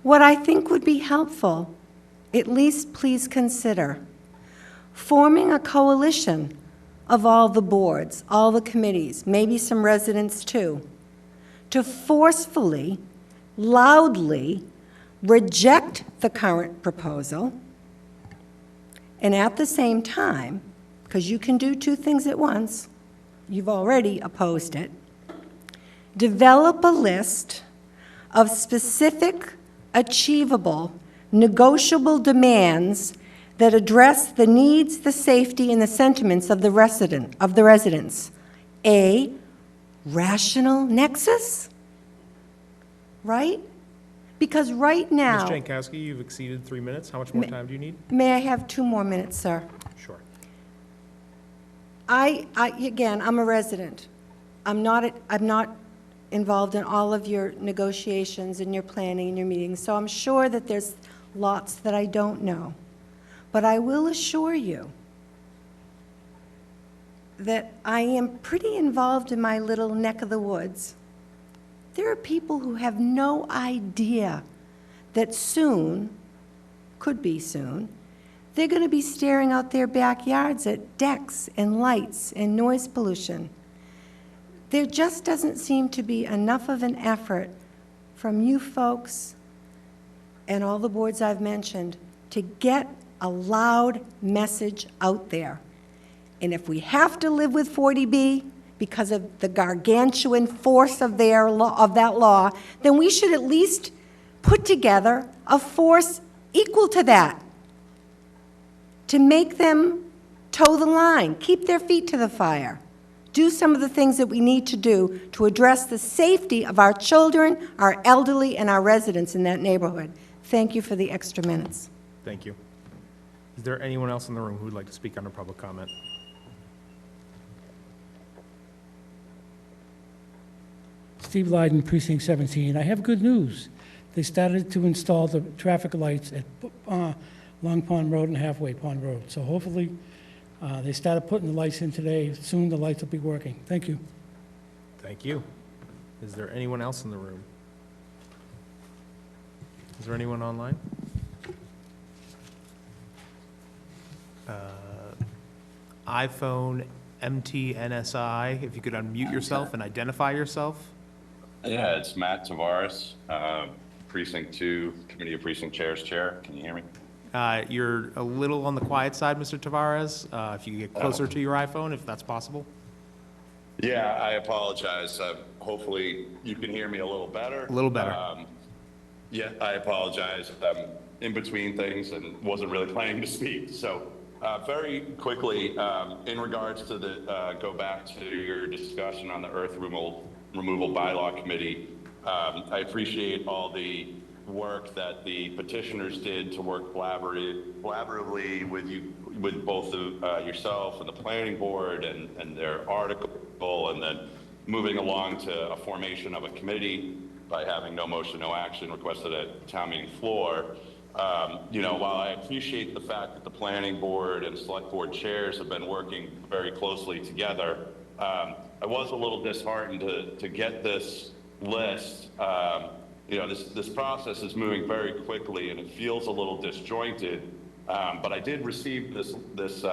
[SPEAKER 14] What I think would be helpful, at least please consider, forming a coalition of all the boards, all the committees, maybe some residents too, to forcefully, loudly reject the current proposal, and at the same time, because you can do 2 things at once, you've already opposed it, develop a list of specific, achievable, negotiable demands that address the needs, the safety, and the sentiments of the residents. A rational nexus, right? Because right now...
[SPEAKER 1] Ms. Jankowski, you've exceeded 3 minutes. How much more time do you need?
[SPEAKER 14] May I have 2 more minutes, sir?
[SPEAKER 1] Sure.
[SPEAKER 14] Again, I'm a resident. I'm not involved in all of your negotiations and your planning and your meetings, so I'm sure that there's lots that I don't know. But I will assure you that I am pretty involved in my little neck of the woods. There are people who have no idea that soon, could be soon, they're going to be staring out their backyards at decks and lights and noise pollution. There just doesn't seem to be enough of an effort from you folks and all the boards I've mentioned to get a loud message out there. And if we have to live with 40B because of the gargantuan force of that law, then we should at least put together a force equal to that to make them toe the line, keep their feet to the fire, do some of the things that we need to do to address the safety of our children, our elderly, and our residents in that neighborhood. Thank you for the extra minutes.
[SPEAKER 1] Thank you. Is there anyone else in the room who would like to speak under public comment?
[SPEAKER 4] Steve Lyden, Precinct 17. I have good news. they started to install the traffic lights at Long Pond Road and Halfway Pond Road. So hopefully, they started putting the lights in today. Soon the lights will be working. Thank you.
[SPEAKER 1] Thank you. Is there anyone else in the room? Is there anyone online? iPhone MTNSI, if you could unmute yourself and identify yourself.
[SPEAKER 15] Yeah, it's Matt Tavares, Precinct 2, Committee of Precinct Chairs Chair. Can you hear me?
[SPEAKER 1] You're a little on the quiet side, Mr. Tavares. If you could get closer to your iPhone, if that's possible.
[SPEAKER 15] Yeah, I apologize. Hopefully you can hear me a little better.
[SPEAKER 1] A little better.
[SPEAKER 15] Yeah, I apologize. I'm in between things and wasn't really planning to speak. So very quickly, in regards to the, go back to your discussion on the earth removal bylaw committee, I appreciate all the work that the petitioners did to work collaboratively with you, with both yourself and the planning board and their article, and then moving along to a formation of a committee by having no motion, no action requested at town meeting floor. You know, while I appreciate the fact that the planning board and select board chairs have been working very closely together, I was a little disheartened to get this list. You know, this process is moving very quickly and it feels a little disjointed. But I did receive this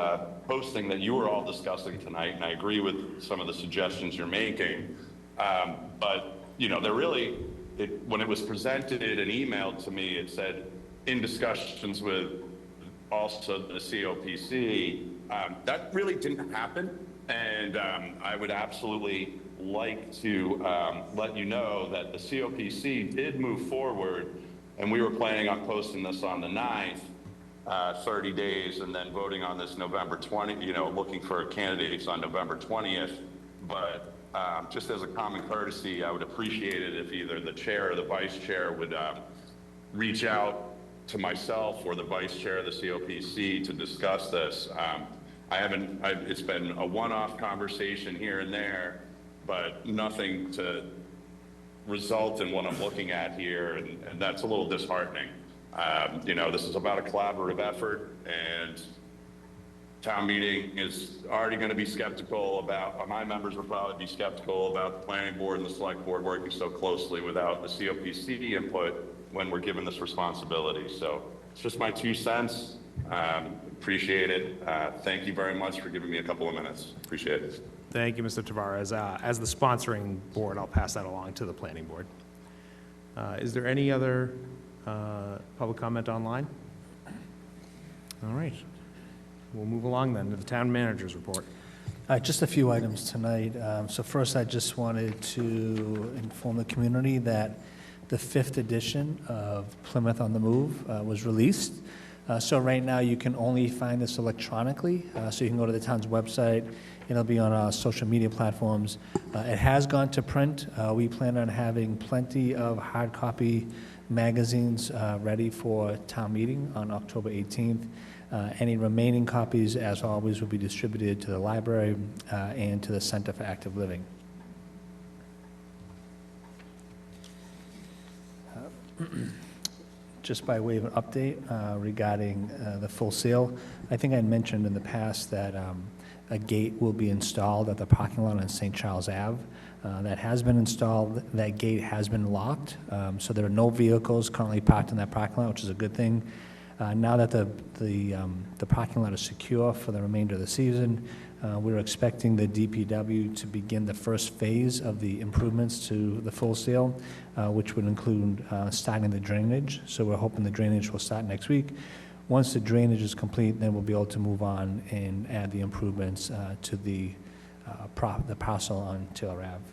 [SPEAKER 15] posting that you were all discussing tonight, and I agree with some of the suggestions you're making. But you know, when it was presented and emailed to me, it said in discussions with also the COPC. That really didn't happen, and I would absolutely like to let you know that the COPC did move forward, and we were planning on posting this on the 9th, 30 days, and then voting on this November 20, you know, looking for candidates on November 20th. But just as a common courtesy, I would appreciate it if either the chair or the vice chair would reach out to myself or the vice chair of the COPC to discuss this. It's been a one-off conversation here and there, but nothing to result in what I'm looking at here, and that's a little disheartening. You know, this is about a collaborative effort, and town meeting is already going to be skeptical about, my members will probably be skeptical about the planning board and the select board working so closely without the COPC input when we're given this responsibility. So it's just my 2 cents. Appreciate it. Thank you very much for giving me a couple of minutes. Appreciate it.
[SPEAKER 1] Thank you, Mr. Tavares. As the sponsoring board, I'll pass that along to the planning board. Is there any other public comment online? All right. We'll move along then to the town manager's report.
[SPEAKER 10] Just a few items tonight. So first, I just wanted to inform the community that the 5th edition of Plymouth on the Move was released. So right now, you can only find this electronically. So you can go to the town's website. It'll be on our social media platforms. It has gone to print. We plan on having plenty of hard copy magazines ready for town meeting on October 18th. Any remaining copies, as always, will be distributed to the library and to the Center for Active Living. Just by way of an update regarding the full sale, I think I mentioned in the past that a gate will be installed at the parking lot on St. Charles Ave. That has been installed. That gate has been locked, so there are no vehicles currently parked in that parking lot, which is a good thing. Now that the parking lot is secure for the remainder of the season, we're expecting the DPW to begin the first phase of the improvements to the full sale, which would include starting the drainage. So we're hoping the drainage will start next week. Once the drainage is complete, then we'll be able to move on and add the improvements to the parcel on Taylor Ave.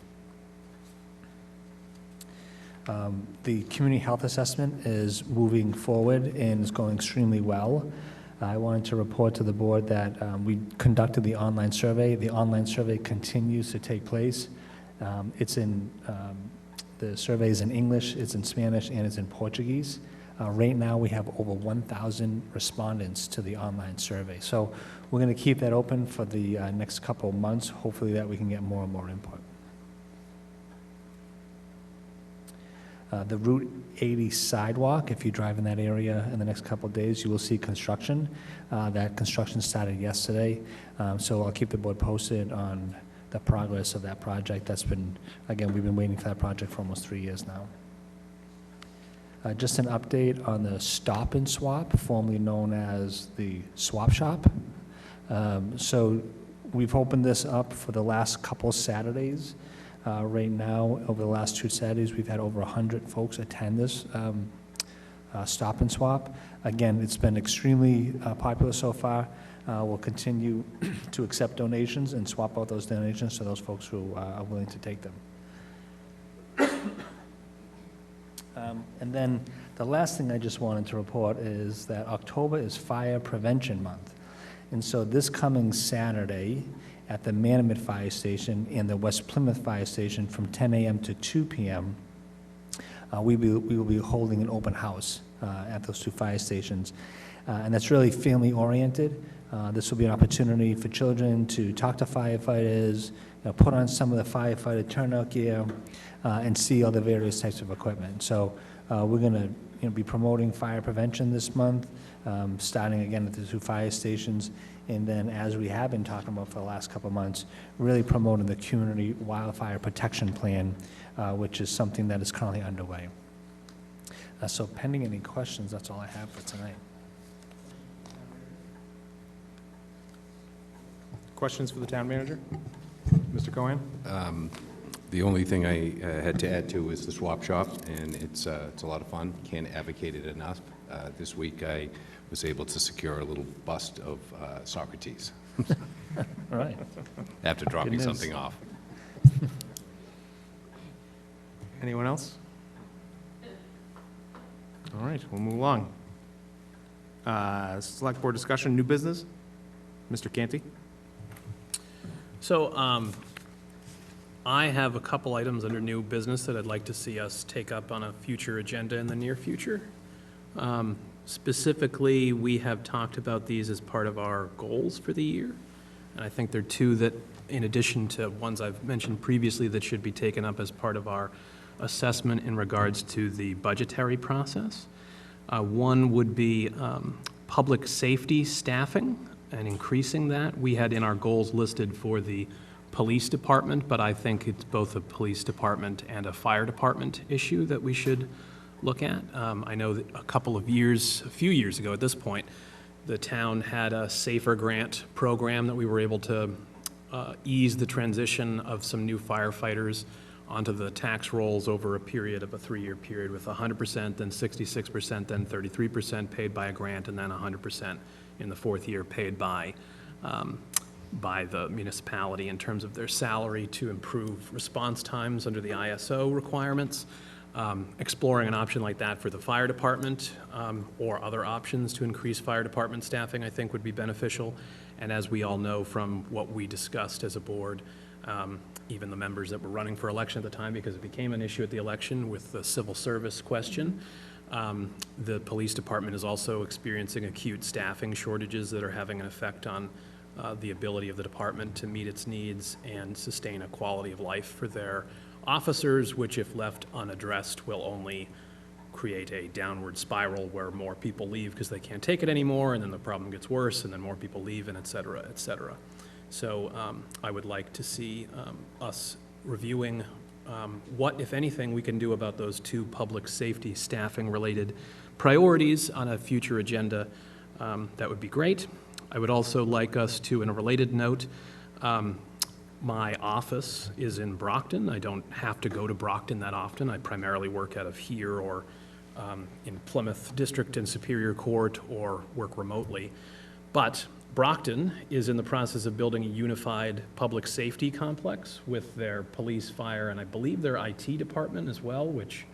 [SPEAKER 10] The community health assessment is moving forward and is going extremely well. I wanted to report to the board that we conducted the online survey. The online survey continues to take place. The survey is in English, it's in Spanish, and it's in Portuguese. Right now, we have over 1,000 respondents to the online survey. So we're going to keep that open for the next couple of months, hopefully that we can get more and more input. The Route 80 sidewalk, if you drive in that area in the next couple of days, you will see construction. That construction started yesterday, so I'll keep the board posted on the progress of that project. That's been, again, we've been waiting for that project for almost 3 years now. Just an update on the Stop and Swap, formerly known as the Swap Shop. So we've opened this up for the last couple Saturdays. Right now, over the last 2 Saturdays, we've had over 100 folks attend this Stop and Swap. Again, it's been extremely popular so far. We'll continue to accept donations and swap out those donations to those folks who are willing to take them. And then the last thing I just wanted to report is that October is Fire Prevention Month. And so this coming Saturday at the Manamet Fire Station and the West Plymouth Fire Station from 10 a.m. to 2 p.m., we will be holding an open house at those 2 fire stations. And that's really family-oriented. This will be an opportunity for children to talk to firefighters, put on some of the firefighter turnout gear, and see all the various types of equipment. So we're going to be promoting fire prevention this month, starting again at the 2 fire stations, and then as we have been talking about for the last couple of months, really promoting the community wildfire protection plan, which is something that is currently underway. So pending any questions, that's all I have for tonight.
[SPEAKER 1] Questions for the town manager? Mr. Cohen?
[SPEAKER 3] The only thing I had to add to is the swap shop, and it's a lot of fun. Can't advocate it enough. This week I was able to secure a little bust of Socrates
[SPEAKER 10] All right.
[SPEAKER 3] after dropping
[SPEAKER 10] Good news.
[SPEAKER 3] something off.
[SPEAKER 1] Anyone else? All right, we'll move along. Select board discussion, new business? Mr. Canty?
[SPEAKER 7] So I have a couple items under new business that I'd like to see us take up on a future agenda in the near future. Specifically, we have talked about these as part of our goals for the year. And I think there are 2 that, in addition to ones I've mentioned previously, that should be taken up as part of our assessment in regards to the budgetary process. One would be public safety staffing and increasing that. We had in our goals listed for the police department, but I think it's both a police department and a fire department issue that we should look at. I know that a few years ago at this point, the town had a SAFER grant program that we were able to ease the transition of some new firefighters onto the tax rolls over a period of a 3-year period with 100%, then 66%, then 33% paid by a grant, and then 100% in the 4th year paid by the municipality in terms of their salary to improve response times under the ISO requirements. Exploring an option like that for the fire department or other options to increase fire department staffing, I think would be beneficial. And as we all know from what we discussed as a board, even the members that were running for election at the time, because it became an issue at the election with the civil service question, the police department is also experiencing acute staffing shortages that are having an effect on the ability of the department to meet its needs and sustain a quality of life for their officers, which if left unaddressed will only create a downward spiral where more people leave because they can't take it anymore, and then the problem gets worse, and then more people leave, and et cetera, et cetera. So I would like to see us reviewing what, if anything, we can do about those 2 public safety staffing-related priorities on a future agenda. That would be great. I would also like us to, in a related note, my office is in Brockton. I don't have to go to Brockton that often. I primarily work out of here or in Plymouth District and Superior Court or work remotely. But Brockton is in the process of building a unified public safety complex with their police, fire, and I believe their IT department as well, which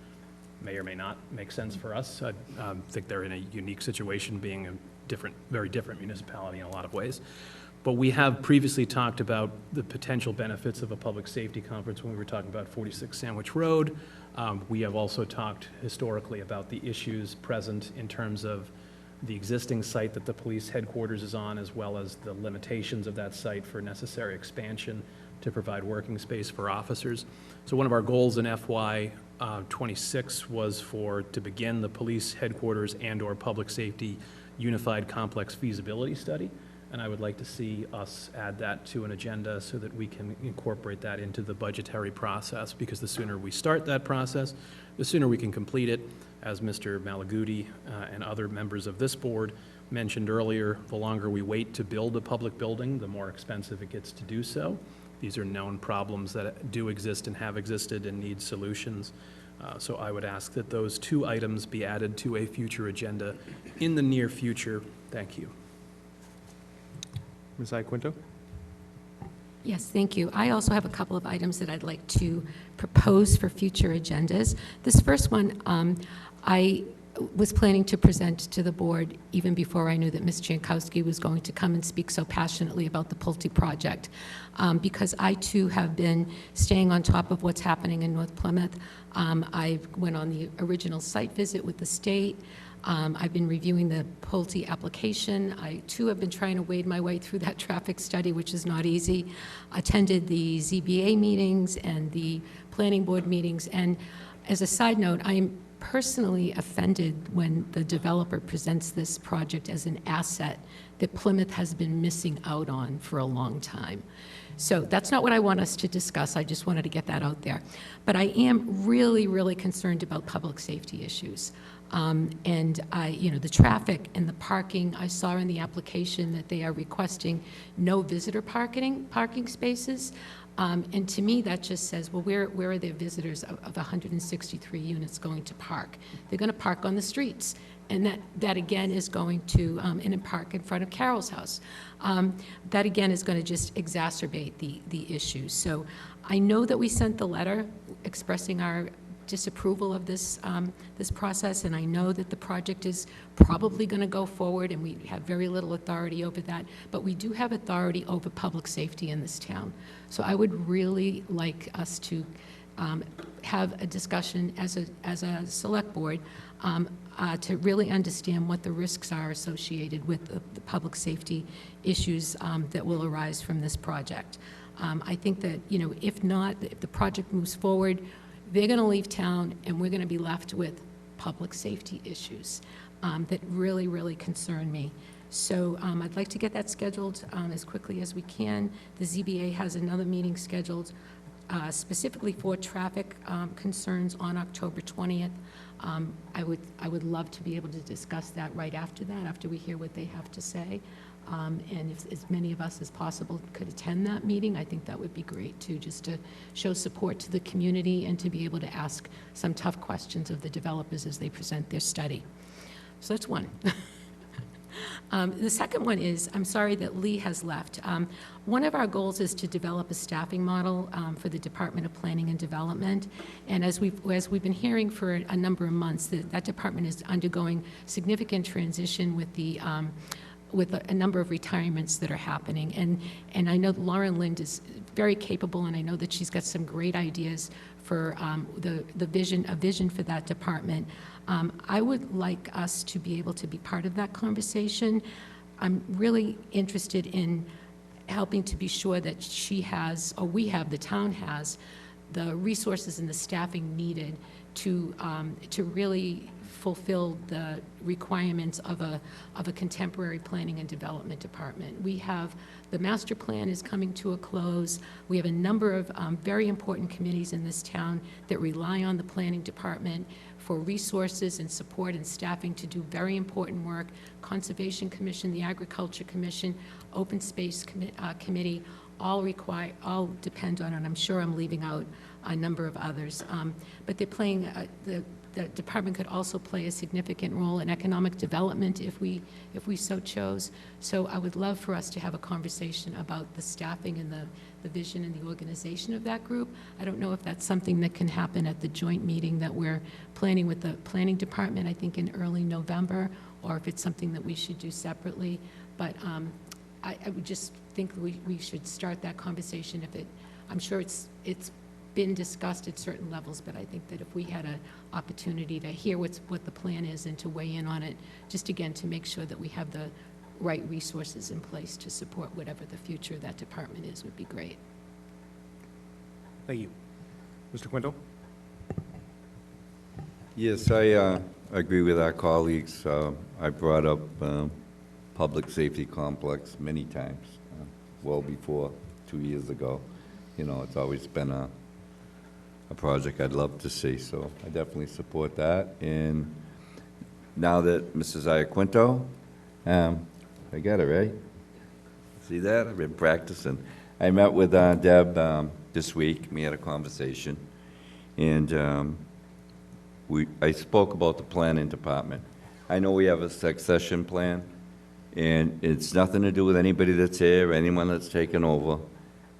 [SPEAKER 7] may or may not make sense for us. I think they're in a unique situation being a very different municipality in a lot of ways. But we have previously talked about the potential benefits of a public safety conference when we were talking about 46 Sandwich Road. We have also talked historically about the issues present in terms of the existing site that the police headquarters is on, as well as the limitations of that site for necessary expansion to provide working space for officers. So one of our goals in FY 26 was to begin the police headquarters and/or public safety unified complex feasibility study. And I would like to see us add that to an agenda so that we can incorporate that into the budgetary process, because the sooner we start that process, the sooner we can complete it. As Mr. Malaguti and other members of this board mentioned earlier, the longer we wait to build a public building, the more expensive it gets to do so. These are known problems that do exist and have existed and need solutions. So I would ask that those two items be added to a future agenda in the near future. Thank you.
[SPEAKER 1] Ms. Iaquinto?
[SPEAKER 2] Yes, thank you. I also have a couple of items that I'd like to propose for future agendas. This first one, I was planning to present to the board even before I knew that Ms. Jankowski was going to come and speak so passionately about the Pulte project, because I too have been staying on top of what's happening in North Plymouth. I went on the original site visit with the state. I've been reviewing the Pulte application. I too have been trying to wade my way through that traffic study, which is not easy. Attended the ZBA meetings and the planning board meetings. And as a side note, I am personally offended when the developer presents this project as an asset that Plymouth has been missing out on for a long time. So that's not what I want us to discuss. I just wanted to get that out there. But I am really, really concerned about public safety issues. And the traffic and the parking, I saw in the application that they are requesting no visitor parking spaces. And to me, that just says, well, where are their visitors of 163 units going to park? They're going to park on the streets. And that again is going to, and park in front of Carol's house. That again is going to just exacerbate the issue. So I know that we sent the letter expressing our disapproval of this process, and I know that the project is probably going to go forward, and we have very little authority over that, but we do have authority over public safety in this town. So I would really like us to have a discussion as a select board to really understand what the risks are associated with the public safety issues that will arise from this project. I think that, if the project moves forward, they're going to leave town, and we're going to be left with public safety issues that really, really concern me. So I'd like to get that scheduled as quickly as we can. The ZBA has another meeting scheduled specifically for traffic concerns on October 20th. I would love to be able to discuss that right after that, after we hear what they have to say. And if as many of us as possible could attend that meeting, I think that would be great too, just to show support to the community and to be able to ask some tough questions of the developers as they present their study. So that's one. The second one is, I'm sorry that Lee has left. One of our goals is to develop a staffing model for the Department of Planning and Development. And as we've been hearing for a number of months, that department is undergoing significant transition with a number of retirements that are happening. And I know Lauren Lind is very capable, and I know that she's got some great ideas for a vision for that department. I would like us to be able to be part of that conversation. I'm really interested in helping to be sure that the town has the resources and the staffing needed to really fulfill the requirements of a contemporary planning and development department. We have, the master plan is coming to a close. We have a number of very important committees in this town that rely on the planning department for resources and support and staffing to do very important work. Conservation Commission, the Agriculture Commission, Open Space Committee, all depend on, and I'm sure I'm leaving out a number of others. But they're playing, the department could also play a significant role in economic development if we so chose. So I would love for us to have a conversation about the staffing and the vision and the organization of that group. I don't know if that's something that can happen at the joint meeting that we're planning with the planning department, I think in early November, or if it's something that we should do separately. But I would just think we should start that conversation. I'm sure it's been discussed at certain levels, but I think that if we had an opportunity to hear what the plan is and to weigh in on it, just again to make sure that we have the right resources in place to support whatever the future of that department is, would be great.
[SPEAKER 1] Thank you. Mr. Quinto?
[SPEAKER 8] Yes, I agree with our colleagues. I brought up public safety complex many times, well before 2 years ago. You know, it's always been a project I'd love to see, so I definitely support that. And now that Mrs. Iaquinto, I got it right. See that? I've been practicing. I met with Deb this week. We had a conversation, and I spoke about the planning department. I know we have a succession plan, and it's nothing to do with anybody that's here or anyone that's taken over,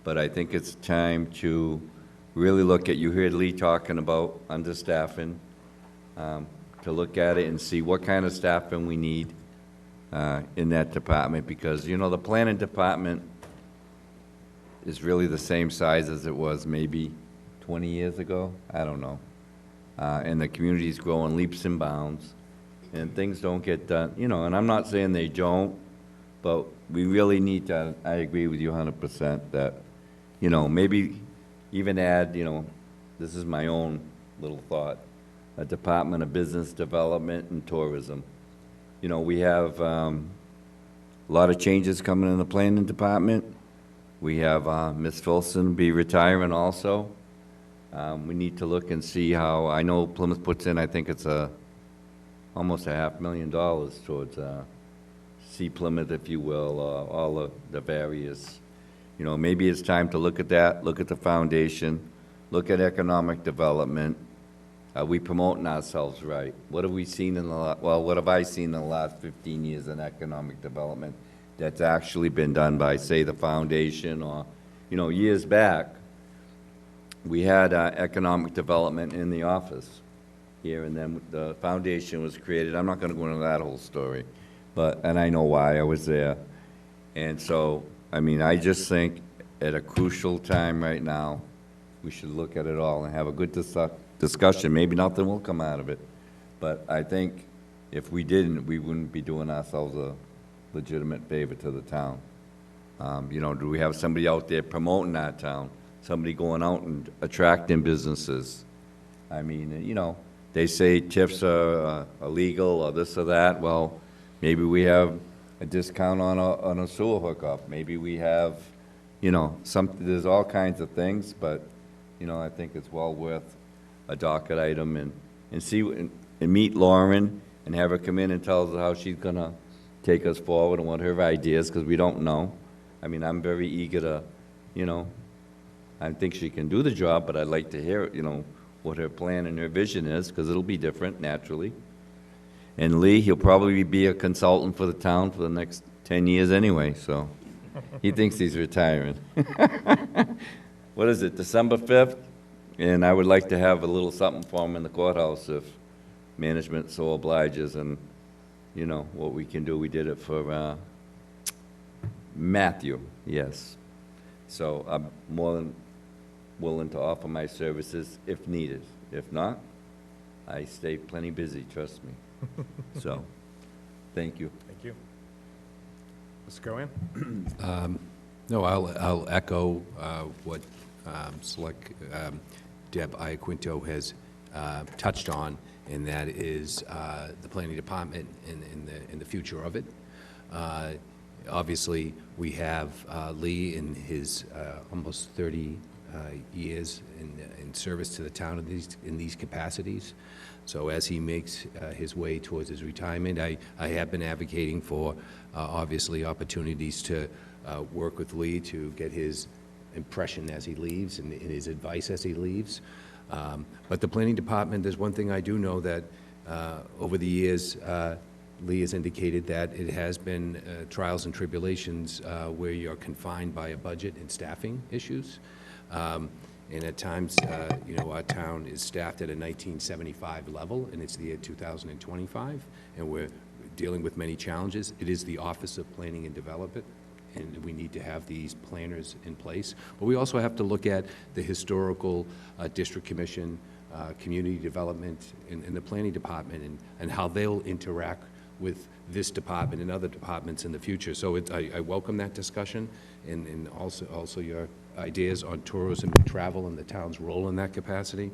[SPEAKER 8] but I think it's time to really look at, you heard Lee talking about understaffing, to look at it and see what kind of staffing we need in that department, because, you know, the planning department is really the same size as it was maybe 20 years ago. I don't know. And the community's growing leaps and bounds, and things don't get done, you know, and I'm not saying they don't, but we really need to, I agree with you 100% that, you know, maybe even add, you know, this is my own little thought, a Department of Business Development and Tourism. You know, we have a lot of changes coming in the planning department. We have Ms. Filson be retiring also. We need to look and see how, I know Plymouth puts in, I think it's almost $500,000 towards See Plymouth, if you will, all the various, you know, maybe it's time to look at that, look at the foundation, look at economic development. Are we promoting ourselves right? What have we seen in the, well, what have I seen in the last 15 years in economic development that's actually been done by, say, the foundation, or, you know, years back, we had economic development in the office here, and then the foundation was created. I'm not going to go into that whole story, but, and I know why, I was there. And so, I mean, I just think at a crucial time right now, we should look at it all and have a good discussion. Maybe nothing will come out of it, but I think if we didn't, we wouldn't be doing ourselves a legitimate favor to the town. You know, do we have somebody out there promoting our town? Somebody going out and attracting businesses? I mean, you know, they say TIFs are illegal or this or that. Well, maybe we have a discount on a sewer hookup. Maybe we have, you know, there's all kinds of things, but, you know, I think it's well worth a docket item and see, and meet Lauren and have her come in and tell us how she's gonna take us forward and what her ideas, because we don't know. I mean, I'm very eager to, you know, I think she can do the job, but I'd like to hear, you know, what her plan and her vision is, because it'll be different, naturally. And Lee, he'll probably be a consultant for the town for the next 10 years anyway, so he thinks he's retiring. What is it, December 5th? And I would like to have a little something for him in the courthouse if management so obliges, and, you know, what we can do. We did it for Matthew, yes. So I'm more than willing to offer my services if needed. If not, I stay plenty busy, trust me. So, thank you.
[SPEAKER 1] Thank you. Mr. Cohen?
[SPEAKER 3] No, I'll echo what Select Deb Iaquinto has touched on, and that is the planning department and the future of it. Obviously, we have Lee in his almost 30 years in service to the town in these capacities. So as he makes his way towards his retirement, I have been advocating for, obviously, opportunities to work with Lee to get his impression as he leaves and his advice as he leaves. But the planning department, there's one thing I do know, that over the years, Lee has indicated that it has been trials and tribulations where you're confined by a budget and staffing issues. And at times, you know, our town is staffed at a 1975 level, and it's the year 2025, and we're dealing with many challenges. It is the Office of Planning and Development, and we need to have these planners in place. But we also have to look at the historical district commission, community development, and the planning department, and how they'll interact with this department and other departments in the future. So I welcome that discussion, and also your ideas on tourism and travel and the town's role in that capacity.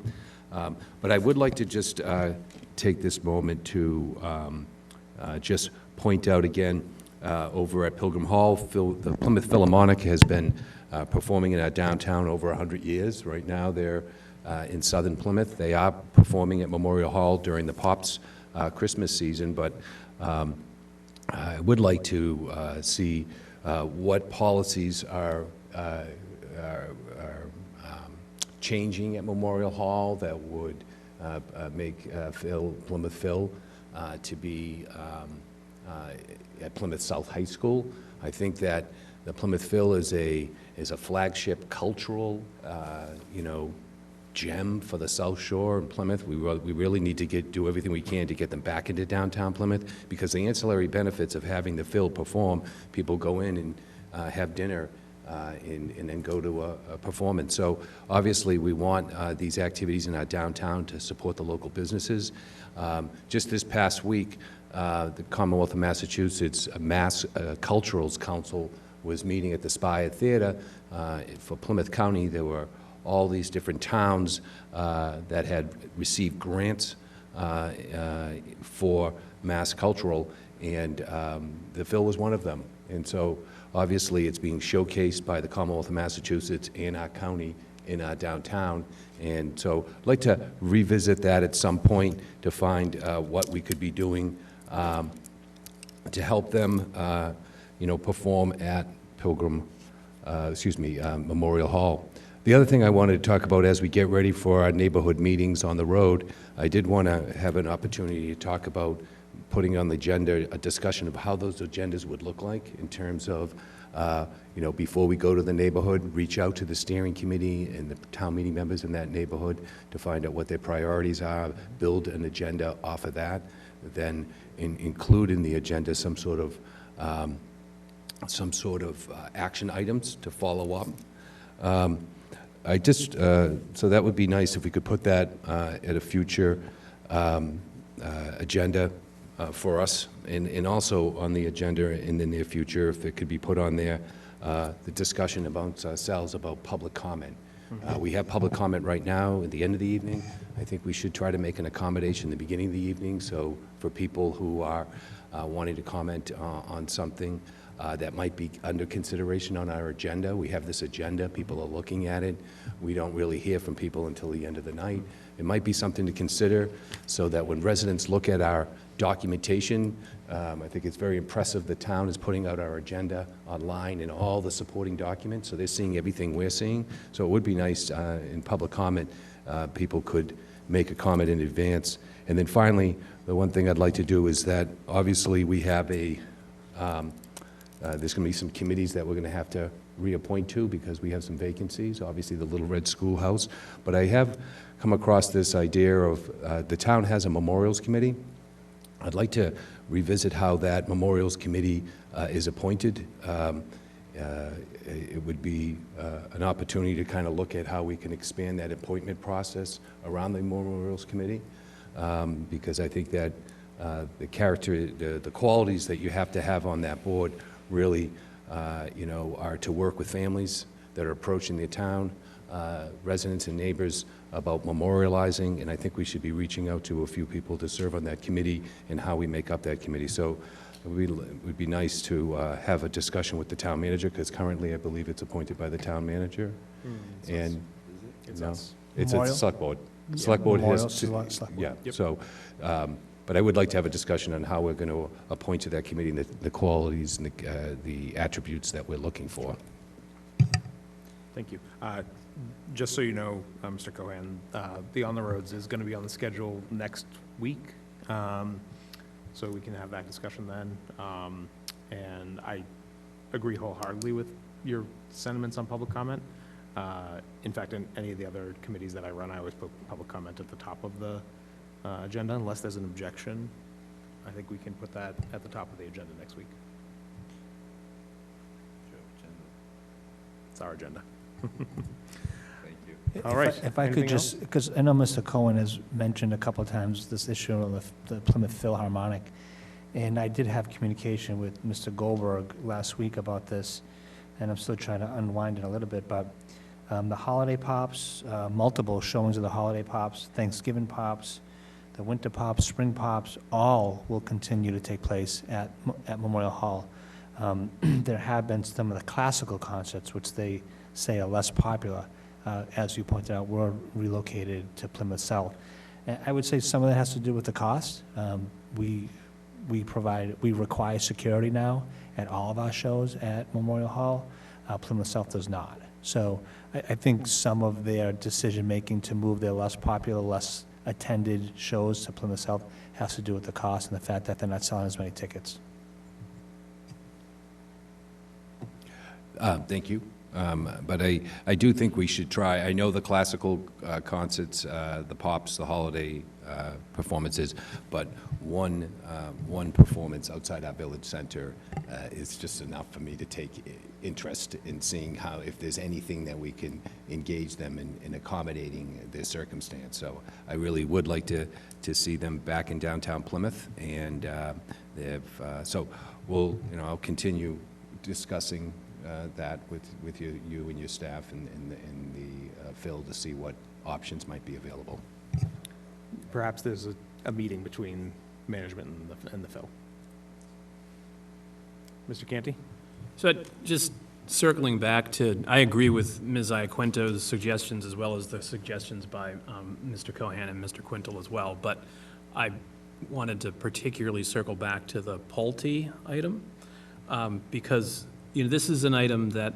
[SPEAKER 3] But I would like to just take this moment to just point out again, over at Pilgrim Hall, the Plymouth Philharmonic has been performing in our downtown over 100 years. Right now, they're in southern Plymouth. They are performing at Memorial Hall during the Pops Christmas season, but I would like to see what policies are changing at Memorial Hall that would make Plymouth Phil to be at Plymouth South High School. I think that the Plymouth Phil is a flagship cultural, gem for the South Shore and Plymouth. We really need to do everything we can to get them back into downtown Plymouth, because the ancillary benefits of having the Phil perform, people go in and have dinner and then go to a performance. So obviously we want these activities in our downtown to support the local businesses. Just this past week, the Commonwealth of Massachusetts Mass Culturals Council was meeting at the Spire Theater. For Plymouth County, there were all these different towns that had received grants for Mass Cultural, and the Phil was one of them. And so obviously it's being showcased by the Commonwealth of Massachusetts and our county in our downtown. And so I'd like to revisit that at some point to find what we could be doing to help them, perform at Memorial Hall. The other thing I wanted to talk about as we get ready for our neighborhood meetings on the road, I did want to have an opportunity to talk about putting on the agenda a discussion of how those agendas would look like in terms of, before we go to the neighborhood, reach out to the steering committee and the town meeting members in that neighborhood to find out what their priorities are, build an agenda off of that, then include in the agenda some sort of action items to follow up. So that would be nice if we could put that at a future agenda for us, and also on the agenda in the near future, if it could be put on there, the discussion amongst ourselves about public comment. We have public comment right now at the end of the evening. I think we should try to make an accommodation in the beginning of the evening, so for people who are wanting to comment on something that might be under consideration on our agenda. We have this agenda, people are looking at it. We don't really hear from people until the end of the night. It might be something to consider so that when residents look at our documentation, I think it's very impressive the town is putting out our agenda online and all the supporting documents, so they're seeing everything we're seeing. So it would be nice in public comment, people could make a comment in advance. And then finally, the one thing I'd like to do is that obviously we have there's going to be some committees that we're going to have to reappoint to because we have some vacancies, obviously the Little Red Schoolhouse. But I have come across this idea of the town has a memorials committee. I'd like to revisit how that memorials committee is appointed. It would be an opportunity to kind of look at how we can expand that appointment process around the memorials committee, because I think that the qualities that you have to have on that board really, are to work with families that are approaching the town, residents and neighbors about memorializing, and I think we should be reaching out to a few people to serve on that committee and how we make up that committee. So it would be nice to have a discussion with the town manager, because currently I believe it's appointed by the town manager. And
[SPEAKER 1] It's
[SPEAKER 3] no,
[SPEAKER 1] us.
[SPEAKER 3] it's a select board. Select board has to, yeah. So, but I would like to have a discussion on how we're going to appoint to that committee and the qualities and the attributes that we're looking for.
[SPEAKER 1] Thank you. Just so you know, Mr. Cohen, the On the Roads is going to be on the schedule next week, so we can have that discussion then. And I agree wholeheartedly with your sentiments on public comment. In fact, in any of the other committees that I run, I always put public comment at the top of the agenda, unless there's an objection. I think we can put that at the top of the agenda next week. It's our agenda.
[SPEAKER 8] Thank you.
[SPEAKER 1] All right.
[SPEAKER 10] If I could
[SPEAKER 1] Anything
[SPEAKER 10] just, because I know Mr. Cohen has mentioned a couple of times this issue of the Plymouth Philharmonic, and I did have communication with Mr. Goldberg last week about this, and I'm still trying to unwind it a little bit, but The holiday pops, multiple showings of the holiday pops, Thanksgiving pops, the winter pops, spring pops, all will continue to take place at Memorial Hall. There have been some of the classical concerts, which they say are less popular. As you pointed out, were relocated to Plymouth South. And I would say some of that has to do with the cost. We require security now at all of our shows at Memorial Hall. Plymouth South does not. So I think some of their decision-making to move their less popular, less attended shows to Plymouth South has to do with the cost and the fact that they're not selling as many tickets.
[SPEAKER 3] Thank you. But I do think we should try, I know the classical concerts, the pops, the holiday performances, but one performance outside our village center is just enough for me to take interest in seeing how, if there's anything that we can engage them in accommodating their circumstance. So I really would like to see them back in downtown Plymouth, and so we'll, I'll continue discussing that with you and your staff and the Phil to see what options might be available.
[SPEAKER 1] Perhaps there's a meeting between management and the Phil. Mr. Canty?
[SPEAKER 7] So just circling back to, I agree with Ms. Iaquinto's suggestions as well as the suggestions by Mr. Cohan and Mr. Quintal as well, but I wanted to particularly circle back to the Pulte item because this is an item that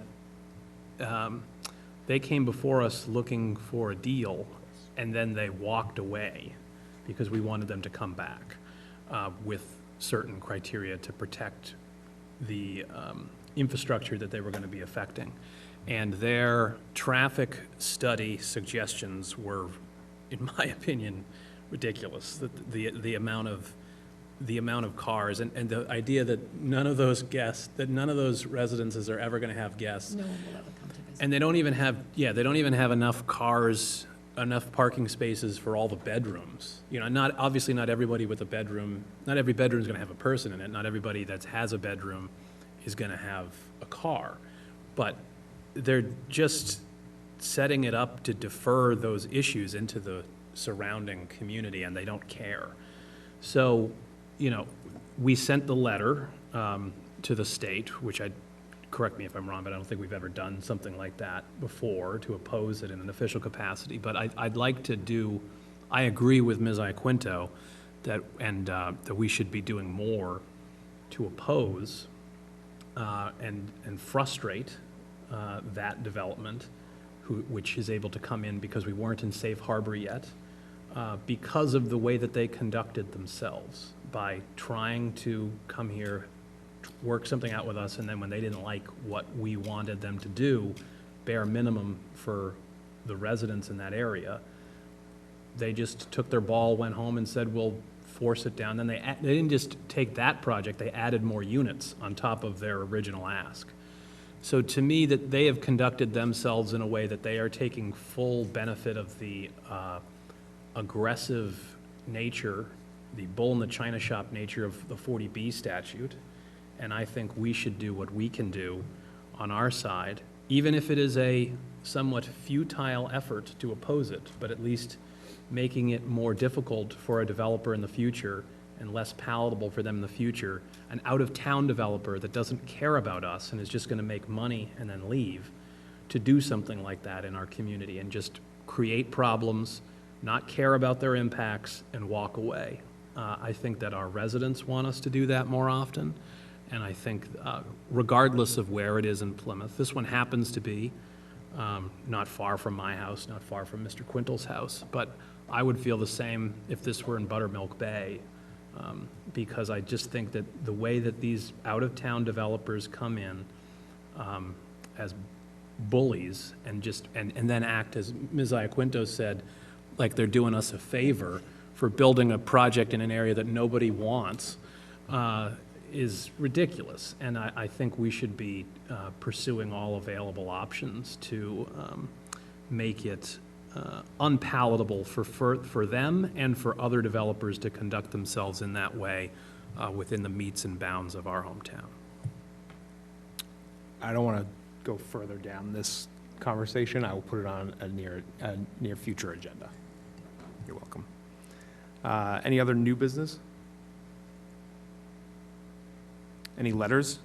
[SPEAKER 7] they came before us looking for a deal, and then they walked away because we wanted them to come back with certain criteria to protect the infrastructure that they were going to be affecting. And their traffic study suggestions were, in my opinion, ridiculous. The amount of cars and the idea that none of those residences are ever going to have guests.
[SPEAKER 2] No one will ever come to visit.
[SPEAKER 7] And they don't even have enough cars, enough parking spaces for all the bedrooms. Obviously not everybody with a bedroom, not every bedroom is going to have a person in it. Not everybody that has a bedroom is going to have a car. But they're just setting it up to defer those issues into the surrounding community, and they don't care. So, we sent the letter to the state, which correct me if I'm wrong, but I don't think we've ever done something like that before to oppose it in an official capacity. But I'd like to I agree with Ms. Iaquinto that we should be doing more to oppose and frustrate that development, which is able to come in because we weren't in safe harbor yet, because of the way that they conducted themselves by trying to come here, work something out with us, and then when they didn't like what we wanted them to do, bare minimum for the residents in that area, they just took their ball, went home, and said, we'll force it down. Then they didn't just take that project, they added more units on top of their original ask. So to me, that they have conducted themselves in a way that they are taking full benefit of the aggressive nature, the bull in the china shop nature of the 40B statute, and I think we should do what we can do on our side, even if it is a somewhat futile effort to oppose it, but at least making it more difficult for a developer in the future and less palatable for them in the future, an out-of-town developer that doesn't care about us and is just going to make money and then leave, to do something like that in our community and just create problems, not care about their impacts, and walk away. I think that our residents want us to do that more often, and I think regardless of where it is in Plymouth, this one happens to be not far from my house, not far from Mr. Quintal's house, but I would feel the same if this were in Buttermilk Bay, because I just think that the way that these out-of-town developers come in as bullies and then act, as Ms. Iaquinto said, like they're doing us a favor for building a project in an area that nobody wants, is ridiculous. And I think we should be pursuing all available options to make it unpalatable for them and for other developers to conduct themselves in that way within the metes and bounds of our hometown.
[SPEAKER 1] I don't want to go further down this conversation, I will put it on a near future agenda. You're welcome. Any other new business? Any letters?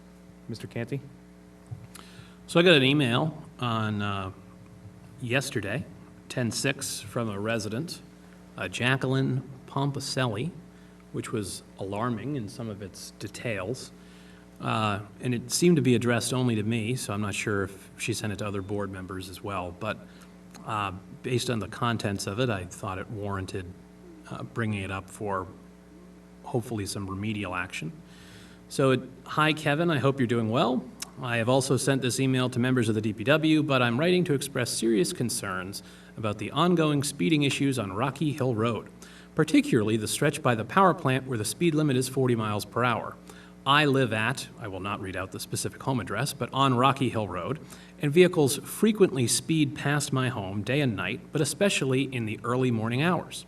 [SPEAKER 1] Mr. Canty?
[SPEAKER 7] So I got an email on yesterday, 10/6, from a resident, Jacqueline Pompaselli, which was alarming in some of its details. And it seemed to be addressed only to me, so I'm not sure if she sent it to other board members as well. But based on the contents of it, I thought it warranted bringing it up for hopefully some remedial action. So, hi, Kevin, I hope you're doing well. I have also sent this email to members of the DPW, but I'm writing to express serious concerns about the ongoing speeding issues on Rocky Hill Road, particularly the stretch by the power plant where the speed limit is 40 miles per hour. I live at, I will not read out the specific home address, but on Rocky Hill Road, and vehicles frequently speed past my home day and night, but especially in the early morning hours.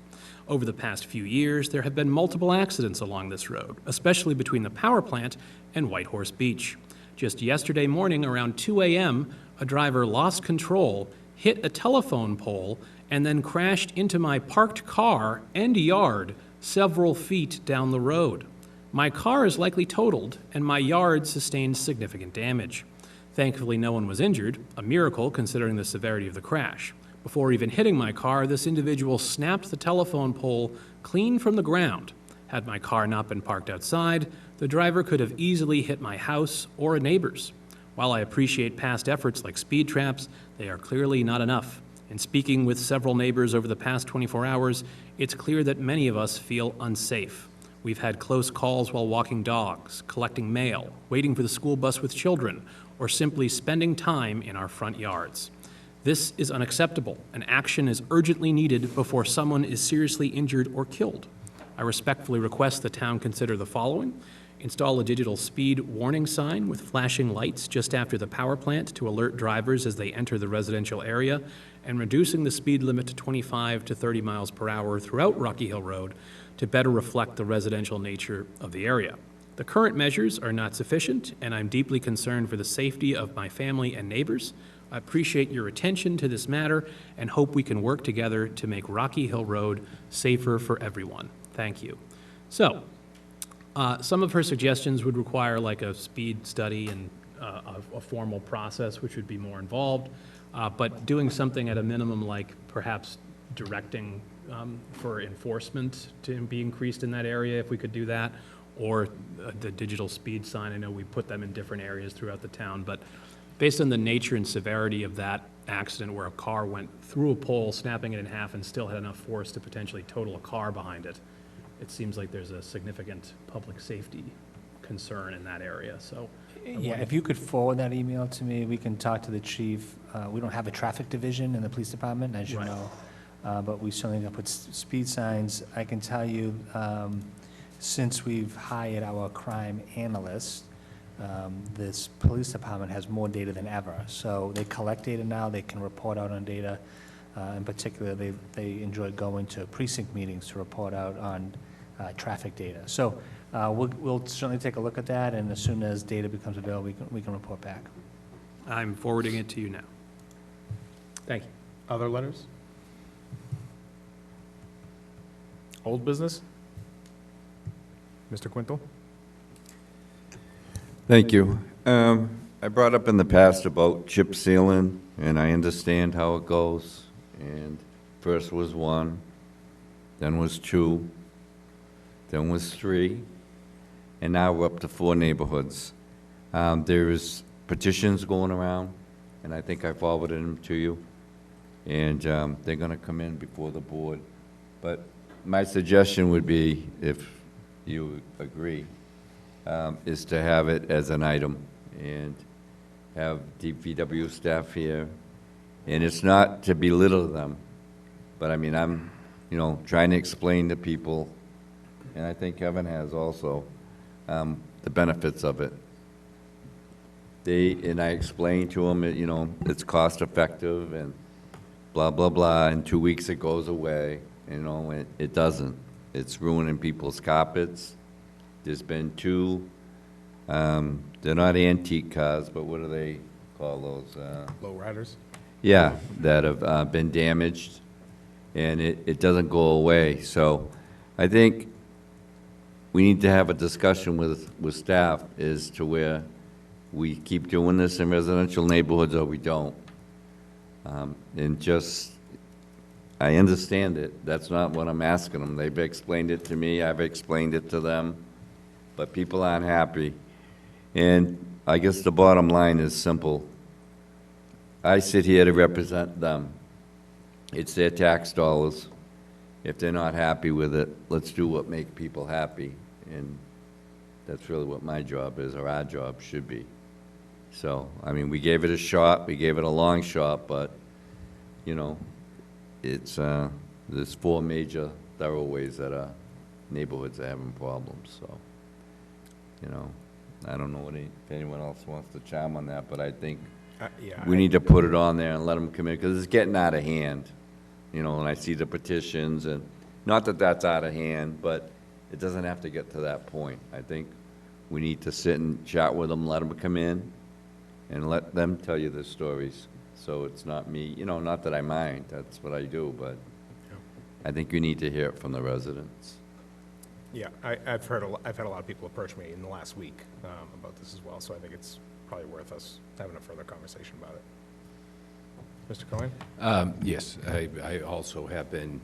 [SPEAKER 7] Over the past few years, there have been multiple accidents along this road, especially between the power plant and Whitehorse Beach. Just yesterday morning, around 2 a.m., a driver lost control, hit a telephone pole, and then crashed into my parked car and yard several feet down the road. My car is likely totaled, and my yard sustained significant damage. Thankfully, no one was injured, a miracle considering the severity of the crash. Before even hitting my car, this individual snapped the telephone pole clean from the ground. Had my car not been parked outside, the driver could have easily hit my house or a neighbor's. While I appreciate past efforts like speed traps, they are clearly not enough. In speaking with several neighbors over the past 24 hours, it's clear that many of us feel unsafe. We've had close calls while walking dogs, collecting mail, waiting for the school bus with children, or simply spending time in our front yards. This is unacceptable, and action is urgently needed before someone is seriously injured or killed. I respectfully request the town consider the following: install a digital speed warning sign with flashing lights just after the power plant to alert drivers as they enter the residential area, and reducing the speed limit to 25 to 30 miles per hour throughout Rocky Hill Road to better reflect the residential nature of the area. The current measures are not sufficient, and I'm deeply concerned for the safety of my family and neighbors. I appreciate your attention to this matter and hope we can work together to make Rocky Hill Road safer for everyone. Thank you. So, some of her suggestions would require like a speed study and a formal process, which would be more involved, but doing something at a minimum like perhaps directing for enforcement to be increased in that area, if we could do that, or the digital speed sign. I know we put them in different areas throughout the town, but based on the nature and severity of that accident where a car went through a pole, snapping it in half, and still had enough force to potentially total a car behind it, it seems like there's a significant public safety concern in that area, so.
[SPEAKER 10] Yeah, if you could forward that email to me, we can talk to the chief. We don't have a traffic division in the police department, as you
[SPEAKER 7] Right.
[SPEAKER 10] know, but we certainly gonna put speed signs. I can tell you, since we've hired our crime analyst, this police department has more data than ever. So they collect data now, they can report out on data. In particular, they enjoy going to precinct meetings to report out on traffic data. So we'll certainly take a look at that, and as soon as data becomes available, we can report back.
[SPEAKER 7] I'm forwarding it to you now. Thank you.
[SPEAKER 1] Other letters? Old business? Mr. Quintal?
[SPEAKER 8] Thank you. I brought up in the past about chip sealing, and I understand how it goes. And first was 1, then was 2, then was 3, and now we're up to 4 neighborhoods. There's petitions going around, and I think I forwarded them to you. And they're going to come in before the board. But my suggestion would be, if you agree, is to have it as an item and have DPW staff here. And it's not to belittle them, but I mean, I'm, trying to explain to people, and I think Kevin has also, the benefits of it. And I explained to them, it's cost effective and blah, blah, blah. In 2 weeks it goes away, it doesn't. It's ruining people's carpets. There's been 2, they're not antique cars, but what do they call those?
[SPEAKER 1] Low riders?
[SPEAKER 8] yeah, that have been damaged, and it doesn't go away. So I think we need to have a discussion with staff as to where we keep doing this in residential neighborhoods or we don't. And just, I understand it. That's not what I'm asking them. They've explained it to me, I've explained it to them, but people aren't happy. And I guess the bottom line is simple. I sit here to represent them. It's their tax dollars. If they're not happy with it, let's do what makes people happy. And that's really what my job is, or our job should be. So, I mean, we gave it a shot, we gave it a long shot, but, you know, it's, there's 4 major thoroughways that are neighborhoods that are having problems, so, you know, I don't know if anyone else wants to chime on that, but I think we need to put it on there and let them come in, because it's getting out of hand, you know, and I see the petitions, and not that that's out of hand, but it doesn't have to get to that point. I think we need to sit and chat with them, let them come in, and let them tell you their stories. So it's not me, you know, not that I mind, that's what I do, but I think you need to hear it from the residents.
[SPEAKER 1] Yeah, I've had a lot of people approach me in the last week about this as well, so I think it's probably worth us having a further conversation about it. Mr. Cohen?
[SPEAKER 3] Yes, I also have been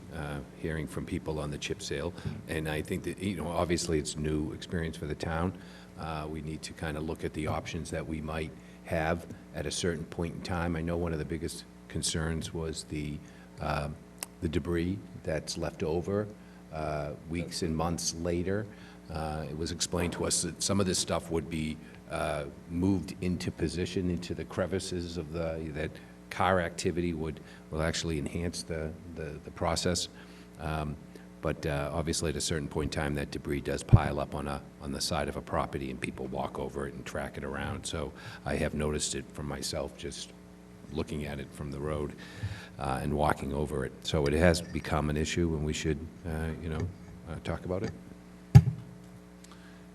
[SPEAKER 3] hearing from people on the chip sale, and I think that, you know, obviously it's a new experience for the town. We need to kind of look at the options that we might have at a certain point in time. I know one of the biggest concerns was the debris that's left over weeks and months later. It was explained to us that some of this stuff would be moved into position into the crevices of that car activity will actually enhance the process. But obviously, at a certain point in time, that debris does pile up on the side of a property, and people walk over it and track it around. So I have noticed it for myself, just looking at it from the road and walking over it. So it has become an issue, and we should, you know, talk about it.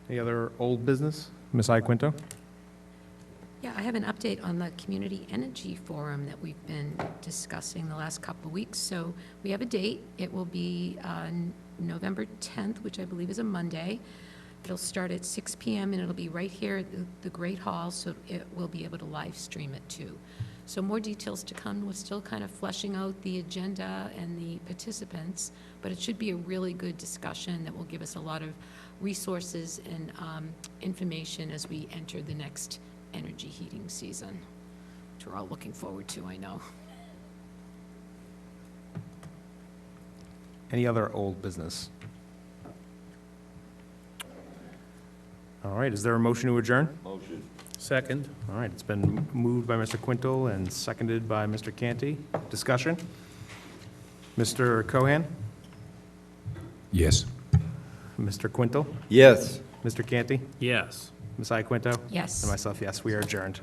[SPEAKER 1] Any other old business? Ms. Iaquinto?
[SPEAKER 2] Yeah, I have an update on the Community Energy Forum that we've been discussing the last couple of weeks. So we have a date. It will be November 10th, which I believe is a Monday. It'll start at 6 p.m. and it'll be right here at the Great Hall, so it will be able to live stream it too. So more details to come. We're still kind of fleshing out the agenda and the participants, but it should be a really good discussion that will give us a lot of resources and information as we enter the next energy heating season, which we're all looking forward to, I know.
[SPEAKER 1] Any other old business? All right, is there a motion to adjourn?
[SPEAKER 8] Motion.
[SPEAKER 7] Second.
[SPEAKER 1] All right, it's been moved by Mr. Quintal and seconded by Mr. Canty. Discussion? Mr. Cohan?
[SPEAKER 3] Yes.
[SPEAKER 1] Mr. Quintal?
[SPEAKER 8] Yes.
[SPEAKER 1] Mr. Canty?
[SPEAKER 7] Yes.
[SPEAKER 1] Ms. Iaquinto?
[SPEAKER 2] Yes.
[SPEAKER 1] And myself, yes, we are adjourned.